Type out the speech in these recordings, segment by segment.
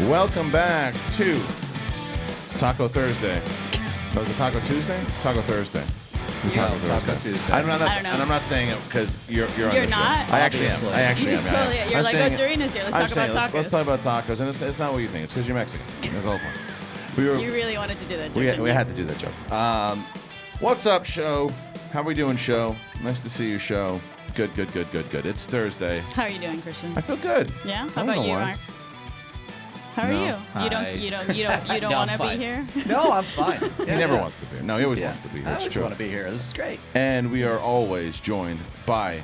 Welcome back to Taco Thursday. Oh, was it Taco Tuesday? Taco Thursday. Taco Tuesday. I don't know. And I'm not saying it because you're on You're the not? show. I actually am. Totally. You're I'm like, saying Dorina's here. Let's I'm talk saying about tacos. Let's talk about tacos. And it's not what you think. It's because you're Mexican. That's the whole point. You really wanted to do that joke. We had to do that joke. What's up, show? How we doing, show? Nice to see you, show. Good. It's Thursday. How are you doing, Kristian? I feel good. Yeah. How I don't about know you, why. Mark? How are you? You don't want to be here? No, I'm fine. He never wants to be. No, he always wants to be here. I It's always true. want to be here. This is great. And we are always joined by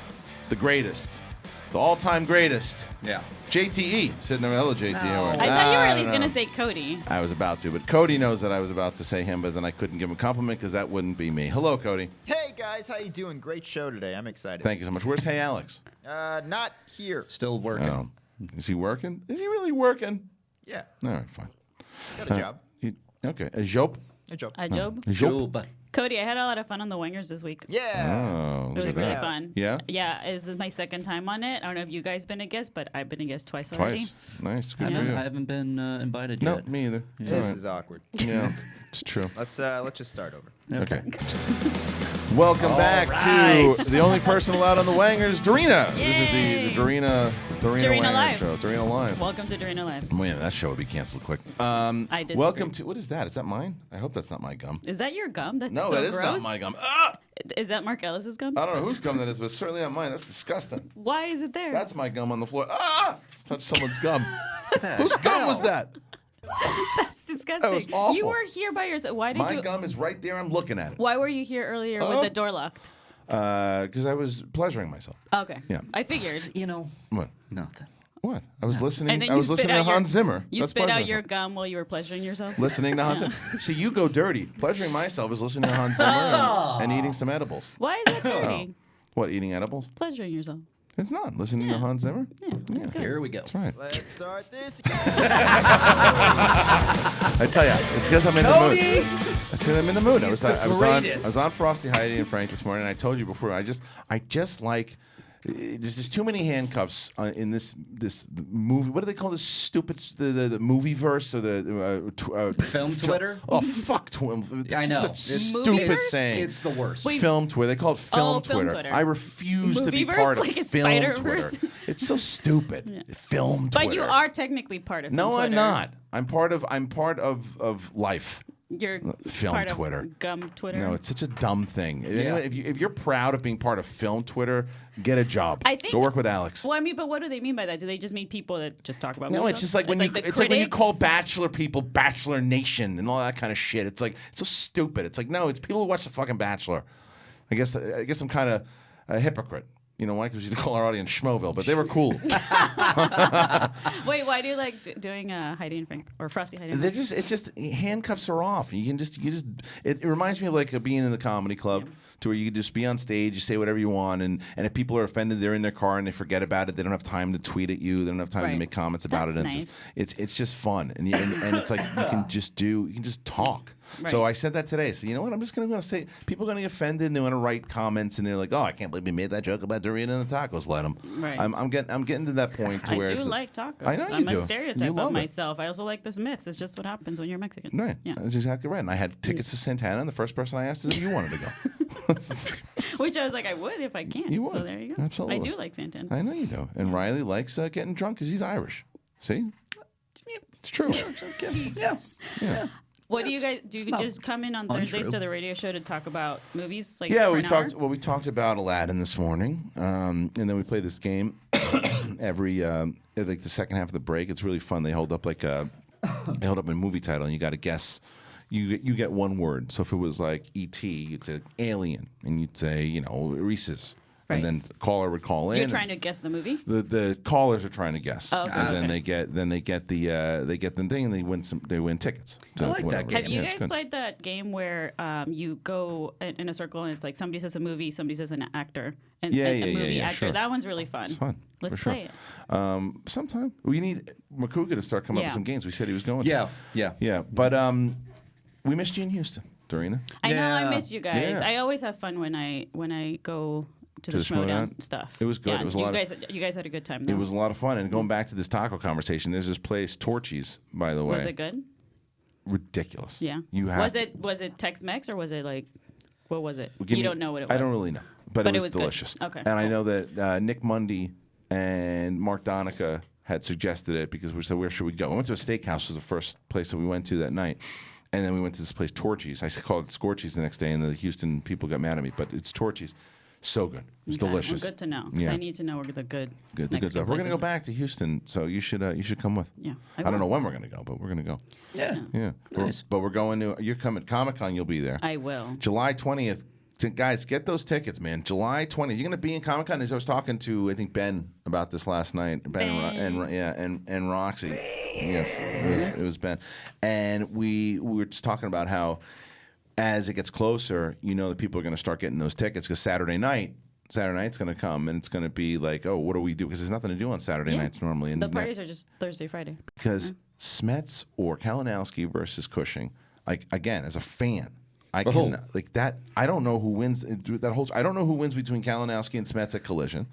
the greatest, the all-time greatest, Yeah. JTE. Sitting there, hello, JTE. No. How are I thought you were at No, least no. going to say Cody. I was about to, but Cody knows that I was about to say him, but then I couldn't give him a compliment because that wouldn't be me. Hello, Cody. Hey guys, how you doing? Great show today. I'm excited. Thank you so much. Where's Hey Alex? Not here. Still working. Oh. Is he working? Is he really working? Yeah, All right, fine. got a job. Okay. A job? A job. Job? A job? Job. Cody, I had a lot of fun on the Wingers this week. Yeah. Oh, It look was at really that. fun. Yeah? Yeah, this is my second time on it. I don't know if you guys been a guest, but I've been a guest twice already. Twice. Nice. I Good for you. haven't been invited No, yet. me either. It's This all right. is awkward. Yeah, it's true. Let's just start over. Okay. Welcome back to the only person allowed on the Wangers, Dorina. This is Yay. the Dorina Dorina Wanger Live. show. Dorina Live. Welcome to Dorina Live. Man, that show would be canceled quick. I disagree. Welcome to, what is that? Is that mine? I hope that's not my gum. Is that your gum? That's No, so that is gross. not my gum. Ah! Is that Mark Ellis's gum? I don't know whose gum that is, but it's certainly not mine. That's disgusting. Why is it there? That's my gum on the floor. Ah! Just touched someone's gum. Whose gum was that? That's disgusting. That was awful. You were here by yourself. Why did My you? gum is right there. I'm looking at it. Why were you here earlier with the door locked? Because I was pleasuring myself. Okay. Yeah. I figured. You know, What? nothing. What? I was listening. And then I you was spit listening to out your- Hans Zimmer. You That's spit out pleasuring your myself. gum while you were pleasuring yourself. Listening to Hans Zimmer. See, you go dirty. Pleasuring myself is listening to Hans Zimmer and eating some edibles. Why is that dirty? What, eating edibles? Pleasuring yourself. It's not. Listening to Hans Zimmer? Yeah, that's good. Here we go. That's right. Let's start this again. I tell you, it's because I'm in the mood. That's because I'm in the mood. I was greatest. on Frosty, Heidi, and Frank this morning, and I told you before, I just like, there's just too many handcuffs in this movie. What do they call this stupid the movie verse or the Film Twitter? Oh fuck, I know. That It's- stupid Movieverse? saying. It's the worst. Wait. Film Twitter. They call it film Film Twitter. Twitter. I refuse to be Movieverse? part of Like it's film Spider-Verse? Twitter. It's so stupid. Film Twitter. But you are technically part of No, Film I'm Twitter. not. I'm part of life. You're Film part Twitter. of gum Twitter. No, it's such a dumb thing. Yeah. If you're proud of being part of film Twitter, get a job. I think- Go work with Alex. Well, I mean, but what do they mean by that? Do they just mean people that just talk about No, movies? it's just like when the it's like when you call critics? Bachelor people Bachelor Nation and all that kind of shit. It's like it's so stupid. It's like no, it's people who watch the fucking Bachelor. I guess I'm kind of a hypocrite. You know why? Because we used to call our audience Schmoville, but they were cool. Wait, why do you like doing Heidi and Frank or Frosty, Heidi and They're Frank? it's just handcuffs are off. You just it reminds me of like being in the comedy club to where you can just be on stage, you say whatever you want, and if people are offended, they're in their car and they forget about it. They don't have time to tweet at you. They don't have time to Right. make comments about That's it. And nice. it's just fun, and it's like you can just talk. So Right. I said that today. So you know what? I'm just gonna say people are gonna get offended and they want to write comments and they're like, oh, I can't believe we made that joke about Dorina and the tacos. Let them. Right. I'm getting to that point to I where do it's like tacos. I know you I'm do. a stereotype You love of it. myself. I also like the Smiths. It's just what happens when you're Mexican. Right. Yeah. That's exactly right. And I had tickets to Santana, and the first person I asked is if you wanted to go. Which I was like, I would if I can. You would. So there you go. Absolutely. I do like Santana. I know you do. And Riley likes getting drunk because he's Irish. See? It's true. Yeah. What do you guys do? You not just come in on Thursdays untrue. to the radio show to talk about movies? Like Yeah, for we an talked. hour? Well, we talked about Aladdin this morning, and then we play this game every like the second half of the break. It's really fun. They hold up a movie title, and you got to guess. You get one word. So if it was like E.T., you'd say Alien, and you'd say Reese's, Right. and then the caller would call in. You're trying to guess the movie? The callers are trying to guess, Oh, okay. and then Okay. they get the thing, and they win tickets. to I like that whatever. game. Have you Yeah, it's guys good. played that game where you go in a circle and it's like somebody says a movie, somebody says an actor, and Yeah, a yeah, movie yeah, actor? sure. That one's really fun. It's fun. Let's for sure. play it. Sometime we need Makuga to start coming up Yeah. with some games. We said he was going. Yeah, to. Yeah. But we missed you in Houston, Dorina. I know I Yeah. miss you guys. Yeah. I always have fun when I go to the Schmodown stuff. It was good. Yeah, It was a lot you guys had a good time, though. It was a lot of fun. And going back to this taco conversation, there's this place, Torchy's, by the way. Was it good? Ridiculous. Yeah. You have was it Tex-Mex or was it like, what was it? You don't know what it was. I don't really know, but it was good. delicious. Okay. And I know that Nick Mundy and Mark Donica had suggested it because we said, where should we go? We went to a steakhouse, was the first place that we went to that night. And then we went to this place, Torchy's. I called it Scorchies the next day, and the Houston people got mad at me, but it's Torchy's. So good. It's delicious. Well, good to know, because I need to know where the good the good stuff. We're going to go back to Houston, so you should come with. Yeah. I don't know when we're going to go, but we're going to go. Yeah. Yeah. Nice. But we're going to, you're coming, Comic-Con, you'll be there. I will. July 20th. Guys, get those tickets, man. July 20th. You're going to be in Comic-Con. As I was talking to, I think, Ben about this last night. Ben. And Roxy. Yes, it was Ben. And we were just talking about how as it gets closer, that people are going to start getting those tickets because Saturday night's going to come and it's going to be like, oh, what do we do? Because there's nothing to do on Saturday nights normally. And the parties are just Thursday, Friday. Because Smets or Kalinowski versus Cushing, like, again, as a fan, I can like that. I don't know who wins that whole. I don't know who wins between Kalinowski and Smets at Collision,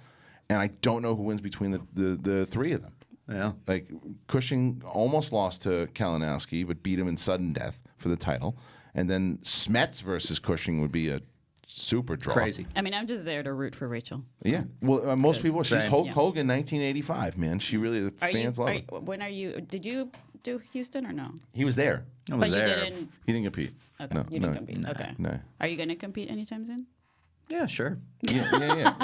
and I don't know who wins between the three of them. Yeah, like Cushing almost lost to Kalinowski, but beat him in sudden death for the title, and then Smets versus Cushing would be a super draw. crazy. I mean, I'm just there to root for Rachel. Yeah, well, most people. She's Hulk Yeah. Hogan, 1985. Man, she really the fans love it. When are you? Did you do Houston or no? He was there. I was But there. you didn't. He didn't compete. Okay, No, you didn't compete. Okay. No. Are you going to compete anytime soon? Yeah, sure. Yeah.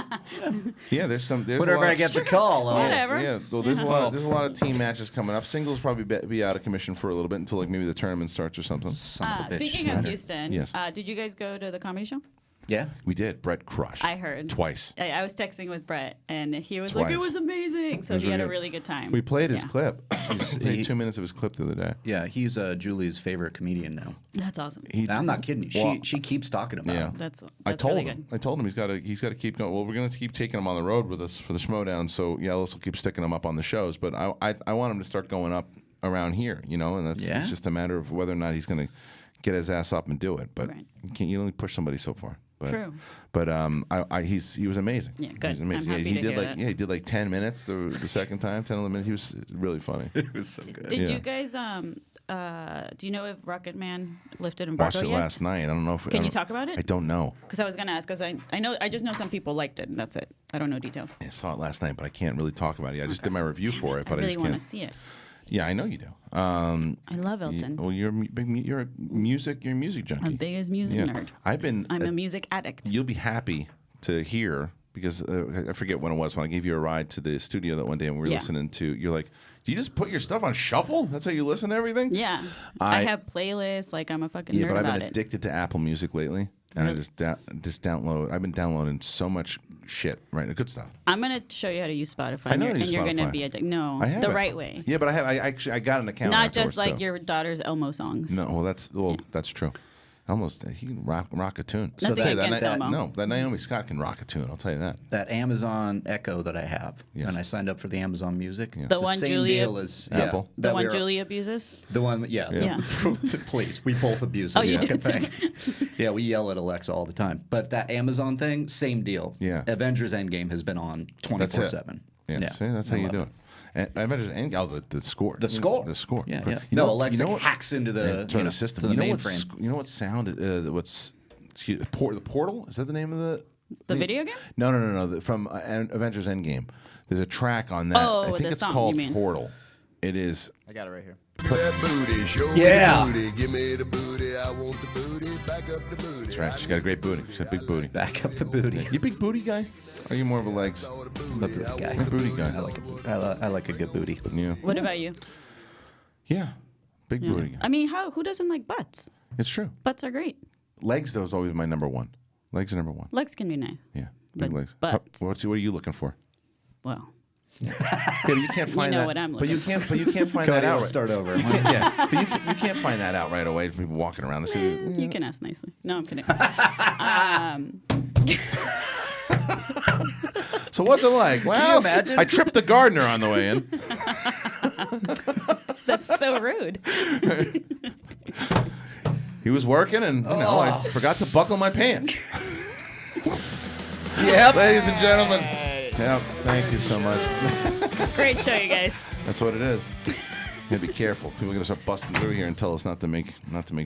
Yeah, there's Whatever a lot I of- get the call. Whatever. Yeah, well, there's a lot of team matches coming up. Singles probably be out of commission for a little bit until like maybe the tournament starts or something. Son of a bitch. Speaking of Houston, Yes. did you guys go to the comedy show? Yeah. We did. Brett crushed. I heard. Twice. I was texting with Brett, and he was like, Twice. "It was amazing." So It was he had a really really good time. We played his Yeah. clip. We played 2 minutes of his clip the other day. Yeah, he's Julie's favorite comedian now. That's awesome. I'm not kidding you. Well, She keeps talking about yeah. him. That's I told really him. good. I told him he's got to keep going. Well, we're going to keep taking him on the road with us for the Schmodown. So yeah, let's keep sticking him up on the shows. But I want him to start going up around here. And that's Yeah. it's just a matter of whether or not he's going to get his ass up and do it. But Right. you only push somebody so far. But, True. But he was amazing. Yeah, good. He was amazing. I'm happy he to did hear like that. he did like 10 minutes the second time, 10 11 minutes. He was really funny. It was so good. Did Yeah. you guys do you know if Rocketman lifted Watched embargo it yet? last night. I don't know if Can you talk about it? I don't know. Because I was gonna ask, because I just know some people liked it, and that's it. I don't know details. I saw it last night, but I can't really talk about it. I just did my review for it, but I really just want can't. to see it. Yeah, I know you do. I love Elton. Well, you're a music junkie. I'm big as music Yeah. nerd. I'm a music addict. You'll be happy to hear because I forget when it was when I gave you a ride to the studio that one day and we were Yeah. listening to. You're like, do you just put your stuff on shuffle? That's how you listen to everything? Yeah, I have playlists. Like I'm a fucking Yeah, nerd but I've about been it. addicted to Apple Music lately, and I Really? just download. I've been downloading so much shit, right? The good stuff. I'm gonna show you how to use Spotify. I know how to and use you're gonna Spotify. be addicted. No, I have the it. right way. Yeah, but I got an account. Not just afterwards, like so. your daughter's Elmo songs. No, well that's true. Almost he can rock a tune. Nothing I'll tell you against Elmo. No, that Naomi Scott can rock a tune. I'll tell you that. That Amazon Echo that I have, Yes. and I signed up for the Amazon Music. Yeah. It's The one same Julia- deal as Apple? The that one we are- Julie abuses. The one, yeah. Yeah. Please, we both abuse Oh, this you fucking do too. thing. Yeah, we yell at Alexa all the time. But that Amazon thing, same deal. Yeah. Avengers Endgame has been on 24/7. Yeah, see, that's how you do it. And I imagine the score. The score. The score. Yeah, You yeah. know No, what's- Alexa you know what- hacks into the, to the system. to the you know mainframe. You know what sound? The Portal? Is that the name of The video game? No. From Avengers Endgame. There's a track on that. Oh, I think the it's song, called you mean. Portal. It is. I got it right here. That booty, show Yeah. me the booty, give me the booty, I want the booty, back up the booty. That's right. She's got a great booty. She's got a big booty. Back up the booty. You a big booty guy? Or are you more of a legs? All the I'm a booty, booty I guy. A booty guy. I like a booty. I like a good booty. Yeah. What about you? Yeah. Big Yeah. booty guy. I mean, who doesn't like butts? It's true. Butts are great. Legs, though, is always my number one. Legs are number one. Legs can be nice. Yeah. Big But legs. butts- What are you looking for? Well, Yeah, but you can't find know that. what I'm but you looking can't find that Cody, out. let's Right. start over. You can't, yeah, but you can't find that out right away. From people walking around the city. you can ask nicely. No, I'm kidding. So what's it like? Well, imagine? I tripped the gardener on the way in. That's so rude. He was working, and I forgot to buckle my pants. Yep. Ladies and gentlemen. Yep. Thank you so much. Great show, you guys. That's what it is. You gotta be careful. People are gonna start busting through here and tell us not to make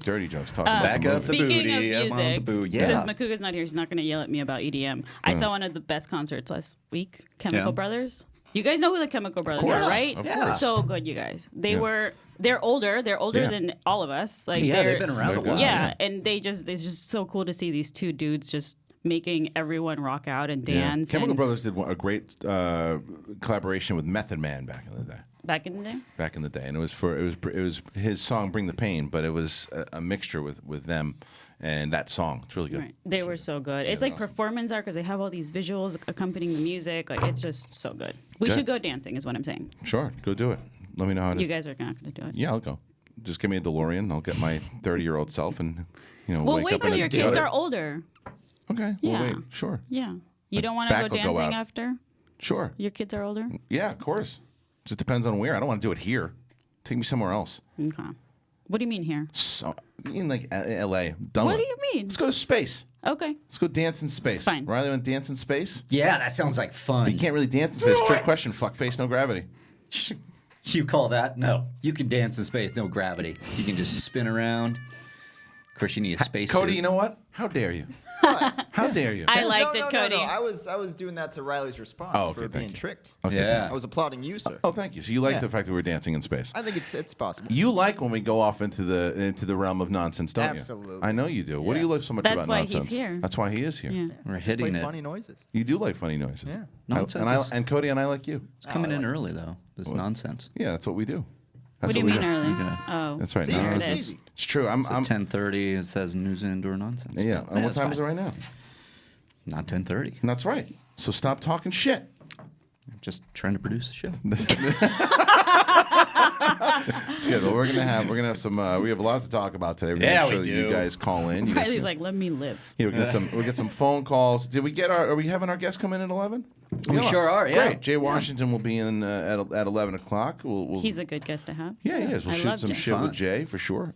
dirty jokes. Talking about Back the up movie. the Speaking booty. of I'm on the music, boo. Yeah. since Makuga's not here, he's not going to yell at me about EDM. I saw one of the best concerts last week, Chemical Yeah. Brothers. You guys know who the Chemical Brothers course. are, right? Of course. So good, you guys. Yeah. They're older. They're older Yeah. than all of us. Like Yeah, they're, they've been around They're a good. while. Yeah, and it's just so cool to see these two dudes just making everyone rock out and dance. Chemical and Brothers did a great collaboration with Method Man back in the day. back in the day. Back in the day, and it was his song "Bring the Pain," but it was a mixture with them and that song. It's really good. Right. They were so good. It's like performance art because they have all these visuals accompanying the music. Like it's just so good. We Good. should go dancing, is what I'm saying. Sure, go do it. Let me know how it is. You guys are not going to do it. Yeah, I'll go. Just give me a DeLorean. I'll get my 30-year-old self and Well, wake wait up till in your a kids gut. are older. Okay, we'll Yeah. wait. Sure, Yeah. You don't want to back go will go dancing out. after sure. your kids are older? Yeah, of course. Just depends on where. I don't want to do it here. Take me somewhere else. Okay. What do you mean here? So, in like L.A. Done What with do you it. mean? Let's go to space. Okay. Let's go dance in space. Fine. Riley want to dance in space? Yeah, that sounds like fun. You can't really dance in space. Trick question. Fuckface, no gravity. You call that? No. You can dance in space, no gravity. You can just spin around. Of course, you need a space Cody, suit. you know what? How dare you? How dare you? I liked no, it, Cody. No. I was doing that to Riley's response Oh, okay, for thank being you. tricked. Okay. Yeah. I was applauding you, sir. Oh, thank you. So you like Yeah. the fact that we're dancing in space. I think it's possible. You like when we go off into the realm of nonsense, don't you? Absolutely. I know you do. What do you Yeah. like so much That's about why he's nonsense? here. That's why he is here. Yeah. We're Play hitting it. funny noises. You do like funny noises. Yeah. Nonsense And, is- and Cody and I like you. It's coming in early, though. This nonsense. Yeah, that's what we do. What That's do you we mean early? Okay. Oh. That's right. See, No, There it it's, is. it's true. I'm 10:30. It says news and indoor nonsense. yeah. But, And what it's time fine. is it right now? Not 10:30. That's right. So stop talking shit. Just trying to produce the show. It's good. Well, we're gonna have some. We have a lot to talk about today. We're gonna Yeah, make sure we that you do. guys call in. You guys Riley's can- like, let me live. yeah, we get some phone calls. Did we get our? Are we having our guest come in at 11? We sure are, yeah. Great. Jay Washington will be in at 11 o'clock. We'll He's a good guest to have. yeah, he is. We'll I shoot love some Jay. shit with Fun. Jay for sure.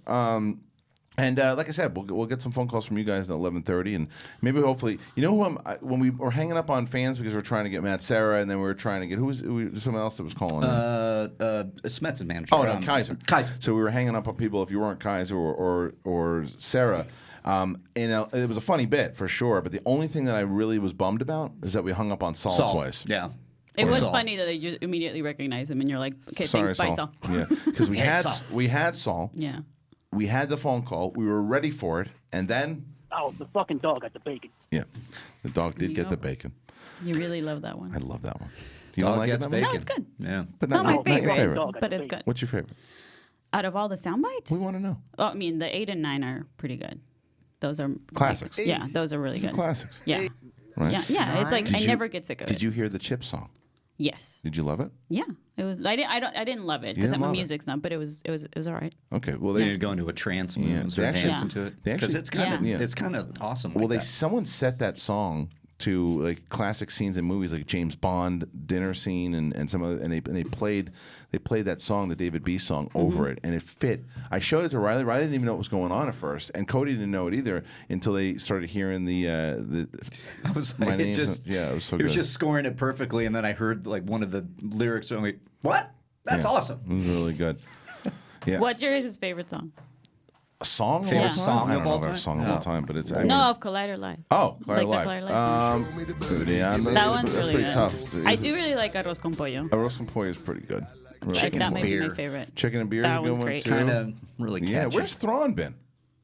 And like I said, we'll get some phone calls from you guys at 11:30, and maybe hopefully, you know who when we were hanging up on fans because we were trying to get Matt Sarah, and then we were trying to get someone else that was calling. Smets' manager. Oh no, Kaiser. Kaiser. So we were hanging up on people if you weren't Kaiser or Sarah. And it was a funny bit for sure. But the only thing that I really was bummed about is that we hung up on Saul twice. Yeah. It Or was Saul. funny that they just immediately recognized him, and you're like, okay, Sorry, thanks, bye, Saul. Saul. Yeah, because we Hey, had Saul. Saul. Yeah. We had the phone call. We were ready for it, and then Oh, the fucking dog got the bacon. yeah, the dog did get Yep. the bacon. You really love that I one. love that one. You Dog don't like gets it that much? No, bacon. it's good. Yeah. But It's not my not your favorite, Dog got but the it's bacon. good. What's your favorite? Out of all the sound bites? We want to know. Oh, I mean, the 8 and 9 are pretty good. Those are Classics. Yeah, those are really good. Classics. Yeah. Right? Yeah. It's like Did I you- never get sick of it. Did you hear the Chip song? Yes. Did you love it? Yeah. It was. I didn't love it because didn't I'm a love it? music snob, but it was all right. Okay. Well, They they need to go into a trance Yeah, moves they or actually- dance Yeah. into it. They Because actually- it's kind of Yeah. it's kind of awesome. well like that. someone set that song to like classic scenes in movies like James Bond dinner scene and some other and they played that song, the David B song, over it, and it fit. I showed it to Riley. Riley didn't even know what was going on at first, and Cody didn't know it either until they started hearing the I was my like, name. it just Yeah, it was so He was good. just scoring it perfectly, and then I heard like one of the lyrics, and I'm like, "What? That's Yeah. awesome!" It was really good. Yeah. What's your guys' favorite song? A song of Favorite all time? song I of don't know all if I have a time? song of all No. time, but it's I No, mean, of Collider Live. Oh, Claire Like the Live. Claire Live That one's that's really pretty good. tough. I do really like Arroz con Pollo. Arroz con pollo is pretty good. Arroz Like, con that might be my beer. favorite. Chicken and beer That is a good one's one great. too. Kind of really catchy. Yeah, where's Thrawn been?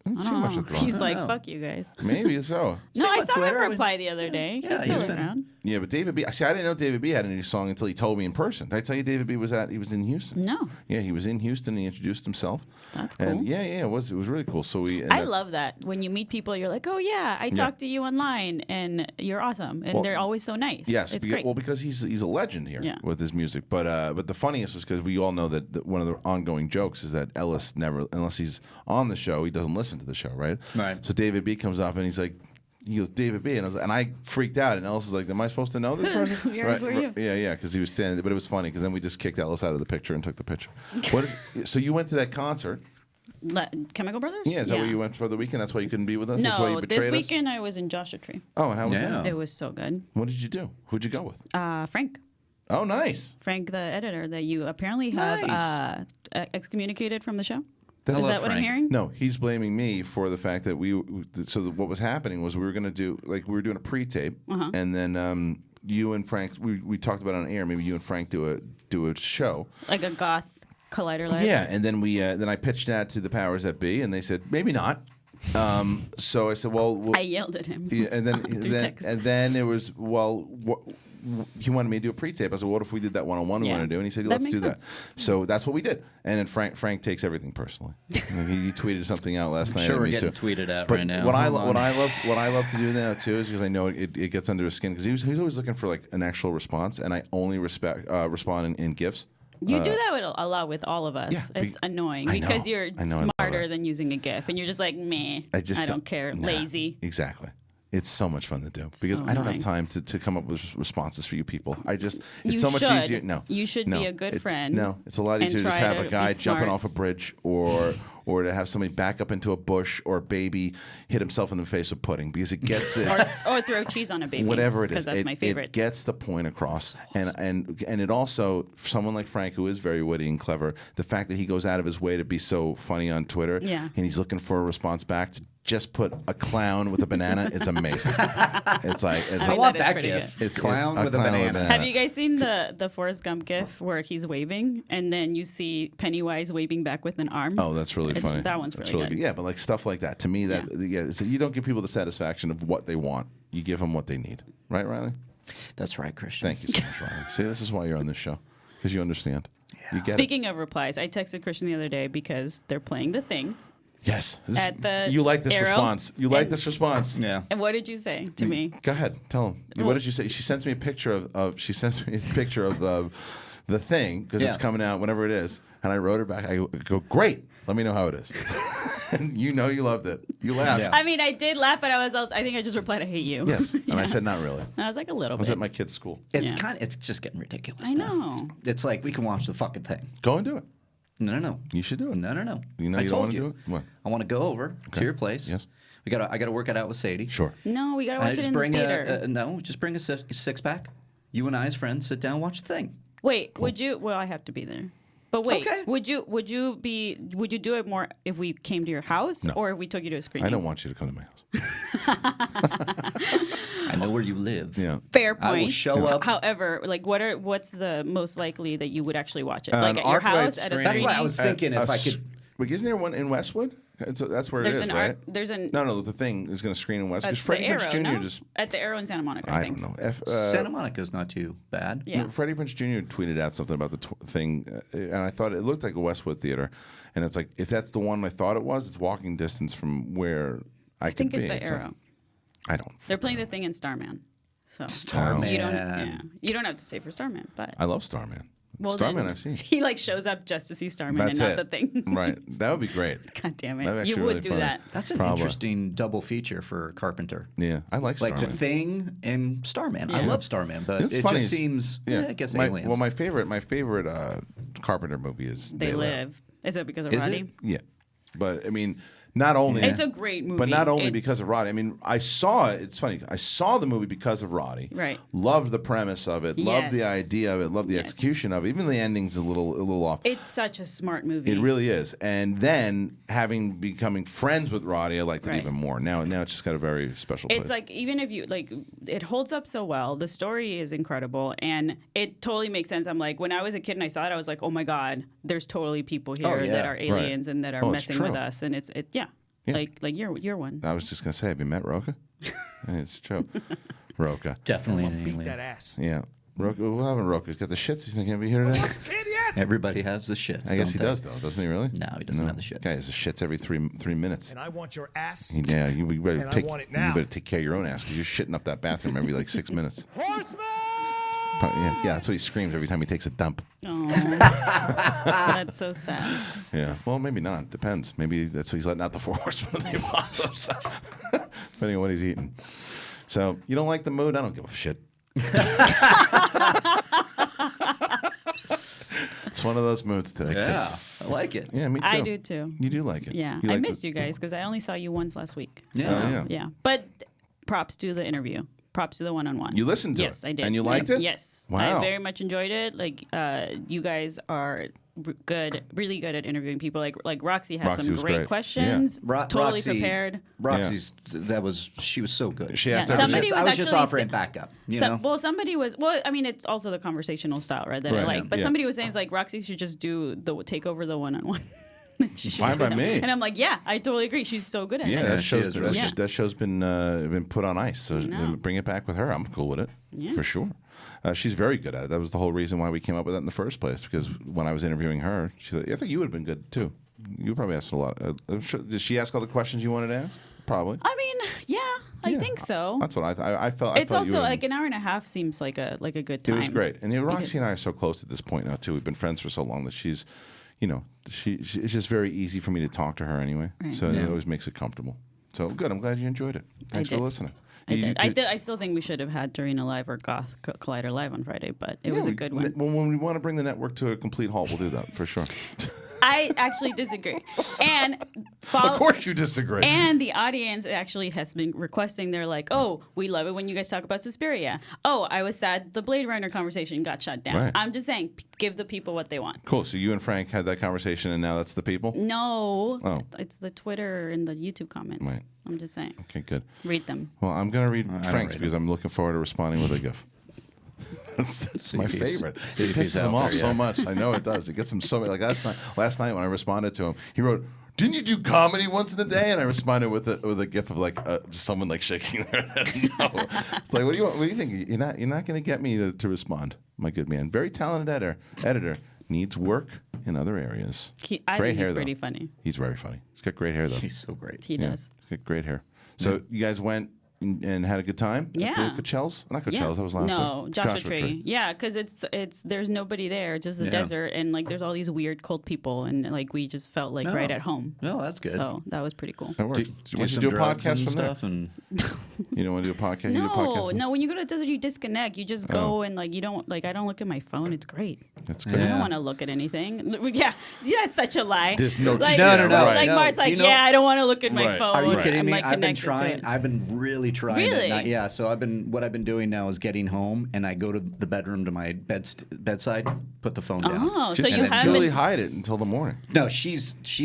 I didn't see much of Thrawn. He's like, know. fuck you guys. Maybe so. No, I on saw Twitter. him reply the other day. Yeah, he's still he's been- around. Yeah, but David B. See, I didn't know David B. had a new song until he told me in person. Did I tell you David B. was in Houston? No. Yeah, he was in Houston. And he introduced himself. That's And cool. yeah, it was really cool. So we. I love that. When you meet people, you're like, oh, yeah, I talked to you online, and you're awesome. And Well, they're always so nice. Yes, It's beca- great. well, because he's a legend here Yeah. with his music. But the funniest was because we all know that one of the ongoing jokes is that Ellis never, unless he's on the show, he doesn't listen to the show, right? Right. So David B. comes up and he goes, David B. And I freaked out. And Ellis is like, am I supposed to know this person? Who are you? Yeah, because he was standing. But it was funny because then we just kicked Ellis out of the picture and took the picture. So you went to that concert. Chemical Brothers? Yeah, is that where you went for the weekend? That's why you couldn't be with us? That's why you No, betrayed this us? weekend I was in Joshua Tree. Oh, and how was Yeah. that? It was so good. What did you do? Who'd you go with? Frank. Oh, nice. Frank, the editor that you apparently have Nice. excommunicated from the show. That's- Is love that what I'm Frank. hearing? No, he's blaming me for the fact that what was happening was we were going to do, we were doing a pre-tape, and then you and Frank, we talked about it on air, maybe you and Frank do a show. Like a goth Collider Live? Yeah, and then then I pitched that to the powers that be, and they said, maybe not. So I said, well I yelled at him. yeah, and then through text. and then it was he wanted me to do a pre-tape. I said, what if we did that one-on-one we Yeah. want to do? And he said, That let's makes do that. sense. So that's what we did. And then Frank takes everything personally. He tweeted something out last night. Sure, at we're me getting too. tweeted at But right now. what I Hold on. love to do now too is because I know it gets under his skin because he's always looking for like an actual response, and I only respond in GIFs. You do that a lot with all of us. Yeah, It's annoying I know. because you're I know, I love smarter that. than using a GIF, and you're just like, meh. I don't care. Nah, Lazy. Exactly. It's so much fun to do because So I don't have annoying. time to come up with responses for you people. It's You so much should. easier. No, You should no, be a good friend No, it's a lot and easier to just try have to a be guy jumping smart. off a bridge or to have somebody back up into a bush or a baby hit himself in the face with pudding because it gets it. or throw cheese on a baby. Whatever it is, Because that's my favorite. It gets the point across, and it also, for someone like Frank, who is very witty and clever, the fact that he goes out of his way to be so funny on Twitter, Yeah. and he's looking for a response back to just put a clown with a banana. It's amazing. It's like I I mean, want that is that pretty gif. good. It's clown with a clown banana. Have you guys seen the Forrest Gump GIF where he's waving and then you see Pennywise waving back with an arm? Oh, that's really funny. That one's That's really good. Yeah, but like stuff like that to me, so you don't give people the satisfaction of what they want. You give them what they need, right, Riley? That's right, Christian. Thank you so much, Riley. See, this is why you're on this show because you understand. You get it. Speaking of replies, I texted Christian the other day because they're playing The Thing. Yes. At the you like this Arrow, response. You like and- this response. Yeah. And what did you say to me? Go ahead. Tell him. Well- What did you say? She sends me a picture of the thing because it's Yeah. coming out whenever it is. And I wrote her back. I go, great. Let me know how it is. And you know you loved it. You laughed. Yeah. I mean, I did laugh, but I think I just replied, I hate you. Yes. And I said, not really. And I was like, a little I was bit. at my kid's school. It's Yeah. it's just getting ridiculous. I now. know. It's like we can watch the fucking thing. Go and do it. No. You should do it. No. You know I you don't told wanna you. do it? What? I want to go over to your place. Yes. I gotta work it out with Sadie. Sure. No, we got to And I watch it just in bring the theater. just bring a six pack. You and I as friends sit down, watch the thing. Wait, would you? Well, I have to be there. But wait, Okay. would you do it more if we came to your house or if we took you to a screening? I don't want you to come to my house. I know where you live. Yeah. Fair point. I will show up. However, like, what's the most likely that you would actually watch it? An Like at your ArcLight house at a screening. That's screening? why I was thinking if I could. Wait, isn't there one in Westwood? That's where There's it is, an right? art. There's an. No, the thing is going to screen in Westwood. Because That's Freddie the Prinze Arrow, Jr. no? just. At the Arrow in Santa Monica. I I think. don't know. Santa Monica's not too bad. Yeah. Freddie Prinze Jr. tweeted out something about the thing, and I thought it looked like a Westwood theater, and it's like if that's the one I thought it was, it's walking distance from where I I think could it's be. the Arrow. I don't. They're playing the thing in Starman. So Starman. you don't have to stay for Starman, but I love Starman. well, Starman then I've seen. He like shows up just to see Starman That's and it. not the thing. Right. That would be great. God damn That'd it! be You actually would really do funny. that. That's an Probably. interesting double feature for Carpenter. Yeah, I like Like Starman. The Thing and Starman. I Yeah. love Starman, but It's it funny, just seems. I guess aliens. Well, my favorite Carpenter movie is They live. Is it because of Is Roddy? it? Yeah, but I mean, not only It's a great movie. but not only It's- because of Roddy. I mean, I saw it. It's funny. I saw the movie because of Roddy. Right. Loved the premise of it. Loved the Yes. idea of it. Loved the Yes. execution of it. Even the ending's a little off. It's such a smart movie. It really is. And then becoming friends with Roddy, I liked it Right. even more. Now it's just got a very special place. It's like even if you like, it holds up so well. The story is incredible, and it totally makes sense. I'm like, when I was a kid and I saw it, I was like, oh my god, there's totally people here yeah. that are aliens and that are Oh, it's messing with true. us, and Yeah. like you're one. I was just gonna say, have you met Roca? Yeah, it's true. Roca. Definitely an Beat alien. that ass. Yeah. Roca. We'll have Roca. He's got the shits. He's not gonna be here today. Kid, yes. Everybody has the shits. I guess don't he they? does though, doesn't he? Really? No, he doesn't have the shits. Guy has the shits every three minutes. And I want your ass. Yeah, you better And I take. want it You now. better take care of your own ass because you're shitting up that bathroom every like 6 minutes. Horseman! Yeah, that's what he screams every time he takes a dump. Oh, that's so sad. Yeah. Well, maybe not. Depends. Maybe that's what he's letting out the 4 horsemen of the apocalypse. Depending on what he's eating. So you don't like the mood? I don't give a shit. It's one of those moods today. Yeah. kids. I like it. Yeah, me too. I do too. You do like it. Yeah, You I like missed you guys because I only saw you once last week. Yeah. Oh, yeah. Yeah, but props to the interview. Props to the one-on-one. You listened to it? Yes, I did. And you liked it? Yes. Wow. I very much enjoyed it. Like, you guys are really good at interviewing people. Like Roxy had Roxy some was great great. questions. Totally Roxy, prepared. Roxy's she was so good. She asked Yeah, everything. somebody I was just actually offering sa- backup. You So, know. well, somebody was. Well, I mean, it's also the conversational style, right? That I Right, like. yeah. But Yeah. somebody was saying it's like Roxy should just take over the one-on-one. Fine by me. And I'm like, yeah, I totally agree. She's so good at Yeah, it. that she show's, is really that show's been put on ice. So know. bring it back with her. I'm cool with it for sure. She's very good at it. That was the whole reason why we came up with that in the first place. Because when I was interviewing her, she said, I think you would have been good too. You probably asked a lot. I'm sure, did she ask all the questions you wanted to ask? Probably. I mean, yeah, I think so. That's what I felt. It's I felt also you like an hour and a half seems like a good It time. was great. And Roxy Because- and I are so close at this point now too. We've been friends for so long that she's, it's just very easy for me to talk to her anyway. Right. So it always makes it comfortable. So good. I'm glad you enjoyed it. Thanks for did. listening. I did. You- I still think we should have had Dorina live or Goth Collider live on Friday, but it was a good one. When we want to bring the network to a complete halt, we'll do that for sure. I actually disagree. And Of course you disagree. And the audience actually has been requesting. They're like, "Oh, we love it when you guys talk about Suspiria." Oh, I was sad the Blade Runner conversation got shut down. Right. I'm just saying, give the people what they want. Cool. So you and Frank had that conversation, and now that's the people? No, Oh. it's the Twitter and the YouTube comments. Right. I'm just saying, Okay, good. read them. Well, I'm going to read don't Frank's read because I'm looking forward to responding with a GIF. That's my if he's- favorite. see It if he's pisses him out off there, so yeah. much. I know it does. It gets him so like last night when I responded to him, he wrote, "Didn't you do comedy once in a day?" And I responded with a GIF of like just someone like shaking their head. No. It's like, what do you want? What do you think? You're not going to get me to respond, my good man. Very talented editor needs work in other areas. I Great think he's hair, pretty though. funny. He's very funny. He's got great hair though. He's so great. He does. He's got great hair. So you guys went and had a good time? Yeah. At the Coachellas? Not Coachellas, that was last no, week. Joshua Tree. Yeah, because it's there's nobody there. It's just a Yeah. desert, and like there's all these weird cult people, and like we just felt like right at home. No, that's good. So that was pretty cool. That works. Do We should some do a drugs podcast and from stuff and You don't want to do a podcast? You do a podcast? No, when you go to the desert, you disconnect. You just go and like you don't like. I don't look at my phone. It's great. That's good. I Yeah. don't want to look at anything. Yeah, it's such a lie. There's no- like, No, no, no, Like no. Mark's Do like, you know- yeah, I don't want to look at my Right. phone. Are you kidding I'm me? like I've been connected to trying. it. I've been really trying. Really? Yeah. So what I've been doing now is getting home and I go to the bedroom to my bedside, put the phone down. Oh, so Just you really haven't. hide it until the morning. No, she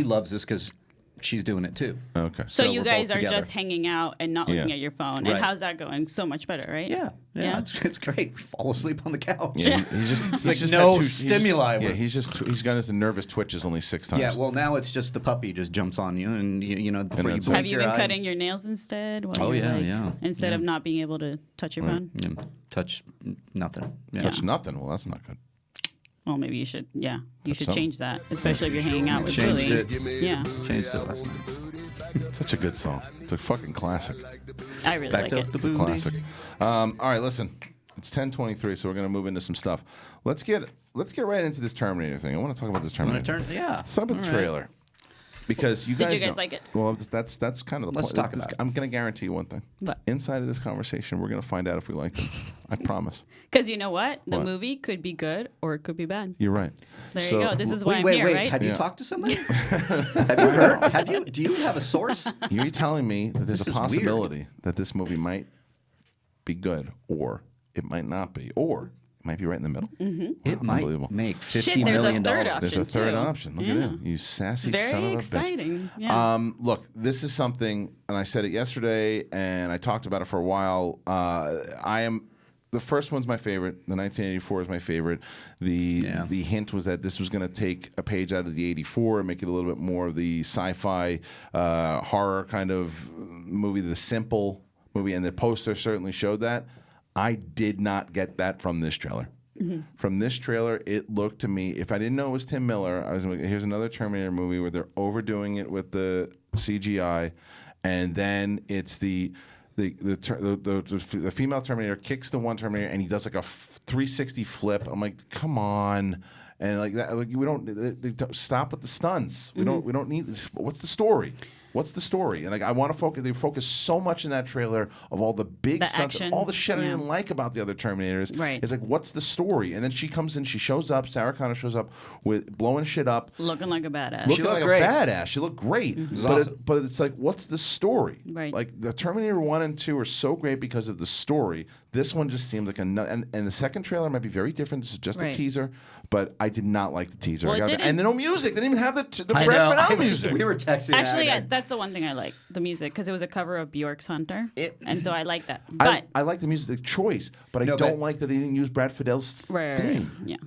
loves this because she's doing it too. Okay. So So you we're guys both are together. just hanging out and not looking Yeah. at your phone. Right. And how's that going? So much better, right? Yeah. Yeah. It's great. We fall asleep on the couch. Yeah, he's just like just no had he's stimuli. Yeah, he's got his nervous twitches only 6 times. Yeah, well, now it's just the puppy just jumps on you, and you know before you that's it. blink Have you your been eye, cutting your nails instead? while Oh, you're, yeah, like, yeah, Instead of yeah. not being able to touch your phone? Yeah, touch nothing. Yeah. Touch nothing. Well, that's not good. Well, maybe you should. Yeah, you should something. change that, especially if you're hanging out with Changed Billy. it. Yeah, Changed it last night. Such a good song. It's a fucking classic. I really Backed like up it. the booty. Classic. All right, listen. It's 10:23, so we're gonna move into some stuff. Let's get right into this Terminator thing. I want to talk about this I'm Terminator. gonna turn. Yeah. Start with the All right. trailer. Because you guys Did you guys know- like it? Well, that's kind of the Let's point. talk about it. I'm going to guarantee you one thing. What? Inside of this conversation, we're going to find out if we like them. I promise. Because you know what? The What? movie could be good or it could be bad. You're right. There So- you go. This is why Wait, I'm here, wait. right? Have you Yeah. talked to somebody? Have you heard? Have you? Do you have a source? You're telling me that there's This a is weird. possibility that this movie might be good, or it might not be, or it might be right in the middle. It might Unbelievable. make $50 Shit, there's a million third dollars. option. There's a third too. option. Look at Yeah. him, you sassy Very son of a bitch. exciting. Yeah. Look, this is something, and I said it yesterday, and I talked about it for a while. The first one's my favorite. The 1984 is my favorite. The hint was that this was going to take a page out of the 84 and make it a little bit more of the sci-fi horror kind of movie, the simple movie, and the poster certainly showed that. I did not get that from this trailer. From this trailer, it looked to me, if I didn't know it was Tim Miller, I was like, here's another Terminator movie where they're overdoing it with the CGI, and then it's the female Terminator kicks the one Terminator, and he does like a 360 flip. I'm like, come on. And like that, like we don't stop with the stunts. We don't need this. What's the story? What's the story? And like I want to focus. They focus so much in that trailer of all the big The stunts, action, all the shit I yeah. didn't like about the other Terminators. Right. It's like, what's the story? And then she comes in. She shows up. Sarah Connor shows up with blowing shit up. Looking like a badass. Looking looked like great. a badass. She looked great. But it's like, what's the story? Right. Like the Terminator 1 and 2 are so great because of the story. This one just seems like and the second trailer might be very different. This is just a Right. teaser, but I did not like the teaser. Well, I it gotta- didn't- and no music. They didn't even have the I Brett know. Finale music. We were texting. Actually, I- that's the one thing I like, the music, because it was a cover of Bjork's Hunter, and so I like that. I, But I like the music choice, but I No, don't but- like that they didn't use Brad Fidel's right, theme. yeah,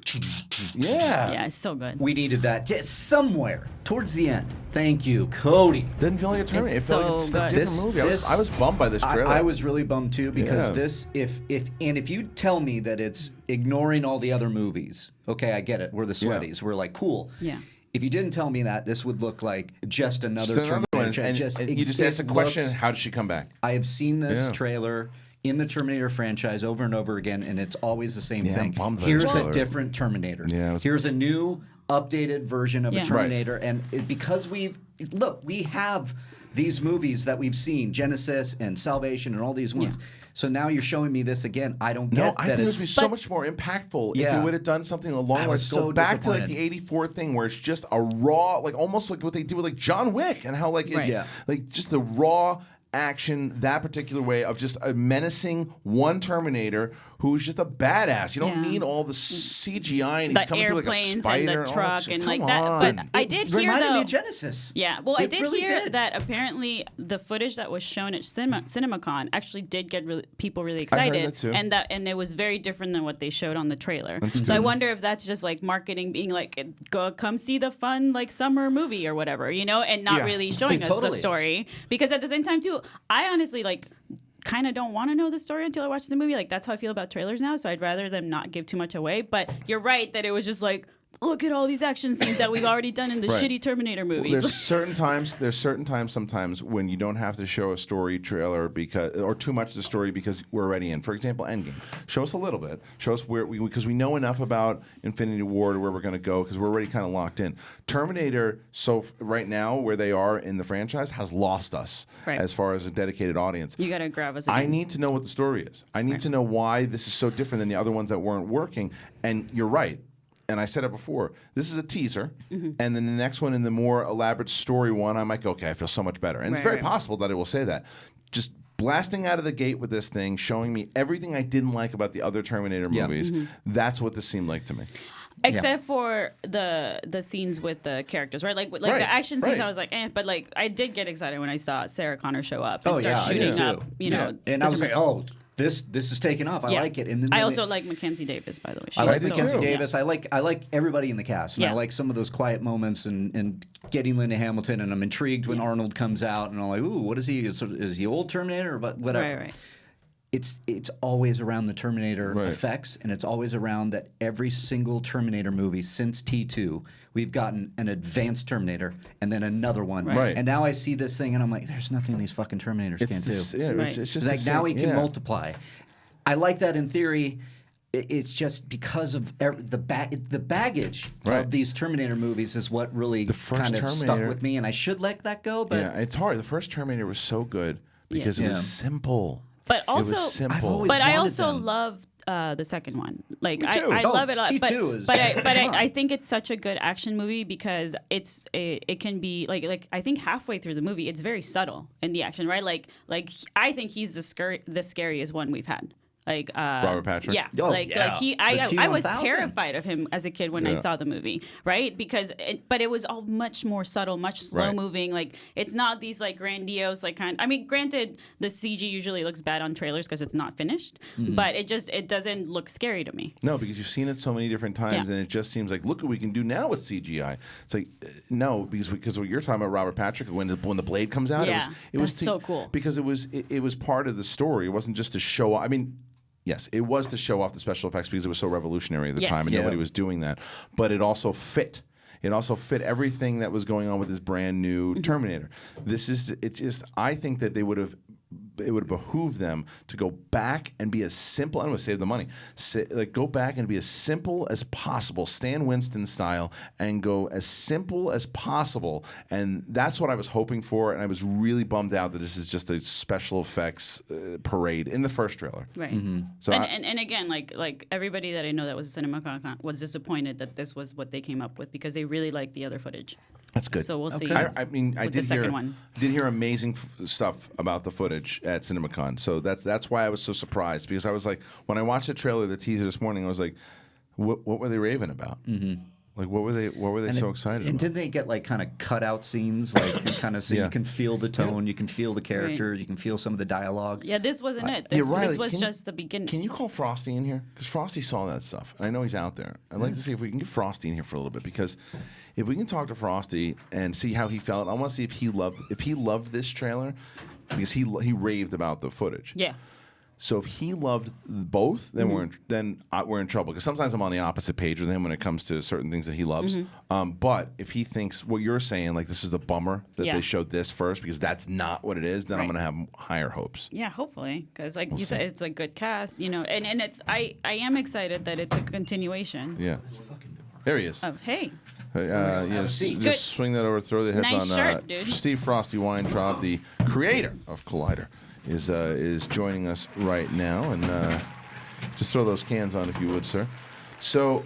Yeah. it's so good. we needed that just somewhere towards the end. Thank you, Cody. Didn't feel like a Terminator. It's It felt like so it's a good. different This- movie. this- I was bummed by this trailer. I was really bummed too because Yeah. this, if you tell me that it's ignoring all the other movies, okay, I get it. We're the sweaties. We're like cool. Yeah. If you didn't tell me that, this would look like just another Just another one. Terminator. And you just asked the question, how did she come back? I have seen this Yeah. trailer in the Terminator franchise over and over again, and it's always the same Yeah, I'm thing. bummed by Here's this a trailer. different Terminator. Yeah, it was- Here's a new, updated version of Yeah. a Terminator, and because we have these movies that we've seen, Genesis and Salvation and all these ones. So now you're showing me this again. I don't No, get I that think it would it's be so much more impactful if Yeah. you would have done something along I the was lines. Go so back to like disappointed. the '84 thing where it's just a raw, like almost like what they do with like John Wick and how like it's Right. Yeah. like just the raw action that particular way of just a menacing one Terminator who's just a badass. You don't Yeah. need all the CGI and he's The coming through like a airplanes spider and the all that truck shit. and Come like that. on. But I did hear reminded though. me of Genesis. Yeah, well, I It did really hear did. that apparently the footage that was shown at CinemaCon actually did get people really I heard excited, that too. and it was very different than what they showed on the trailer. So I wonder if that's just like marketing being like, go come see the fun like summer movie or whatever, and not Yeah. really showing It us totally the is. story. Because at the same time too, I honestly like kind of don't want to know the story until I watch the movie. Like that's how I feel about trailers now. So I'd rather them not give too much away. But you're right that it was just like, look at all these action scenes that we've already done in the Right. shitty Terminator movies. There's certain times sometimes when you don't have to show a story trailer or too much of the story because we're already in. For example, Endgame. Show us a little bit. Show us because we know enough about Infinity War to where we're going to go because we're already kind of locked in. Terminator, right now where they are in the franchise, has lost us Right. as far as a dedicated audience. You gotta grab us. I again. need to know what the story is. I need to know why this is so different than the other ones that weren't working. And you're right. And I said it before. This is a teaser, and then the next one, in the more elaborate story one, I might go, okay, I feel so much better. And it's Right, very right. possible that it will say that. Just blasting out of the gate with this thing, showing me everything I didn't like about the other Terminator Yeah. movies. That's what this seemed like to me. Except for the scenes with the characters, right? Like Right, the action scenes, right. I was like, but like I did get excited when I saw Sarah Connor show up Oh, and yeah, start I did shooting too. up. You know, And the I was like, Terminator. oh, this is taking off. I Yeah. like it. And then I they- also like Mackenzie Davis, by the way. I like She's did Mackenzie too. Davis. I like everybody in the cast, and I Yeah. like some of those quiet moments and getting Linda Hamilton. And I'm intrigued when Arnold comes out, and I'm like, ooh, what is he? Is he old Terminator or whatever? Right. It's always around the Terminator Right. effects, and it's always around that every single Terminator movie since T2, we've gotten an advanced Terminator and then another one. Right. And now I see this thing, and I'm like, there's nothing these fucking Terminators can't do. Yeah, Right. it's just Like the now same- he can yeah. multiply. I like that in theory. It's just because of the baggage Right. of these Terminator movies is what really The first kind of stuck Terminator- with me, and I should let that go. But Yeah, it's hard. The first Terminator was so good because it Yeah. was simple. But It also, was simple. I've always but I wanted also them. love the second one. Like Me I too. Oh, love it a lot. T2 is- but come on. I think it's such a good action movie because it can be like I think halfway through the movie it's very subtle in the action, right? Like I think he's the scariest one we've had. Like Robert Patrick? Yeah. Oh, like yeah. he The I was T-1000. terrified of him as a kid when I Yeah. saw the movie, right? Because but it was all much more subtle, much slow Right. moving. Like it's not these like grandiose like I mean, granted the CG usually looks bad on trailers because it's not finished, Mm-hmm. but it doesn't look scary to me. No, because you've seen it so many different times, Yeah. and it just seems like, look what we can do now with CGI. It's like, no, because what you're talking about, Robert Patrick, when the blade comes out, Yeah, it was that's so cool. because it was part of the story. It wasn't just to show. I mean. Yes, it was to show off the special effects because it was so revolutionary at the Yes. time, and Yeah. nobody was doing that. But it also fit. It also fit everything that was going on with this brand new Terminator. I think that they would have behoove them to go back and be as simple. I don't want to save the money. Go back and be as simple as possible, Stan Winston style, and go as simple as possible. And that's what I was hoping for. And I was really bummed out that this is just a special effects parade in the first trailer. Right. So and again, like everybody that I know that was at CinemaCon was disappointed that this was what they came up with because they really liked the other footage. That's good. So we'll see. I mean, I with did the second hear one. amazing stuff about the footage at CinemaCon. So that's why I was so surprised, because I was like, when I watched the trailer, the teaser this morning, I was like, what were they raving about? Mm-hmm. Like, what were they so excited And about? didn't they get like kind of cutout scenes, like kind of so Yeah. you can feel the tone, you can feel the character, Right. you can feel some of the dialogue. Yeah, this wasn't it. Yeah, This, Riley, this was can- just the beginning. Can you call Frosty in here? Because Frosty saw that stuff. And I know he's out there. I'd like to see if we can get Frosty in here for a little bit, because if we can talk to Frosty and see how he felt, I want to see if he loved this trailer, because he raved about the footage. Yeah. So if he loved both, then we're in trouble, because sometimes I'm on the opposite page with him when it comes to certain things that he loves. But if he thinks what you're saying, like this is the bummer that Yeah. they showed this first because that's not what it is, then I'm Right. going to have higher hopes. Yeah, hopefully, because like you said, it's a good cast, and it's I am excited that it's a continuation Yeah. There he is. of hey. Just Good. swing that over, throw the heads Nice on. shirt, dude. Steve Frosty Weintraub, the creator of Collider, is joining us right now, and just throw those cans on if you would, sir. So,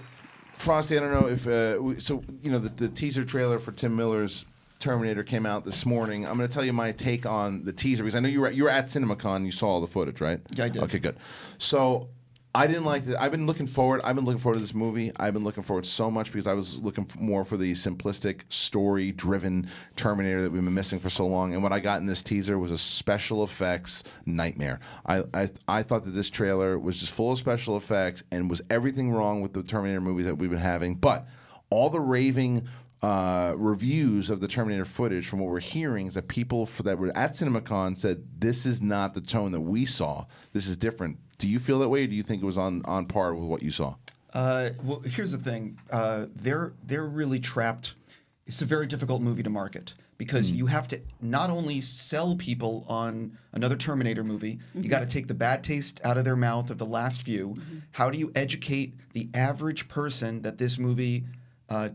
Frosty, I don't know if the teaser trailer for Tim Miller's Terminator came out this morning. I'm going to tell you my take on the teaser, because I know you were at CinemaCon. You saw all the footage, right? Yeah, I did. Okay, good. So I didn't like it. I've been looking forward to this movie. I've been looking forward so much, because I was looking more for the simplistic, story-driven Terminator that we've been missing for so long. And what I got in this teaser was a special effects nightmare. I thought that this trailer was just full of special effects and was everything wrong with the Terminator movies that we've been having. But all the raving reviews of the Terminator footage, from what we're hearing, is that people that were at CinemaCon said this is not the tone that we saw. This is different. Do you feel that way, or do you think it was on par with what you saw? Well, here's the thing. They're really trapped. It's a very difficult movie to market, because you have to not only sell people on another Terminator movie, you got to take the bad taste out of their mouth of the last few. How do you educate the average person that this movie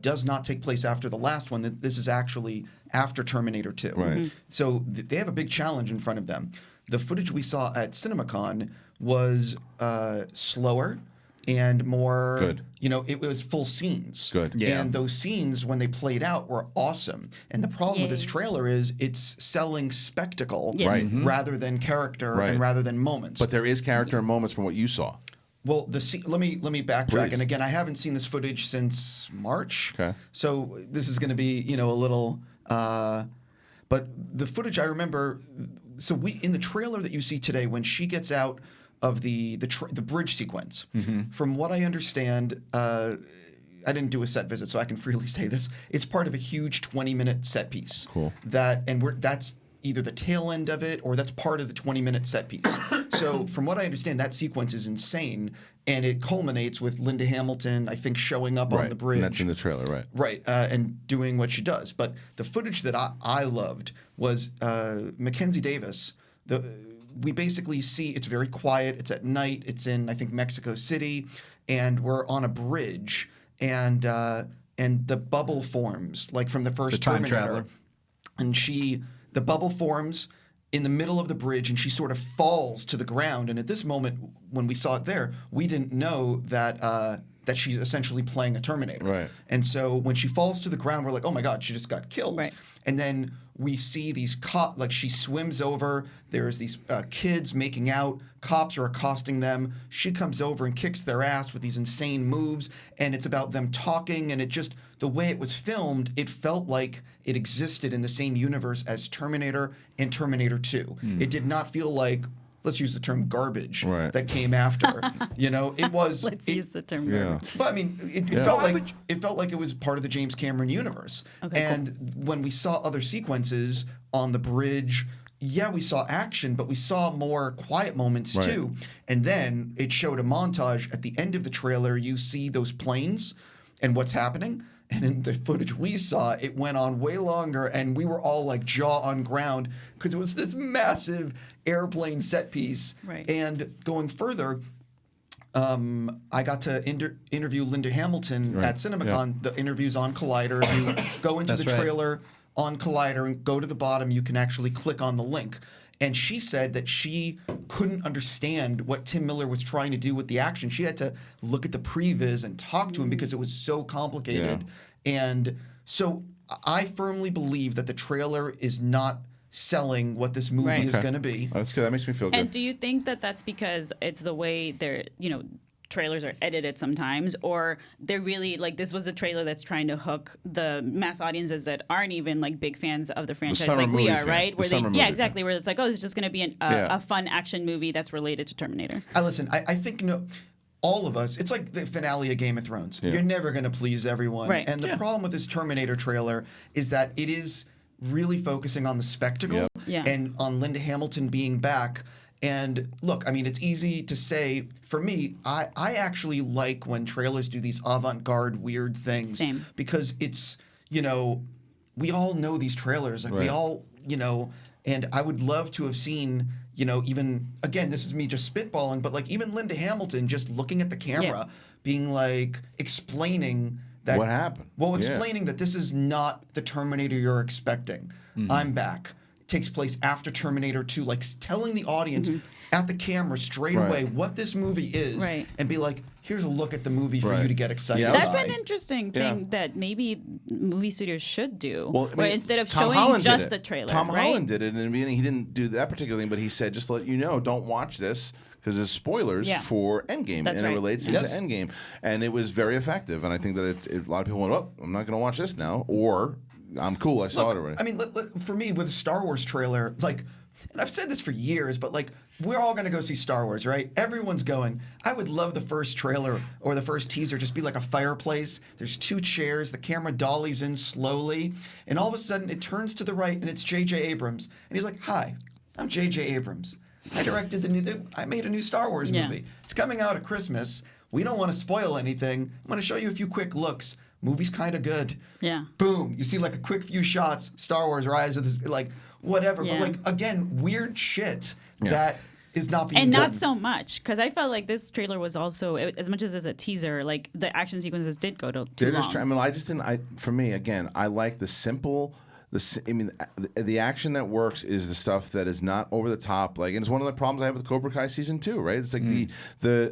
does not take place after the last one, that this is actually after Terminator 2? Right. So they have a big challenge in front of them. The footage we saw at CinemaCon was slower and more. Good. It was full scenes. Good. Yeah. And those scenes, when they played out, were awesome. And the problem with this Yay. trailer is it's selling spectacle Yes. Right. rather than character Right. and rather than moments. But there is character and moments from what you saw. Well, let me backtrack. Please. And again, I haven't seen this footage since March. Okay. So this is going to be, a little. But the footage I remember. So in the trailer that you see today, when she gets out of the bridge sequence, from what I understand, I didn't do a set visit, so I can freely say this. It's part of a huge 20-minute set piece. Cool. That's either the tail end of it, or that's part of the 20-minute set piece. So from what I understand, that sequence is insane, and it culminates with Linda Hamilton, I think, showing up on the bridge. And that's in the trailer, right? Right, and doing what she does. But the footage that I loved was Mackenzie Davis. We basically see it's very quiet. It's at night. It's in, I think, Mexico City, and we're on a bridge, and the bubble forms, like from the first The time Terminator. traveler. And the bubble forms in the middle of the bridge, and she sort of falls to the ground. And at this moment, when we saw it there, we didn't know that she's essentially playing a Terminator. Right. And so when she falls to the ground, we're like, oh my God, she just got killed. Right. And then we see these like she swims over. There's these kids making out. Cops are accosting them. She comes over and kicks their ass with these insane moves. And it's about them talking. And the way it was filmed, it felt like it existed in the same universe as Terminator and Terminator 2. It did not feel like, let's use the term garbage, Right. that came after. It was. Let's use the term. Yeah. garbage. But I mean, it felt like it was part of the James Cameron universe. Okay, and when we saw other sequences on the bridge, yeah, we saw action, but we saw more quiet moments Right. too. And then it showed a montage at the end of the trailer. You see those planes and what's happening. And in the footage we saw, it went on way longer, and we were all like jaw on ground because it was this massive airplane set piece. Right. And going further, I got to interview Linda Hamilton at CinemaCon. The interview's on Collider. If you go into the trailer on Collider and go to the bottom, you can actually click on the link. And she said that she couldn't understand what Tim Miller was trying to do with the action. She had to look at the previs and talk to him because it was so complicated. And so I firmly believe that the trailer is not selling what this movie is going to be. Oh, that's good. That makes me feel good. And do you think that that's because it's the way they're, trailers are edited sometimes, or they're really like, this was a trailer that's trying to hook the mass audiences that aren't even like big fans of the franchise summer like we movie are, fan. right? The Where summer movie yeah, fan. exactly. Where it's like, oh, it's just going to be a fun action movie that's related to Terminator. I think all of us, it's like the finale of Game of Thrones. You're never going to please everyone. Right. And the problem with this Terminator trailer is that it is really focusing on the spectacle and on Linda Hamilton being back. And look, I mean, it's easy to say, for me, I actually like when trailers do these avant-garde weird things. Same. Because it's, we all know these trailers. Like we all, and I would love to have seen, even, again, this is me just spitballing, but like even Linda Hamilton just looking at the camera, being like, explaining that. What happened? Well, explaining that this is not the Terminator you're expecting. I'm back. Takes place after Terminator 2, like telling the audience at the camera straight away what this movie is, and be like, here's a look at the movie for you to get excited Yeah, That's by. an interesting thing that maybe movie studios should do. Well, I where mean, instead of Tom showing Holland just did the it. trailer, Tom right? Holland did it, and in the beginning he didn't do that particular thing, but he said, just to let you know, don't watch this because there's spoilers for Endgame, That's and right. it relates into Endgame, and it was very effective. And I think that a lot of people went, "Oh, I'm not going to watch this now," or "I'm cool, I saw it already." I mean, for me, with a Star Wars trailer, like, and I've said this for years, but like, we're all going to go see Star Wars, right? Everyone's going. I would love the first trailer or the first teaser just be like a fireplace. There's 2 chairs. The camera dollies in slowly. And all of a sudden, it turns to the right, and it's J.J. Abrams. And he's like, hi, I'm J.J. Abrams. I directed I made a new Star Wars movie. It's coming out at Christmas. We don't want to spoil anything. I'm going to show you a few quick looks. Movie's kind of good. Yeah. Boom. You see like a quick few shots. Star Wars Rise of this, like whatever. Yeah. But like again, weird shit that is not being And done. not so much, because I felt like this trailer was also, as much as a teaser, like the action sequences did go too They're long. just I mean, I just didn't. For me, again, I like the simple. The action that works is the stuff that is not over the top. Like, and it's one of the problems I have with Cobra Kai season 2. Right? It's like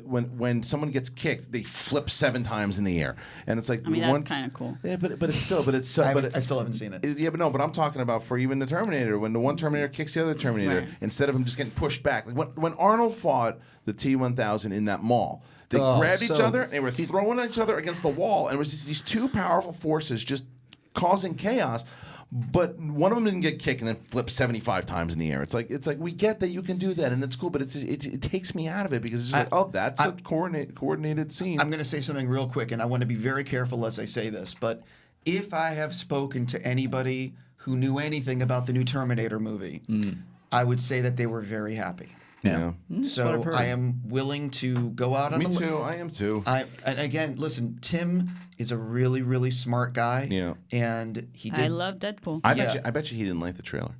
when someone gets kicked, they flip 7 times in the air, and it's like I mean, that's kind of cool. Yeah, but it's still, but it's so. I still haven't seen it. Yeah, but no, but I'm talking about for even the Terminator, when the one Terminator kicks the other Terminator, instead of him just getting pushed back. Like when Arnold fought the T-1000 in that mall, they grabbed each other, and they were throwing each other against the wall, and it was just these 2 powerful forces just causing chaos. But one of them didn't get kicked and then flipped 75 times in the air. It's like we get that you can do that and it's cool, but it takes me out of it because it's just that's a coordinated scene. I'm going to say something real quick, and I want to be very careful as I say this, but if I have spoken to anybody who knew anything about the new Terminator movie, I would say that they were very happy. Yeah. So I am willing to go out on Me a limb. too. I am too. And again, listen, Tim is a really, really smart guy. Yeah. And he did. I love Deadpool. I bet you he didn't like the trailer.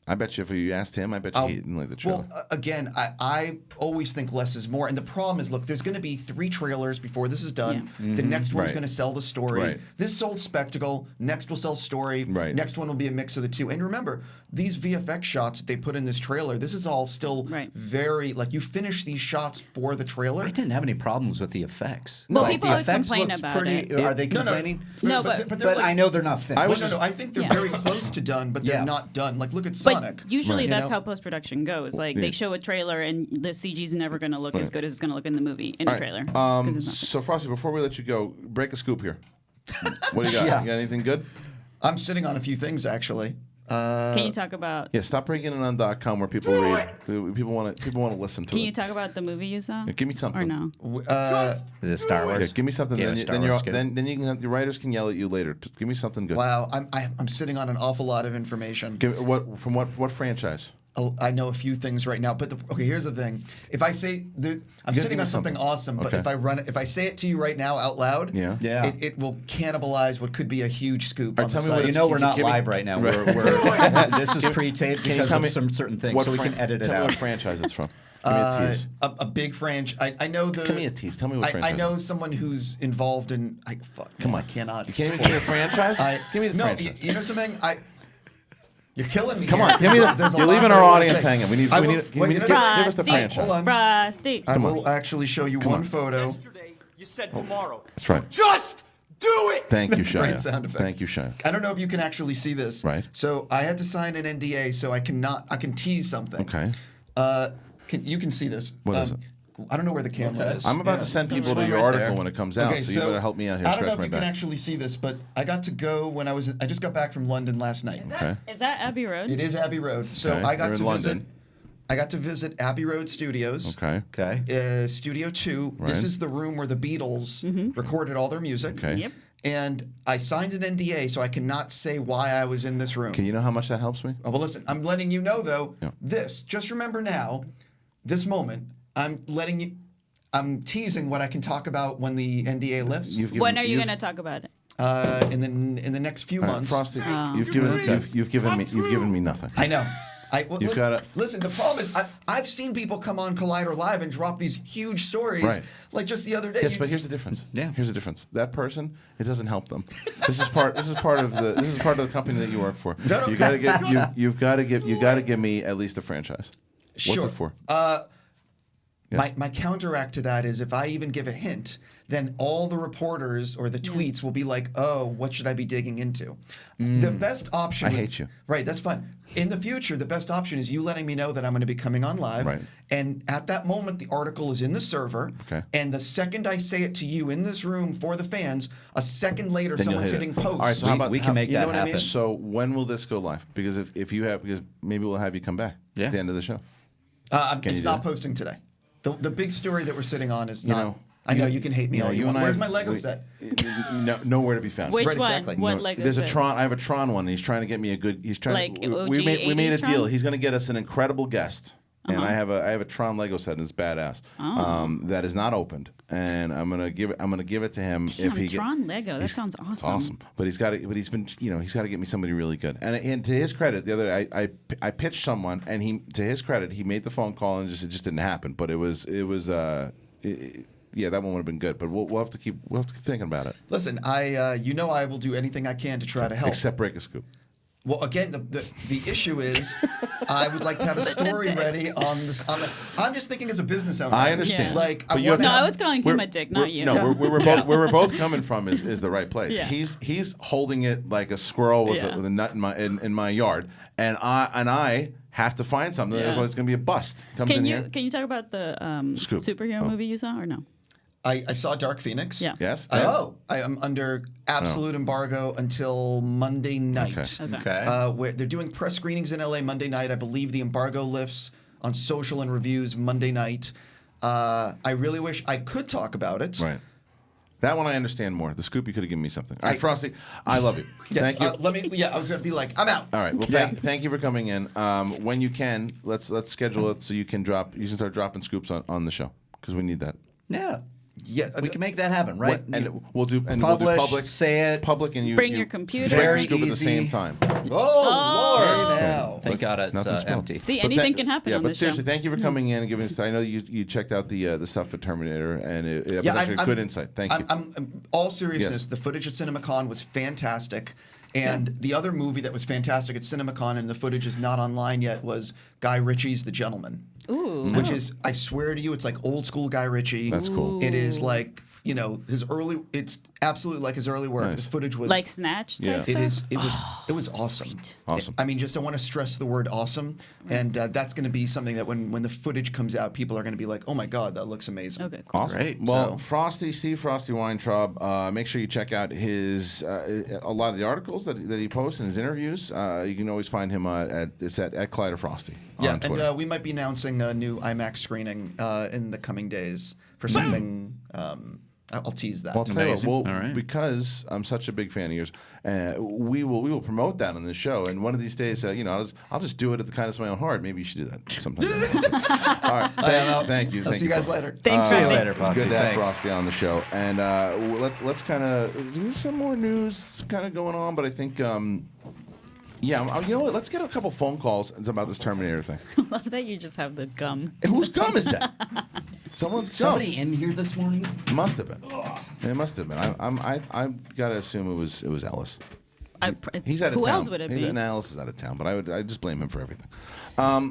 I bet you if you asked him, I bet you he didn't like the trailer. Well, again, I always think less is more. And the problem is, look, there's going to be 3 trailers before this is done. Yeah. The next one's Right. going to sell the story. Right. This sold spectacle. Next will sell story. Right. Next one will be a mix of the 2. And remember, these VFX shots that they put in this trailer, this is all still very, like, you finish these shots for the trailer. I didn't have any problems with the effects. Well, Like, people the always effects complain looks about pretty. it. Are they No, no. complaining? No, but but they're But I know they're not finished. No, I think they're very close to done, but they're Yeah. not done. Like, look at Sonic. But usually You that's know? how post-production goes. Like they show a trailer and the CG's never going to look as good as it's going to look in the movie in a trailer. 'Cause it's not. So Frosty, before we let you go, break a scoop here. What do you got? Yeah. You got anything good? I'm sitting on a few things, actually. Can you talk about? Yeah, stop breaking it on .com where people read. People want to listen to Can it. you talk about the movie you saw? Yeah, give me something. Or no? Is it Star Wars? Yeah, give me something. Yeah, then, Star then, Wars you're, is good. then you can have, your writers can yell at you later. Give me something good. Wow, I'm sitting on an awful lot of information. From what franchise? I know a few things right now, but okay, here's the thing. If I say I'm give sitting me on something awesome, but Okay. if I say it to you right now out loud, Yeah. it will cannibalize what could be a huge scoop All on right, the tell me what site. You know we're Give not me- live right now. Right. We're this is pre-taped Can you because tell of me some certain things, what so we can edit it Tell me out. what franchise it's from. Give me a tease. A big franchise. I know the. Give me a tease. Tell me what I franchise. know someone who's involved in. Come on. I cannot. You can't even give me a franchise? Give me the no, franchise. you know something? You're killing me. Come here. on, give me the. There's a You're lot leaving that our I wanna audience say. hanging. We need. I We will- need. wait, Give you know- us the Frosty. franchise. Hold on. Frosty. I Come on. will actually show you one photo. Yesterday, you said tomorrow. That's right. Just do it! Thank you, Great Shia. sound effect. Thank you, Shia. I don't know if you can actually see this. Right. So I had to sign an NDA, so I can tease something. Okay. You can see this. What is it? I don't know where the camera is. I'm about to send people to one your right article there. when it comes out, so you better help me out here. I don't know Scratch if my you can back. actually see this, but I got to go when I just got back from London last night. Okay. Is that Abbey Road? It is Abbey Road. So Okay, I got you're to in visit. London. I got to visit Abbey Road Studios. Okay. Okay. Studio 2. Right. This is the room where the Beatles recorded all their music. Okay. Yep. And I signed an NDA, so I cannot say why I was in this room. Can you know how much that helps me? Oh, well, listen, I'm letting you know, though, Yeah. just remember now, this moment, I'm teasing what I can talk about when the NDA lifts When are you going to talk about it? in the next few All right, months. Frosty, Oh. you've given me nothing. I know. You've gotta- listen. The problem is, I've seen people come on Collider Live and drop these huge stories, Right. like just the other day. Yes, but here's the difference. Yeah. Here's the difference. That person, it doesn't help them. This is part of the company that you work for. No. You gotta give me at least a franchise. What's Sure. it for? My counteract to that is if I even give a hint, then all the reporters or the tweets will be like, "Oh, what should I be digging into?" The best option. I hate you. Right, that's fine. In the future, the best option is you letting me know that I'm going to be coming on live. Right. And at that moment, the article is in the server. Okay. And the second I say it to you in this room for the fans, a second later, Then you'll someone's hit it. hitting post. All right, so how about we can make you know that what I mean? happen. So when will this go live? Because if maybe we'll have you come back Yeah. at the end of the show. It's you do not that? posting today. The big story that we're sitting on is not. know, I know you can hate me all you want. and I Where's have- my Lego set? Nowhere to be found. Which Right, one? exactly. What No, Lego there's a set? Tron. I have a Tron one. And he's trying to get me a good. He's trying. Like we OG made a 80s deal. Tron? He's going to get us an incredible guest. And I have a Tron Lego set and it's badass. That is not opened, and I'm gonna give it to him Damn, if he Tron Lego. That he's- sounds awesome. It's awesome, but he's got to. But he's been, he's got to get me somebody really good. And to his credit, the other day I pitched someone, and to his credit, he made the phone call and it just didn't happen. But it was that one would have been good. But we'll have to keep thinking about it. Listen, I will do anything I can to try to help. Except break a scoop. Well, again, the issue is, I would like to have a Such a story dick. ready on this. I'm just thinking as a business owner. I understand. Yeah. Like, But I you want have No, to- I was calling him a dick, not you. No, where we're both coming from is the right place. Yeah. He's holding it like a squirrel with a nut in my yard, and I have to find something. Yeah. Otherwise, it's going to be a bust. Comes in here. Can you talk about the Scoop. superhero Oh. movie you saw or no? I saw Dark Phoenix. Yeah. Yes. I Yeah. am under absolute embargo until Monday night. Okay. Okay. Where they're doing press screenings in LA Monday night. I believe the embargo lifts on social and reviews Monday night. I really wish I could talk about it. Right. That one I understand more. The scoop, you could have given me something. All right, Frosty, I love you. Yes. Thank you. I was gonna be like, I'm out. All right. Well, thank you for coming in. When you can, let's schedule it so you can start dropping scoops on the show because we need that. Yeah. Yeah. We can make that happen, right? And we'll do Publish, public, say it. public, and you Bring you your computer. break the Very scoop at the easy. same time. Oh, Lord. Now. Thank God it's Nothing spilled. empty. See, But anything can happen Yeah, on but this seriously, show. thank you for coming in and giving us. I know you checked out the stuff at Terminator, and it was actually a good insight. Thank you. I'm all seriousness. Yes. The footage at CinemaCon was fantastic, and the other movie that was fantastic at CinemaCon, and the footage is not online yet, was Guy Ritchie's The Gentleman. Ooh. Which is, I swear to you, it's like old school Guy Ritchie. That's cool. It is like, his early. It's absolutely like his early work. Nice. His footage was Like Snatch type Yeah. stuff? It was awesome. Awesome. I mean, just I want to stress the word awesome, and that's going to be something that when the footage comes out, people are going to be like, "Oh my God, that looks amazing." Okay, cool. Awesome. Great. Well, So- Steve Frosty Weintraub, make sure you check out his a lot of the articles that he posts and his interviews. You can always find him at Collider Frosty Yeah, on Twitter. and we might be announcing a new IMAX screening in the coming days for something I'll tease that. Well, I'll tell you what, Amazing. All right. because I'm such a big fan of yours, we will promote that on this show. And one of these days, I'll just do it at the kindness of my own heart. Maybe you should do that sometime. All right, thank you. I'll see you guys later. Thanks, See you Frosty. later, Frosty. Good to have Thanks. Frosty on the show. And let's kind of do some more news kind of going on. But I think, you know what? Let's get a couple phone calls about this Terminator thing. Love that you just have the gum. Whose gum is that? Someone's gum. Somebody in here this morning? Must have been. It must have been. I gotta assume it was Ellis. He's out of Who town. else would it be? Alice is out of town, but I just blame him for everything.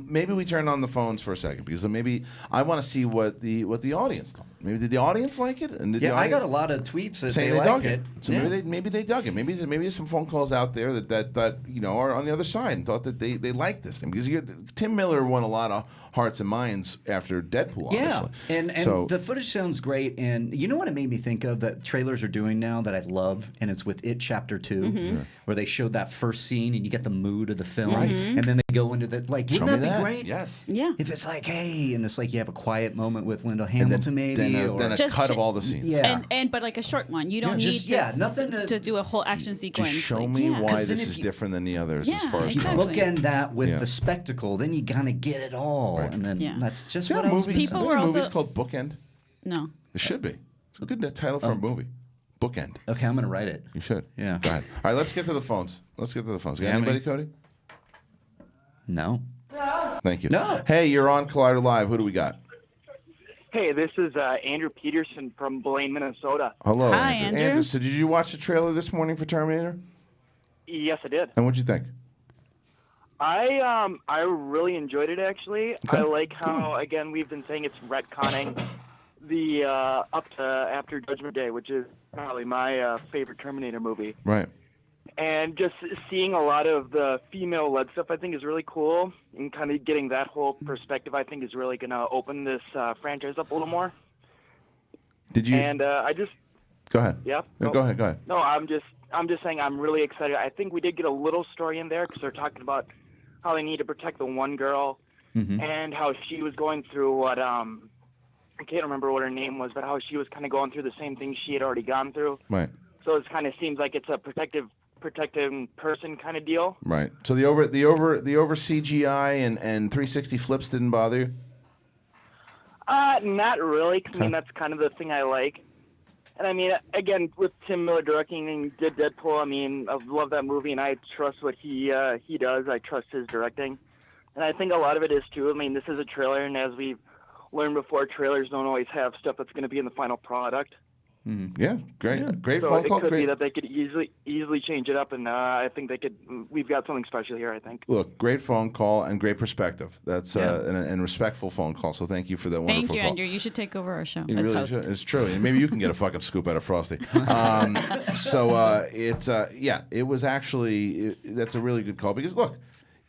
Maybe we turn on the phones for a second because maybe I want to see what the audience thought. Maybe did the audience like it? And did the Yeah, I audience got a lot of tweets that saying they dug liked it. So Yeah. maybe they dug it. Maybe there's some phone calls out there that are on the other side and thought that they liked this thing because Tim Miller won a lot of hearts and minds after Deadpool. Yeah, Obviously. and so, the footage sounds great. And you know what it made me think of that trailers are doing now that I love, and it's with It Chapter 2, where they showed that first scene and you get the mood of the film, and then they go into the like, Show wouldn't me that be that. great? Yes. Yeah. If it's like, hey, and it's like you have a quiet moment with Linda and Hamilton, maybe, then a Just cut to- of all the scenes. Yeah. But like a short one. You don't just- need yeah, nothing to do a whole action sequence. Just show like, me yeah. why 'Cause then this if is you- different than the others as Yeah, far as if you exactly. bookend that with Yeah. the spectacle, then you kind of get it all, and then Yeah. that's just There what are I was movies. missing. People There are were movies also- called Bookend. No. It should be. It's a good title for a movie. Bookend. Okay, I'm gonna write it. You should. Yeah. Go ahead. All right, let's get to the phones. You got Yeah, anybody, man. Cody? No. Thank you. No. Hey, you're on Collider Live. Who do we got? Hey, this is Andrew Peterson from Blaine, Minnesota. Hello, Hi, Andrew. Andrew. So did you watch the trailer this morning for Terminator? Yes, I did. And what'd you think? I really enjoyed it actually. Okay. I like how again we've been saying it's retconning the up to after Judgment Day, which is probably my favorite Terminator movie. Right. And just seeing a lot of the female-led stuff, I think, is really cool. And kind of getting that whole perspective, I think, is really going to open this franchise up a little more. Did you? And I just, Go ahead. yeah. No, Go ahead. No, I'm just saying I'm really excited. I think we did get a little story in there because they're talking about how they need to protect the one girl and how she was going through what I can't remember what her name was, but how she was kind of going through the same thing she had already gone through. Right. So it kind of seems like it's a protecting person kind of deal. Right. So the over CGI and 360 flips didn't bother you? Not really. 'Cause, I mean, Okay. that's kind of the thing I like. And I mean, again, with Tim Miller directing and did Deadpool, I mean, I love that movie, and I trust what he does. I trust his directing, and I think a lot of it is too. I mean, this is a trailer, and as we've learned before, trailers don't always have stuff that's going to be in the final product. Yeah. Great. Great So phone it call. could be Great. that they could easily change it up, and I think they could. We've got something special here, I think. Look, great phone call and great perspective. That's and respectful phone call. So thank you for that wonderful Thank you, call. Andrew. You should take over our show You as really host. should. It's true. And maybe you can get a fucking scoop out of Frosty. It was actually that's a really good call because look,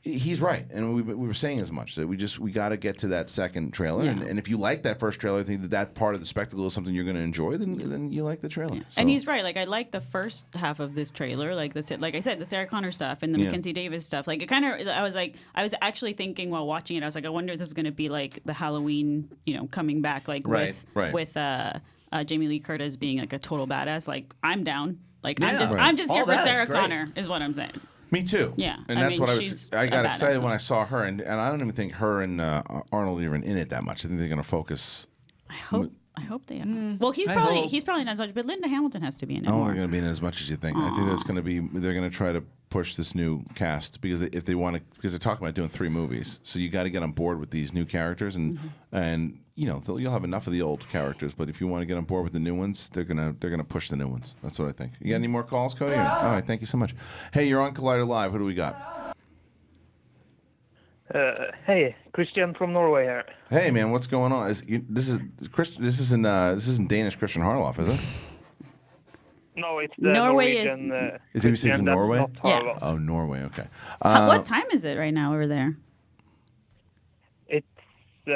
he's right, and we were saying as much that we got to get to that second trailer, Yeah. and if you like that first trailer, I think that part of the spectacle is something you're going to enjoy. Then you like the trailer. So- And he's right. Like I like the first half of this trailer, like I said, the Sarah Connor stuff and the Yeah. Mackenzie Davis stuff. Like it kind of, I was actually thinking while watching it, I was like, I wonder if this is going to be like the Halloween, coming back, like Right, with Jamie Lee Curtis being like a total badass. Like I'm down. Like Yeah. I'm Right. just All here for that is Sarah great. Connor, is what I'm saying. Me too. Yeah, and I that's mean, what she's I got a excited badass. when I saw her, and I don't even think her and Arnold are even in it that much. I think they're going to focus. I hope they are. Well, he's I probably hope. he's probably not as much, but Linda Hamilton has to be in it Oh, more. they're going to be in as much as you think. I think that's going to be. They're going to try to push this new cast because if they want to, because they're talking about doing 3 movies, so you got to get on board with these new characters, and you'll have enough of the old characters, but if you want to get on board with the new ones, they're gonna push the new ones. That's what I think. You got any more calls, Cody? All right, thank you so much. Hey, you're on Collider Live. Who do we got? Hey, Kristian from Norway here. Hey, man, what's going on? This isn't Danish Christian Harloff, is it? No, it's the Norway is- Norwegian. Is he Christian, from that's Norway? not Yeah. Harlow. Oh, Norway. Okay. What time is it right now over there? It's He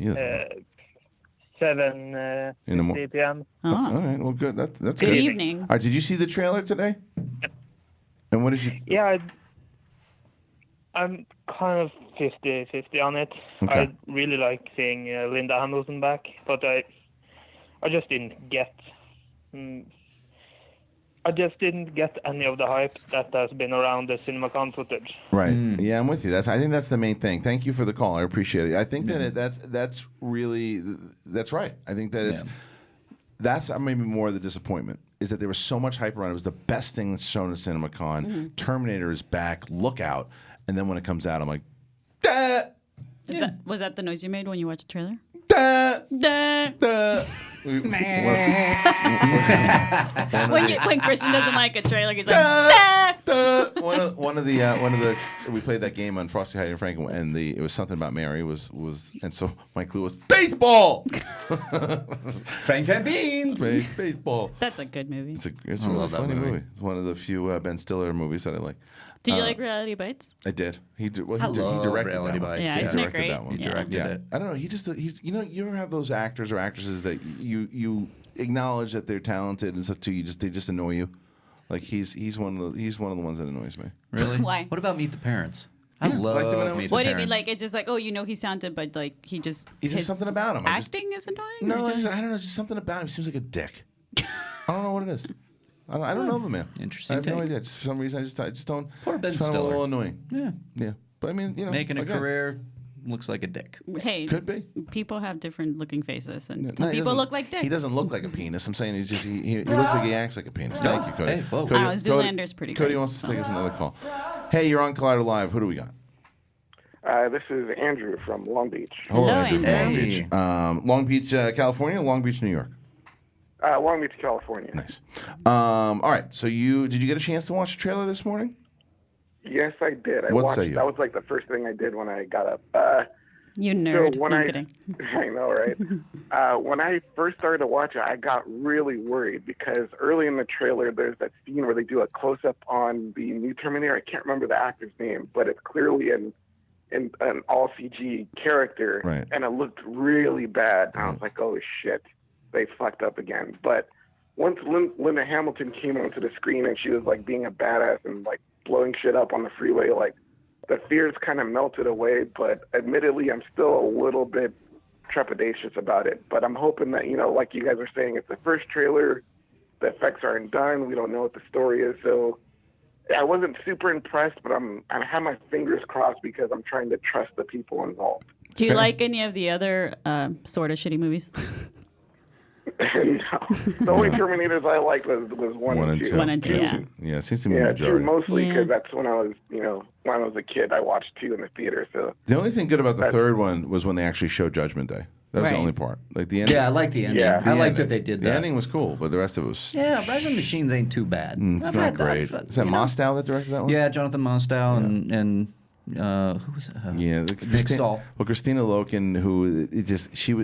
doesn't know. 7 In the morning. p.m. Oh, All right. Well, good. That's good good. evening. All right. Did you see the trailer today? And what did you? Yeah, I'm kind of 50-50 on it. Okay. I really like seeing Linda Hamilton back, but I just didn't get. I just didn't get any of the hype that has been around the CinemaCon footage. Right. Yeah, I'm with you. I think that's the main thing. Thank you for the call. I appreciate it. I think that that's right. I think that that's maybe more of the disappointment is that there was so much hype around it. It was the best thing that's shown at CinemaCon. Terminator is back. Look out. And then when it comes out, I'm like, "Duh, Was that the noise you made when you watched the trailer? duh, Duh. duh." When Kristian doesn't like a trailer, he's like, "Duh." One of the we played that game on Frosty, Heidi, and Frank, and it was something about Mary was and so my clue was baseball. Frank and Beans. Baseball. That's a good movie. It's a really funny movie. It's one of the few Ben Stiller movies that I like. Did you like Reality Bites? I did. He directed Reality that one. Bites. Yeah, He isn't it directed great? that one. He directed it. I don't know. He's you ever have those actors or actresses that you acknowledge that they're talented and stuff too. They just annoy you. Like he's one of the ones that annoys me. Really? Why? What about Meet the Parents? I love liked it when I Meet was- the What do you Parents. mean? Like, it's just like, oh, he's talented, but like, He's just his something about him. Acting is annoying? No, or just- I don't know. Just something about him. He seems like a dick. I don't know what it is. I don't know the man. Interesting I have no take. idea. Just for some reason, I just don't. Poor Ben just find him a little Stiller. annoying. Yeah. Yeah, but I mean, Making a again, career looks like a dick. Hey, Could be. people have different looking faces, and No, some he people doesn't- look like dicks. He doesn't look like a penis. I'm saying he looks like he acts like a penis. Thank you, Cody. Hey, whoa. Cody, I don't know, Zoolander's pretty Cody great, wants to so. take us another call. Hey, you're on Collider Live. Who do we got? This is Andrew from Long Beach. Hello, Andrew. from Long Hey. Beach. Long Beach, California, or Long Beach, New York. Long Beach, California. Nice. All right. So did you get a chance to watch the trailer this morning? Yes, I did. What watched. say you? That was like the first thing I did when I got up. You nerd. So when No, I'm I, kidding. I know, right? When I first started to watch it, I got really worried because early in the trailer, there's that scene where they do a close-up on the new Terminator. I can't remember the actor's name, but it's clearly an all CG character, Right. and it looked really bad. I was like, oh shit, they fucked up again. But once Linda Hamilton came onto the screen and she was like being a badass and like blowing shit up on the freeway, like the fears kind of melted away. But admittedly, I'm still a little bit trepidatious about it. But I'm hoping that, like you guys are saying, it's the first trailer. The effects aren't done. We don't know what the story is. So I wasn't super impressed, but I have my fingers crossed because I'm trying to trust the people involved. Do you like any of the other sort of shitty movies? No. The only Terminators I liked was one and two. One and two, yeah. Yeah, it seems to be the Yeah, majority. two mostly Yeah. because that's when I was, when I was a kid. I watched two in the theater. So The only thing good about the third one was when they actually showed Judgment Day. That was the Right. only part. Like the ending. Yeah, I like the ending. Yeah. I like ending. that they did The that. ending was cool, but the rest of it was. Yeah, Rising Machines ain't too bad. It's I've not had great. Is that Mostow that directed that one? Yeah, Jonathan Mostow and who was it? Yeah, Nick Stahl. Well, Christina Loken, who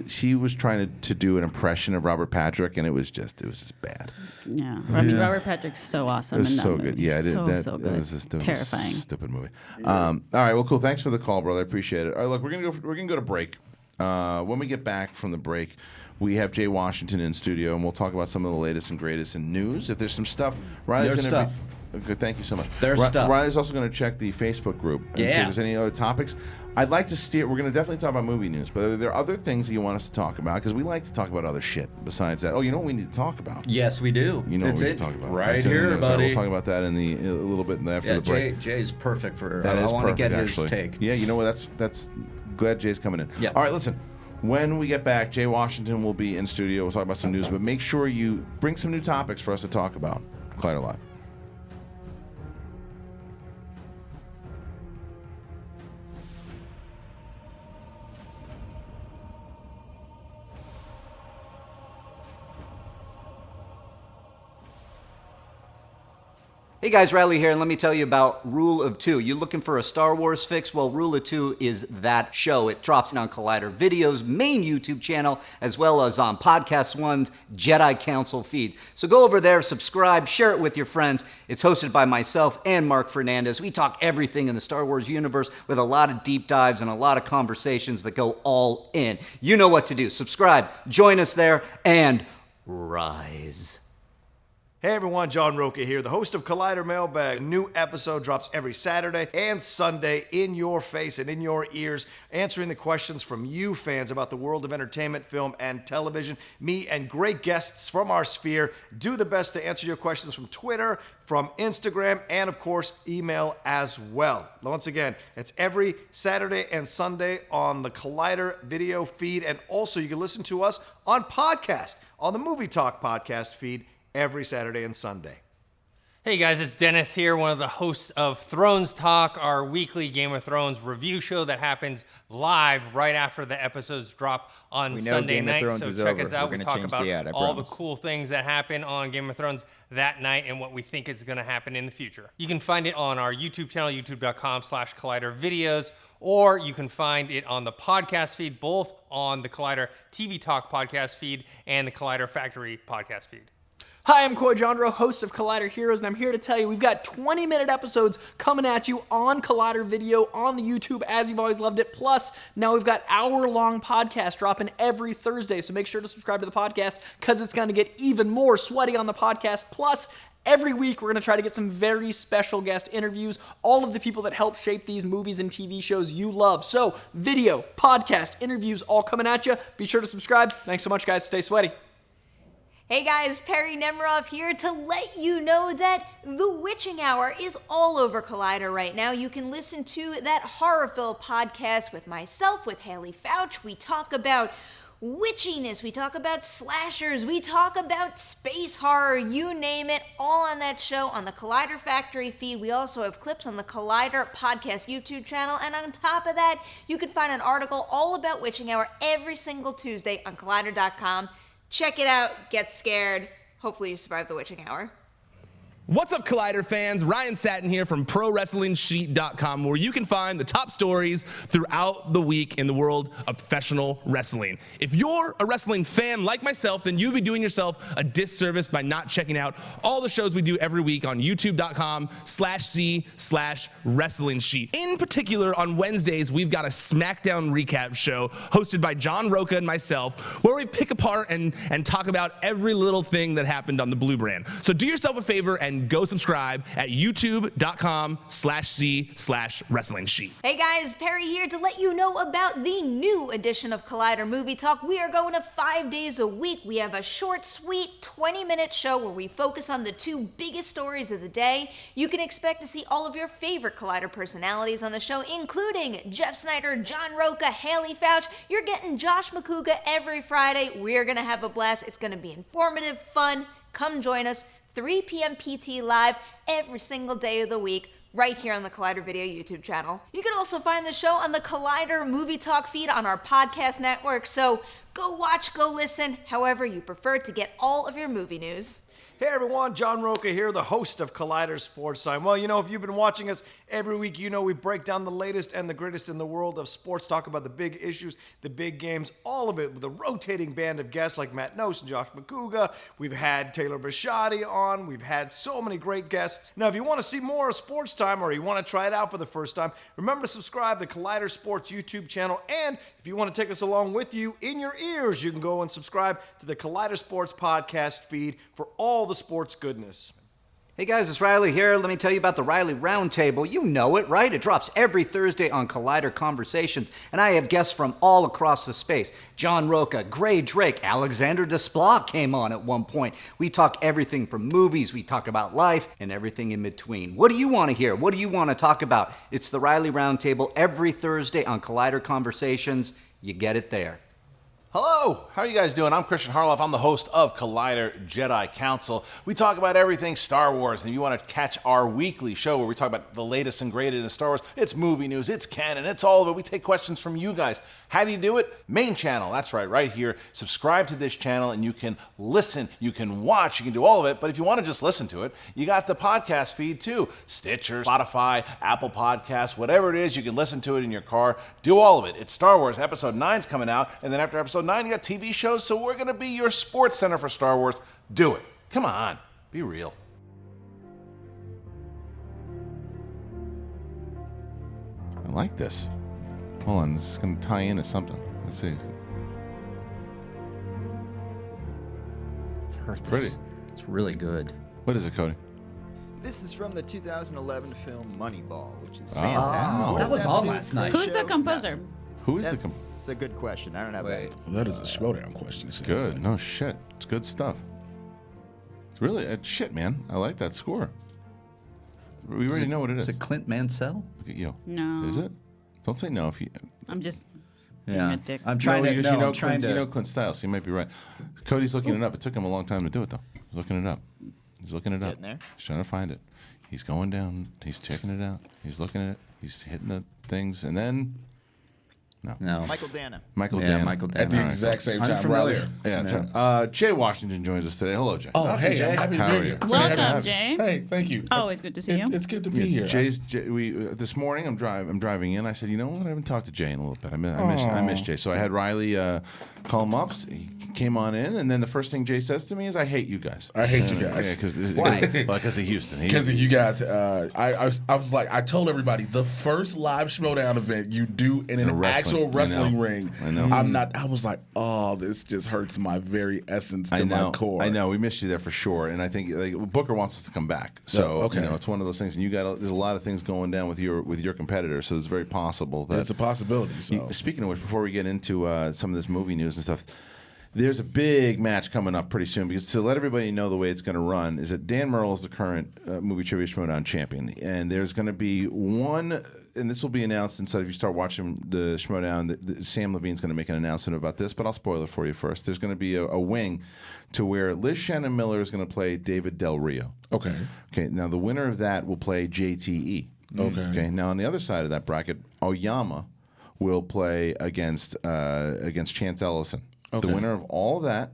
she was trying to do an impression of Robert Patrick, and it was just bad. Yeah. I mean, Robert Patrick's so awesome It was in that so movie. good. Yeah, so good. It was just terrifying. a stupid movie. All right, well, cool. Thanks for the call, brother. I appreciate it. All right, look, we're gonna go to break. When we get back from the break, we have Jay Washington in studio, and we'll talk about some of the latest and greatest in news. If there's some stuff, Riley's There's gonna stuff. Good, thank you so much. There's stuff. Riley's also going to check the Facebook group and see if Yeah. there's any other topics. I'd like to steer. We're going to definitely talk about movie news, but are there other things that you want us to talk about? Because we like to talk about other shit besides that. Oh, you know what we need to talk about? Yes, we do. You know That's what we it. need to talk about. Right That's in the here, news. So buddy. we'll talk about that in a little bit after Yeah, the break. Jay's perfect for. That I is want to perfect, get his actually. take. Yeah, you know what? That's glad Jay's coming in. Yeah. All right, listen. When we get back, Jay Washington will be in studio. We'll talk about some news, but make sure you bring some new topics for us to talk about. Collider Live. Hey guys, Riley here, and let me tell you about Rule of Two. You looking for a Star Wars fix? Well, Rule of Two is that show. It drops on Collider Video's main YouTube channel, as well as on Podcast One's Jedi Council feed. So go over there, subscribe, share it with your friends. It's hosted by myself and Mark Fernandez. We talk everything in the Star Wars universe with a lot of deep dives and a lot of conversations that go all in. You know what to do. Subscribe, join us there, and rise. Hey everyone, John Roca here, the host of Collider Mailbag. A new episode drops every Saturday and Sunday in your face and in your ears, answering the questions from you fans about the world of entertainment, film, and television. Me and great guests from our sphere do the best to answer your questions from Twitter, from Instagram, and of course, email as well. Once again, it's every Saturday and Sunday on the Collider video feed, and also you can listen to us on podcast, on the Movie Talk podcast feed, every Saturday and Sunday. Hey guys, it's Dennis here, one of the hosts of Thrones Talk, our weekly Game of Thrones review show that happens live right after the episodes drop on Sunday night. So check us out. We talk about all the cool things that happen on Game of Thrones that night and what we think is going to happen in the future. You can find it on our YouTube channel, youtube.com/Collider Videos, or you can find it on the podcast feed, both on the Collider TV Talk podcast feed and the Collider Factory podcast feed. Hi, I'm Coy Jandro, host of Collider Heroes, and I'm here to tell you we've got 20-minute episodes coming at you on Collider Video, on the YouTube, as you've always loved it. Plus, now we've got hour-long podcasts dropping every Thursday, so make sure to subscribe to the podcast because it's going to get even more sweaty on the podcast. Plus, every week, we're going to try to get some very special guest interviews, all of the people that help shape these movies and TV shows you love. So, video, podcast, interviews, all coming at you. Be sure to subscribe. Thanks so much, guys. Stay sweaty. Hey guys, Perry Nemiroff here to let you know that The Witching Hour is all over Collider right now. You can listen to that Horrorville podcast with myself, with Haley Fouch. We talk about witchiness, we talk about slashers, we talk about space horror, you name it, all on that show on the Collider Factory feed. We also have clips on the Collider Podcast YouTube channel, and on top of that, you can find an article all about Witching Hour every single Tuesday on Collider.com. Check it out, get scared. Hopefully you survive the Witching Hour. What's up, Collider fans? Ryan Satin here from ProWrestlingSheet.com, where you can find the top stories throughout the week in the world of professional wrestling. If you're a wrestling fan like myself, then you'd be doing yourself a disservice by not checking out all the shows we do every week on YouTube.com/C/Wrestling Sheet. In particular, on Wednesdays, we've got a SmackDown recap show hosted by John Roca and myself, where we pick apart and talk about every little thing that happened on the Blue Brand. So do yourself a favor and go subscribe at youtube.com/C/Wrestling Sheet. Hey guys, Perry here to let you know about the new edition of Collider Movie Talk. We are going to 5 days a week. We have a short, sweet 20-minute show where we focus on the two biggest stories of the day. You can expect to see all of your favorite Collider personalities on the show, including Jeff Snyder, John Roca, Haley Fouch. You're getting Josh McCouga every Friday. We're going to have a blast. It's going to be informative, fun. Come join us. 3 p.m. PT live every single day of the week, right here on the Collider Video YouTube channel. You can also find the show on the Collider Movie Talk feed on our podcast network, so go watch, go listen, however you prefer to get all of your movie news. Hey everyone, John Roca here, the host of Collider Sports Time. Well, you know, if you've been watching us every week, you know we break down the latest and the greatest in the world of sports, talk about the big issues, the big games, all of it with a rotating band of guests like Matt Nose and Josh McCouga. We've had Taylor Bisciotti on. We've had so many great guests. Now, if you want to see more of Sports Time or you want to try it out for the first time, remember to subscribe to Collider Sports YouTube channel. And if you want to take us along with you in your ears, you can go and subscribe to the Collider Sports podcast feed for all the sports goodness. Hey guys, it's Riley here. Let me tell you about the Riley Roundtable. You know it, right? It drops every Thursday on Collider Conversations, and I have guests from all across the space. John Roca, Gray Drake, Alexander Desplat came on at one point. We talk everything from movies, we talk about life, and everything in between. What do you want to hear? What do you want to talk about? It's the Riley Roundtable every Thursday on Collider Conversations. You get it there. Hello, how are you guys doing? I'm Kristian Harloff. I'm the host of Collider Jedi Council. We talk about everything Star Wars, and if you want to catch our weekly show where we talk about the latest and greatest in Star Wars, it's movie news, it's canon, it's all of it. We take questions from you guys. How do you do it? Main channel, that's right here. Subscribe to this channel, and you can listen, you can watch, you can do all of it, but if you want to just listen to it, you got the podcast feed too. Stitcher, Spotify, Apple Podcasts, whatever it is, you can listen to it in your car. Do all of it. It's Star Wars. Episode 9's coming out, and then after Episode 9, you got TV shows, so we're going to be your sports center for Star Wars. Do it. Come on. Be real. I like this. Hold on. This is going to tie into something. Let's see. I've heard It's pretty. this. It's really good. What is it, Cody? This is from the 2011 film Moneyball, which is Oh. fantastic. That was on last night. Who's the composer? Who is That's the a good question. I don't have that. That is a Schmodown question. It's good. No shit. It's good stuff. It's really shit, man. I like that score. We already know what it is. Is it Clint Mansell? Look at you. No. Is it? Don't say no if you. I'm just Yeah. being a dick. I'm trying to. because No, you know I'm trying Clint, to. You know Clint Stiles. So you might be right. Cody's looking it up. It took him a long time to do it though. He's looking it up. He's looking it up. Getting there. He's trying to find it. He's going down. He's checking it out. He's looking at it. He's hitting the things, and then no. Michael Dana. Michael Yeah, Dana. Michael Dana. At the All right. exact same I'm time, familiar. Riley. Yeah. Jay Washington joins us today. Hello, Jay. Oh, hey, I'm happy to How be are here. you? Happy to have Welcome, you. Jay. Hey, thank you. Always good to see you. It's good to be here. This morning I'm driving in. I said, you know what? I haven't talked to Jay in a little bit. I miss Jay. So I had Riley call him up. He came on in, and then the first thing Jay says to me is, "I hate you guys." I hate you guys. Why? Well, because of Houston. Because of you guys. I was like, I told everybody the first live Schmodown event you do in an actual wrestling ring. I know. I was like, oh, this just hurts my very essence to my core. I know. We missed you there for sure, and I think Booker wants us to come back. So okay. It's one of those things, and there's a lot of things going down with your competitor. So it's very possible that it's a possibility. So speaking of which, before we get into some of this movie news and stuff. There's a big match coming up pretty soon because to let everybody know the way it's going to run is that Dan Murrell is the current movie trivia Schmodown champion, and there's going to be one, and this will be announced inside. If you start watching the Schmodown, Sam Levine's going to make an announcement about this, but I'll spoil it for you first. There's going to be a wing to where Liz Shannon Miller is going to play David Del Rio. Okay. Okay. Now the winner of that will play JTE. Okay. Okay. Now on the other side of that bracket, Oyama will play against Chance Ellison. Okay. The winner of all that